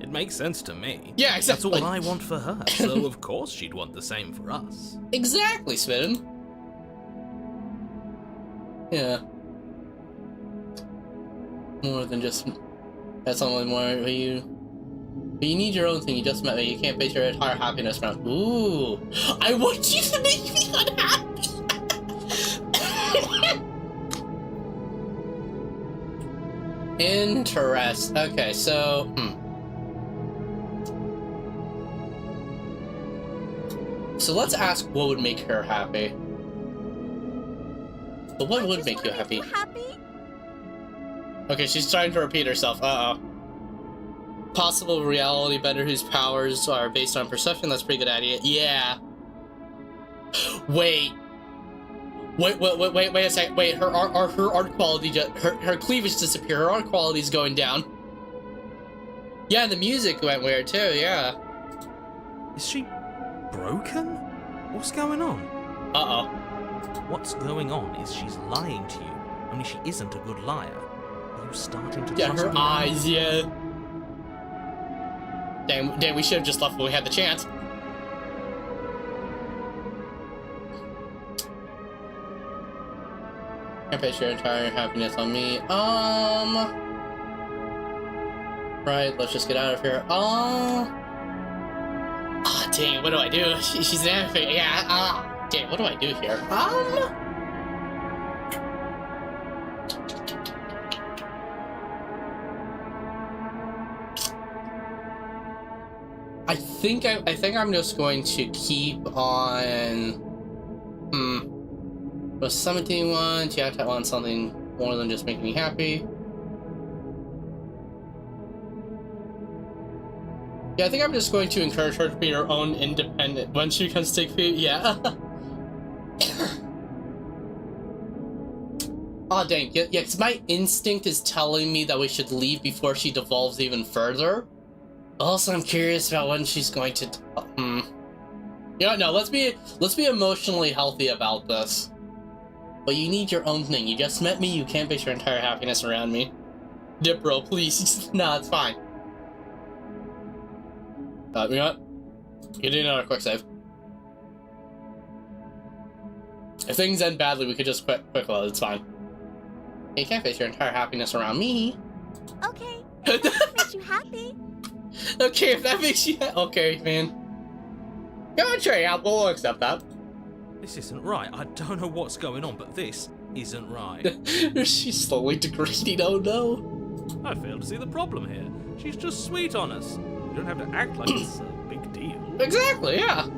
It makes sense to me. Yeah, exactly. That's all I want for her. So of course she'd want the same for us. Exactly, Smitten. Yeah. More than just... That's only more where you... But you need your own thing. You just met me. You can't base your entire happiness around... Ooh. I want you to make me unhappy! Interest. Okay, so... So let's ask what would make her happy. But what would make you happy? Okay, she's trying to repeat herself. Uh-oh. Possible reality bender whose powers are based on perception. That's a pretty good idea. Yeah. Wait a sec. Wait, her art quality her cleavage disappeared. Her art quality's going down. Yeah, and the music went weird too, yeah. Is she broken? What's going on? Uh-oh. What's going on is she's lying to you, only she isn't a good liar. Are you starting to trust her me now? eyes, yeah. Dang, we should have just left when we had the chance. Can't base your entire happiness on me. Right, let's just get out of here. Dang, what do I do? She's an anime. Yeah, dang, what do I do here? I think I'm just going to keep on. The 17 ones. Yeah, I want something more than just making me happy. Yeah, I think I'm just going to encourage her to be her own independent when she comes to take food. Yeah. Oh dang, yeah, because my instinct is telling me that we should leave before she devolves even further. Also, I'm curious about when she's going to. Yeah, no. Let's be emotionally healthy about this. But you need your own thing. You just met me. You can't base your entire happiness around me. Dip, bro, please. No, it's fine. You know what? You do another quick save. If things end badly, we could just quick load. It's fine. You can't base your entire happiness around me. Okay, if that makes you happy. Okay, if that makes you okay, man. Go sure, yeah, we'll accept that. This isn't right. I don't know what's going on, but this isn't right. She's slowly degrading, oh no. I fail to see the problem here. She's just sweet on us. You don't have to act like it's a big deal. Exactly, yeah.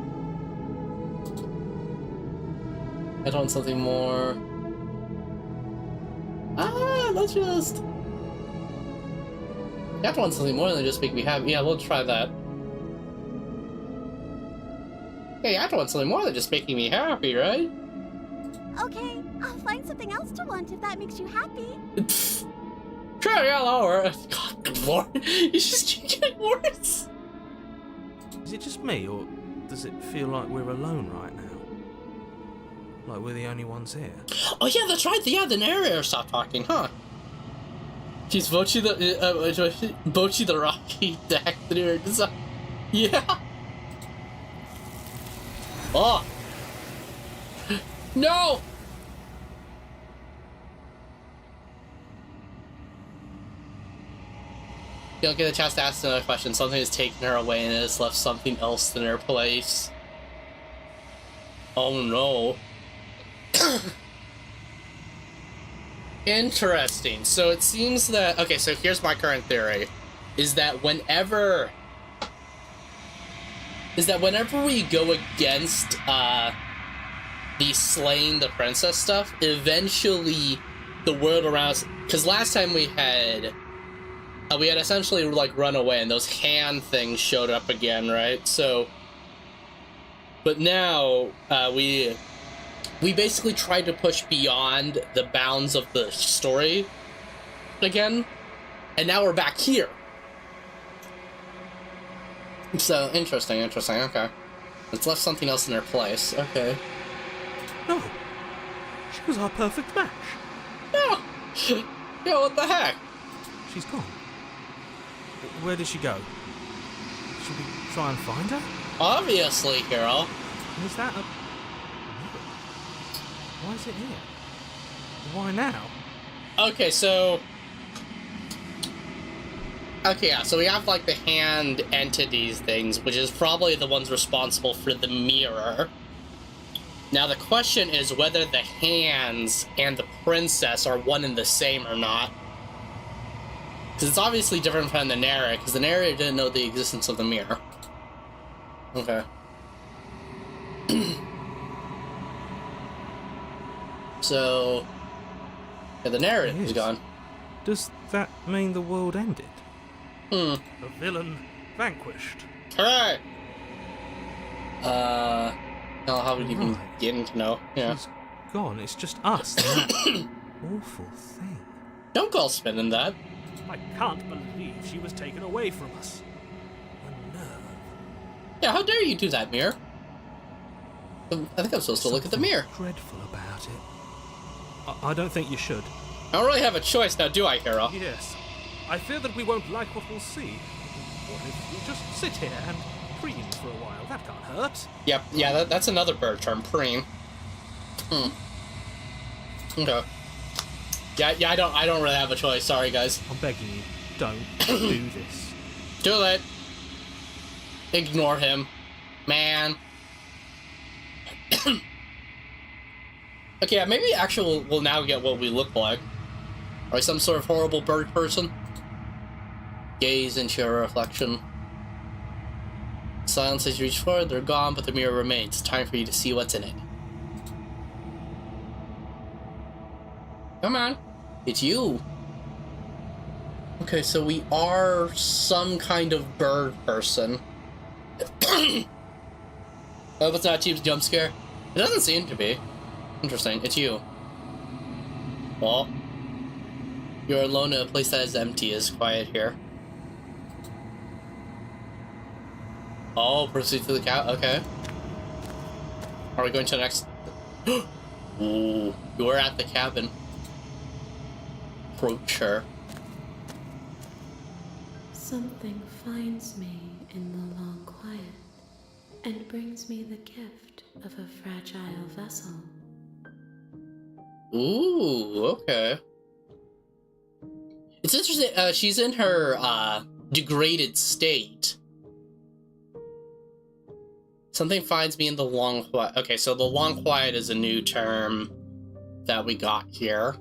I want something more. Let's just. You have to want something more than just make me happy. Yeah, we'll try that. Yeah, you have to want something more than just making me happy, right? Okay, I'll find something else to want if that makes you happy. Sure, yeah, that'll work. God, good lord. You just keep getting worse. Is it just me, or does it feel like we're alone right now? Like we're the only ones here? Oh yeah, that's right. Yeah, the narrator stopped talking, huh? She's Bochi the Rocky actor. Yeah. Oh. No. You don't get a chance to ask another question. Something has taken her away and it has left something else in her place. Oh no. Interesting. So it seems that... Okay, so here's my current theory. Is that whenever we go against the slaying the princess stuff, eventually the world around us... Because last time we had essentially like run away and those hand things showed up again, right? So... But now we basically tried to push beyond the bounds of the story again, and now we're back here. So, interesting, okay. It's left something else in their place, okay. No. She was our perfect match. No! Yeah, what the heck? She's gone. Where did she go? Should we try and find her? Obviously, Carol. Is that a... Why is it here? Why now? Okay, so... Okay, yeah, so we have, like, the hand entities things, which is probably the ones responsible for the mirror. Now, the question is whether the hands and the princess are one and the same or not. Because it's obviously different from the narrator, because the narrator didn't know the existence of the mirror. Okay. So... Yeah, the narrative is gone. Does that mean the world ended? The villain vanquished. Hooray! No, how would you even begin to know? Yeah. She's gone. It's just us. That awful thing. Don't call spinning that. I can't believe she was taken away from us. A nerve. Yeah, how dare you do that, mirror? I think I'm supposed to look at the mirror. Dreadful about it. I don't think you should. I don't really have a choice now, do I, Hero? Yes. I fear that we won't like what we'll see. What if we just sit here and preen for a while? That can't hurt. Yep, yeah, that's another bird term, preen. Okay. Yeah, I don't really have a choice. Sorry, guys. I'm begging you, don't do this. Do it. Ignore him, man. Okay, yeah, maybe actually we'll now get what we look like. Are we some sort of horrible bird person? Gaze into your reflection. Silence has reached forward, they're gone, but the mirror remains. Time for you to see what's in it. Come on. It's you. Okay, so we are some kind of bird person. Oh, it's not a cheap jump scare? It doesn't seem to be. Interesting. It's you. Well, you're alone in a place that is empty, is quiet here. Oh, proceed to the cow. Okay. Are we going to the next? Ooh, you're at the cabin. Approach her. Something finds me in the long quiet and brings me the gift of a fragile vessel. Ooh, okay. It's interesting. She's in her degraded state. Something finds me in the long quiet. Okay, so the long quiet is a new term that we got here.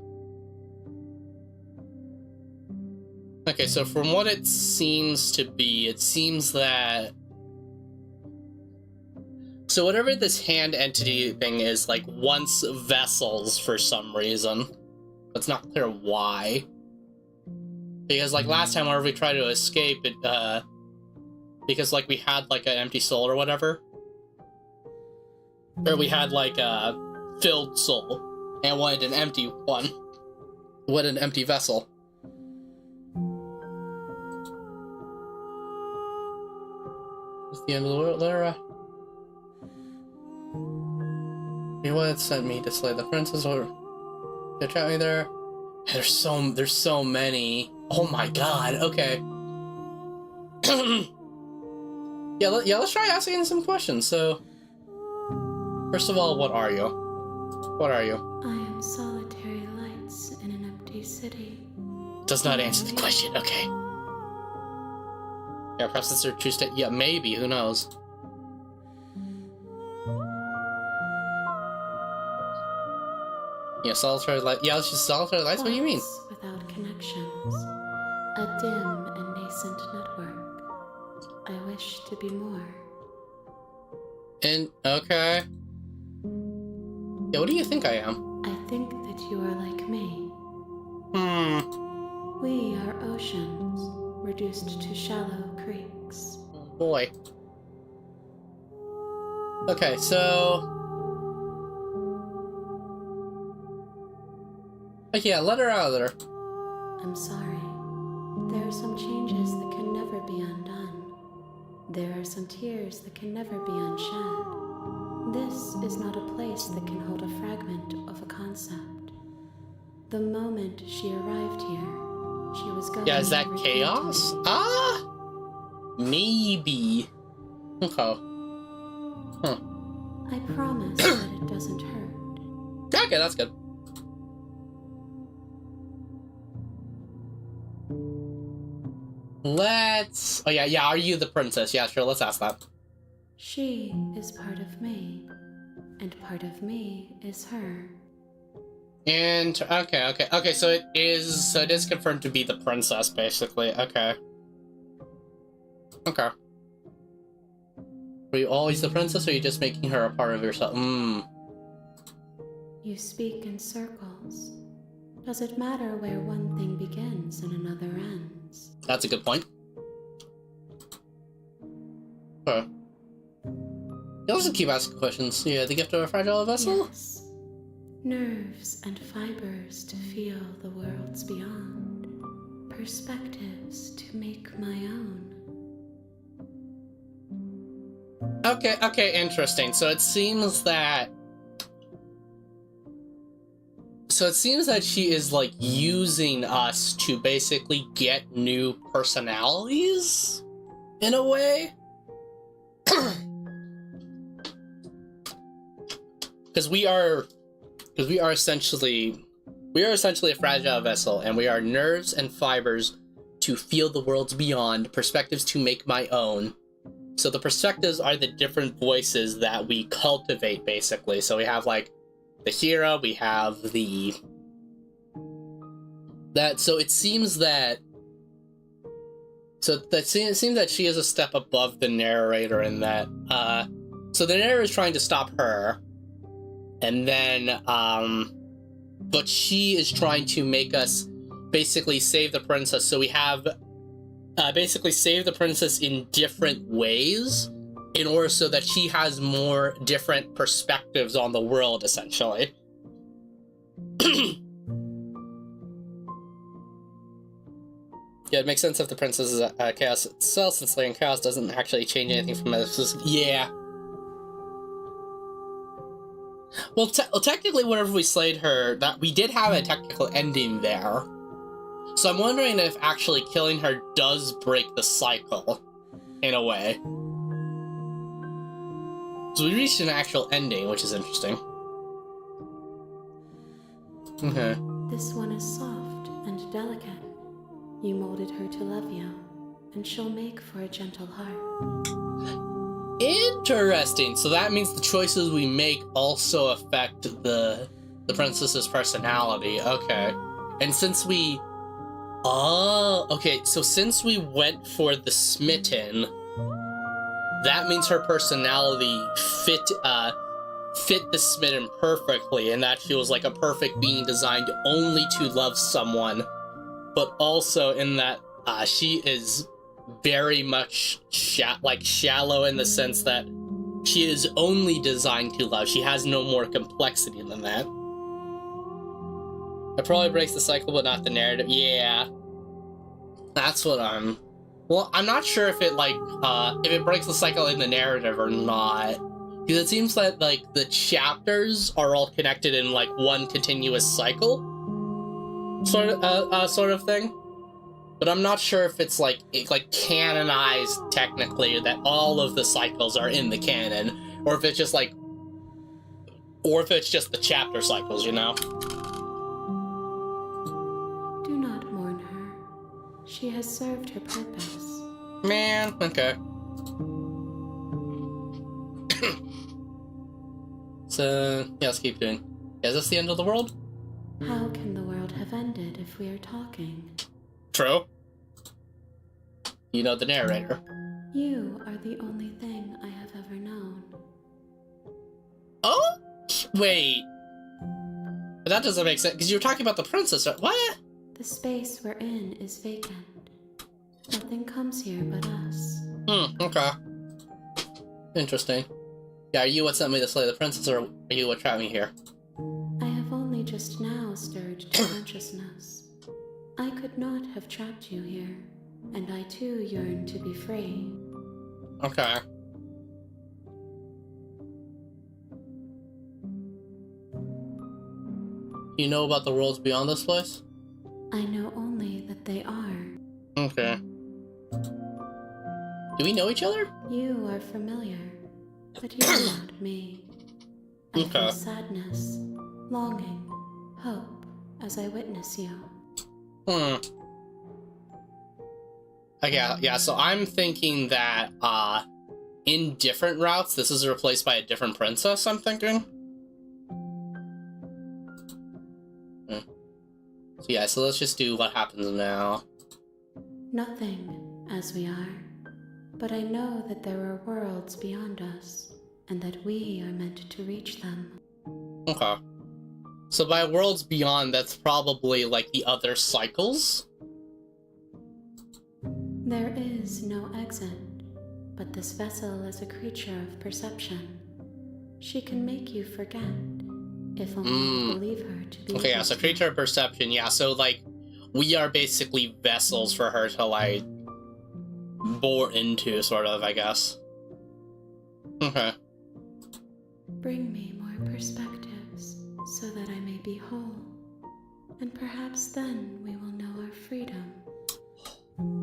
Okay, so from what it seems to be, it seems that... So whatever this hand entity thing is, like, wants vessels for some reason. It's not clear why. Because, like, last time whenever we tried to escape, it, because, like, we had, like, an empty soul or whatever. Or we had, like, a filled soul, and wanted an empty one. What an empty vessel. It's the end of the world, Lara. You would sent me to slay the princess, or to trap me there. There's so many. Oh my god. Okay. yeah. Let's try asking some questions. So, first of all, what are you? What are you? I am solitary lights in an empty city. Does not answer the question. Okay. Yeah, perhaps it's her true state. Yeah, maybe. Who knows? Yeah, solitary light. Yeah, it's just solitary lights. What do you mean? Thoughts without connections. A dim and nascent network. I wish to be more. And okay. Yeah, what do you think I am? I think that you are like me. We are oceans, reduced to shallow creeks. Oh boy. Okay, so... yeah, let her out of there. I'm sorry. There are some changes that can never be undone. There are some tears that can never be unshed. This is not a place that can hold a fragment of a concept. The moment she arrived here, she was going. Yeah, is that chaos? Ah! Maybe. Okay. Huh. I promise that it doesn't hurt. Okay, that's good. Let's... oh yeah, are you the princess? Yeah, sure, let's ask that. She is part of me, and part of me is her. And, okay, so it is confirmed to be the princess, basically, okay. Okay. Were you always the princess, or are you just making her a part of yourself? You speak in circles. Does it matter where one thing begins and another ends? That's a good point. Okay. You'll also keep asking questions. Yeah, the gift of a fragile vessel? Yes. Nerves and fibers to feel the worlds beyond. Perspectives to make my own. Okay, interesting. So it seems that she is, like, using us to basically get new personalities? In a way? Because we are essentially a fragile vessel, and we are nerves and fibers to feel the worlds beyond, perspectives to make my own. So the perspectives are the different voices that we cultivate, basically. So we have, like, the hero, we have so it seems that it seems that she is a step above the narrator in that, so the narrator is trying to stop her, and then, but she is trying to make us basically save the princess, so we have, basically save the princess in different ways, in order so that she has more different perspectives on the world, essentially. Yeah, it makes sense if the princess is chaos itself, since slaying chaos doesn't actually change anything from this. Yeah. Well, technically, whenever we slayed her, that we did have a technical ending there. So I'm wondering if actually killing her does break the cycle, in a way. So we reached an actual ending, which is interesting. Okay. This one is soft and delicate. You molded her to love you, and she'll make for a gentle heart. Interesting. So that means the choices we make also affect the princess's personality. Okay. And since we... Oh, okay. So since we went for the smitten, that means her personality fit the smitten perfectly, and that feels like a perfect being designed only to love someone, but also in that she is very much shallow in the sense that she is only designed to love. She has no more complexity than that. It probably breaks the cycle, but not the narrative. Yeah. That's what I'm... Well, I'm not sure if it, if it breaks the cycle in the narrative or not. Because it seems that, the chapters are all connected in, one continuous cycle. Sort of thing. But I'm not sure if it's, canonized, technically, that all of the cycles are in the canon. Or if it's just, or if it's just the chapter cycles, you know? Do not mourn her. She has served her purpose. Man, okay. So, yeah, let's keep doing. Is this the end of the world? How can the world have ended if we are talking? True. You know the narrator. You are the only thing I have ever known. Oh? Wait. But that doesn't make sense, because you were talking about the princess, right? What? The space we're in is vacant. Nothing comes here but us. Okay. Interesting. Yeah, are you what sent me to slay the princess, or are you what trapped me here? I have only just now stirred to consciousness. I could not have trapped you here, and I too yearn to be free. Okay. You know about the worlds beyond this place? I know only that they are. Okay. Do we know each other? You are familiar, but you are not me. I feel sadness, longing, hope as I witness you. Okay, yeah, so I'm thinking that, in different routes, this is replaced by a different princess, I'm thinking. So yeah, so let's just do what happens now. Nothing, as we are. But I know that there are worlds beyond us, and that we are meant to reach them. Okay. So by worlds beyond, that's probably, the other cycles? There is no exit, but this vessel is a creature of perception. She can make you forget, if only you believe her to be. Okay, yeah, so creature of perception, yeah, so, we are basically vessels for her to, bore into, sort of, I guess. Okay. Bring me more perspectives, so that I may be whole, and perhaps then we will know our freedom.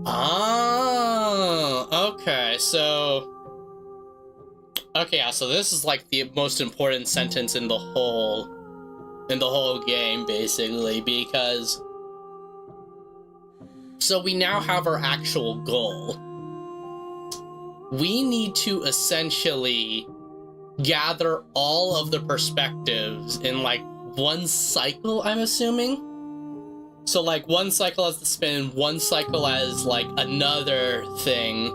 Oh, okay, so... Okay, yeah, so this is, the most important sentence in the whole game, basically, because... So we now have our actual goal. We need to essentially gather all of the perspectives in, one cycle, I'm assuming? So, one cycle as the spin, one cycle as, another thing.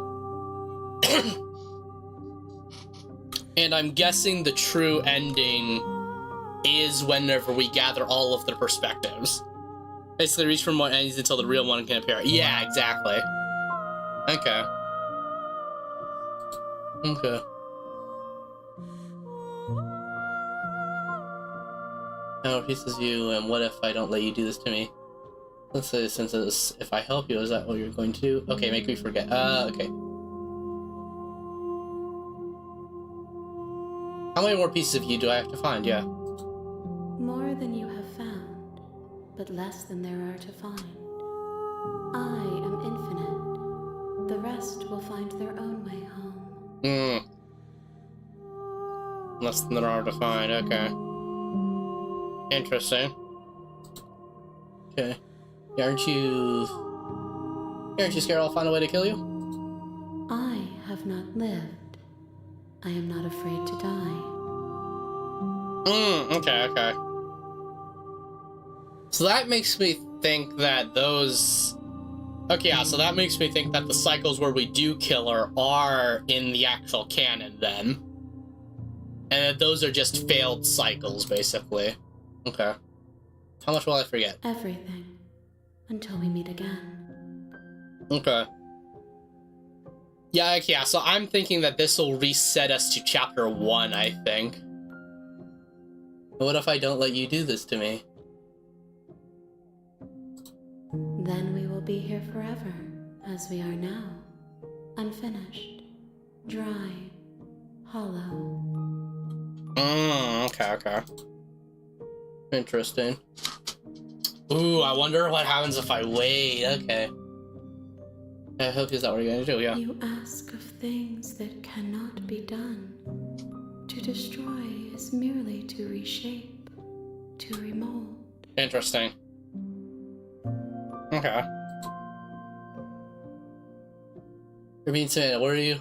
And I'm guessing the true ending is whenever we gather all of the perspectives. Basically, reach from one end until the real one can appear. Yeah, exactly. Okay. Okay. How pieces you, and what if I don't let you do this to me? Let's say since it's, if I help you, is that what you're going to do? Okay, make me forget. Okay. How many more pieces of you do I have to find? Yeah. More than you have found, but less than there are to find. I am infinite. The rest will find their own way home. Less than there are to find, okay. Interesting. Okay. Aren't you scared I'll find a way to kill you? I have not lived. I am not afraid to die. Okay. So that makes me think that those... Okay, yeah, so that makes me think that the cycles where we do kill her are in the actual canon, then. And that those are just failed cycles, basically. Okay. How much will I forget? Everything. Until we meet again. Okay. Yeah, okay, yeah, so I'm thinking that this will reset us to chapter 1, I think. What if I don't let you do this to me? Then we will be here forever, as we are now. Unfinished. Dry. Hollow. Okay. Interesting. Ooh, I wonder what happens if I wait. Okay. I hope is that what you're going to do, yeah. You ask of things that cannot be done. To destroy is merely to reshape, to remold. Interesting. Okay. You're being said, what are you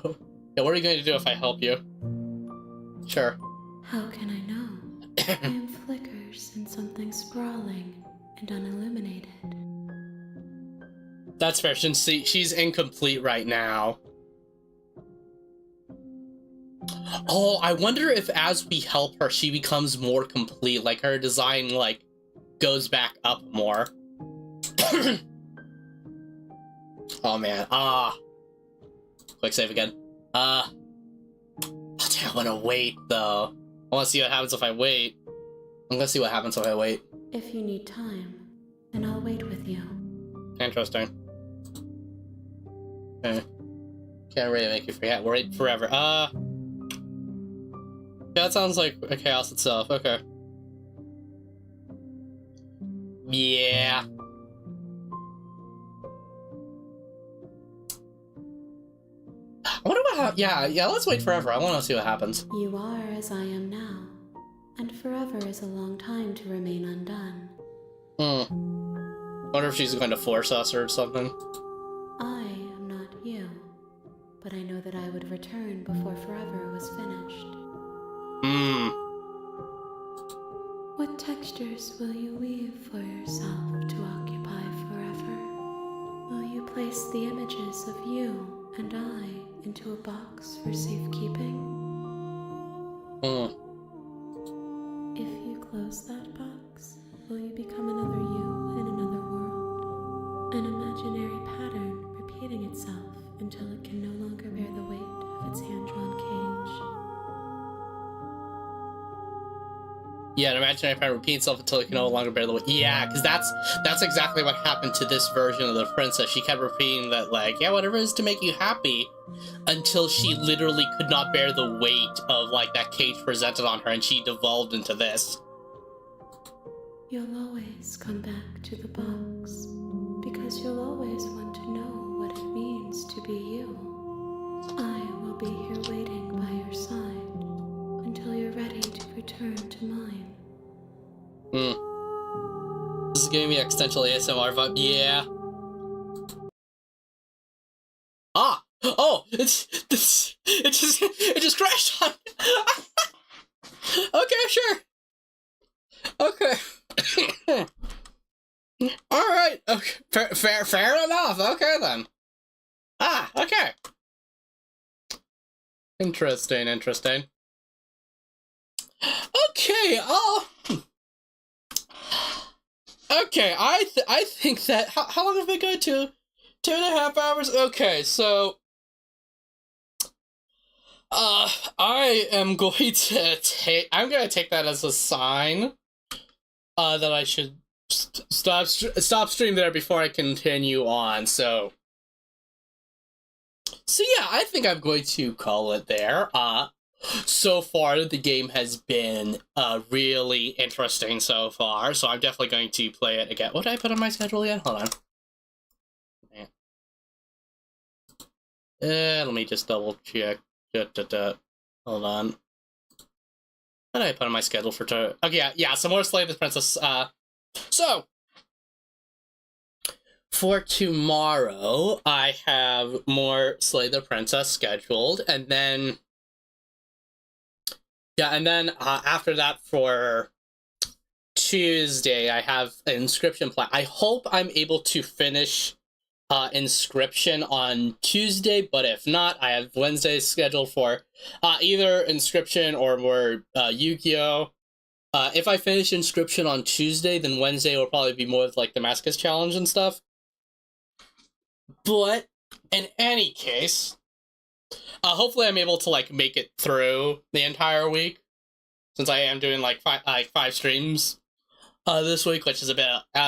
going to do if I help you? Sure. How can I know? I am flickers in something sprawling and unilluminated. That's fair. She's incomplete right now. Oh, I wonder if as we help her, she becomes more complete. Like her design, like, goes back up more. Oh man. Quick save again. I want to wait though. I want to see what happens if I wait. I'm gonna see what happens if I wait. If you need time, then I'll wait with you. Interesting. Okay. Can't really make you forget. Wait forever. Yeah, that sounds like a chaos itself. Okay. Yeah. I wonder what happens. Yeah, let's wait forever. I want to see what happens. You are as I am now, and forever is a long time to remain undone. Wonder if she's going to force us or something. I am not you, but I know that I would return before forever was finished. What textures will you weave for yourself to occupy forever? Will you place the images of you and I into a box for safekeeping? If you close that box, will you become another you in another world? An imaginary pattern repeating itself until it can no longer bear the weight of its hand-drawn cage. Yeah, an imaginary pattern repeats itself until it can no longer bear the weight. Yeah, because that's exactly what happened to this version of the princess. She kept repeating that, like, yeah, whatever it is to make you happy, until she literally could not bear the weight of, like, that cage presented on her, and she devolved into this. You'll always come back to the box, because you'll always want to know what it means to be you. I will be here waiting by your side, until you're ready to return to mine. This is giving me existential ASMR vibe. Yeah. Oh, it just crashed on. Okay, sure. Okay. All right. Okay. Fair enough. Okay then. Okay. Interesting. Okay. Okay. I think that how long have we gone to? 2.5 hours. Okay. So. I'm going to take that as a sign that I should stop stream there before I continue on. So yeah, I think I'm going to call it there. So far the game has been really interesting so far, so I'm definitely going to play it again. What did I put on my schedule yet? Hold on. Let me just double check. Hold on. What did I put on my schedule for okay, yeah, some more Slay the Princess. So for tomorrow, I have more Slay the Princess scheduled, and then after that for Tuesday, I have an Inscription plan. I hope I'm able to finish Inscription on Tuesday, but if not, I have Wednesday scheduled for either Inscription or more Yu-Gi-Oh! If I finish Inscription on Tuesday, then Wednesday will probably be more of like Damascus Challenge and stuff. But in any case, hopefully I'm able to like make it through the entire week, since I am doing like five streams this week, which is a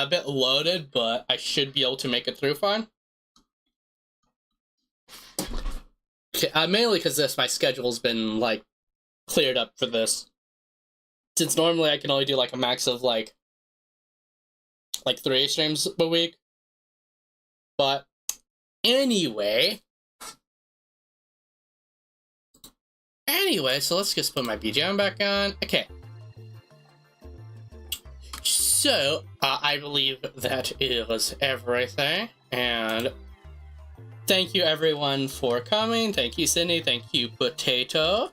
bit loaded, but I should be able to make it through fine. Okay, mainly because my schedule's been like cleared up for this. Since normally I can only do like a max of like 3 streams a week. But anyway, so let's just put my BGM back on. Okay. So, I believe that it was everything, and thank you everyone for coming. Thank you, Sydney. Thank you, Potato.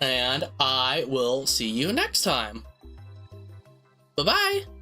And I will see you next time. Bye-bye!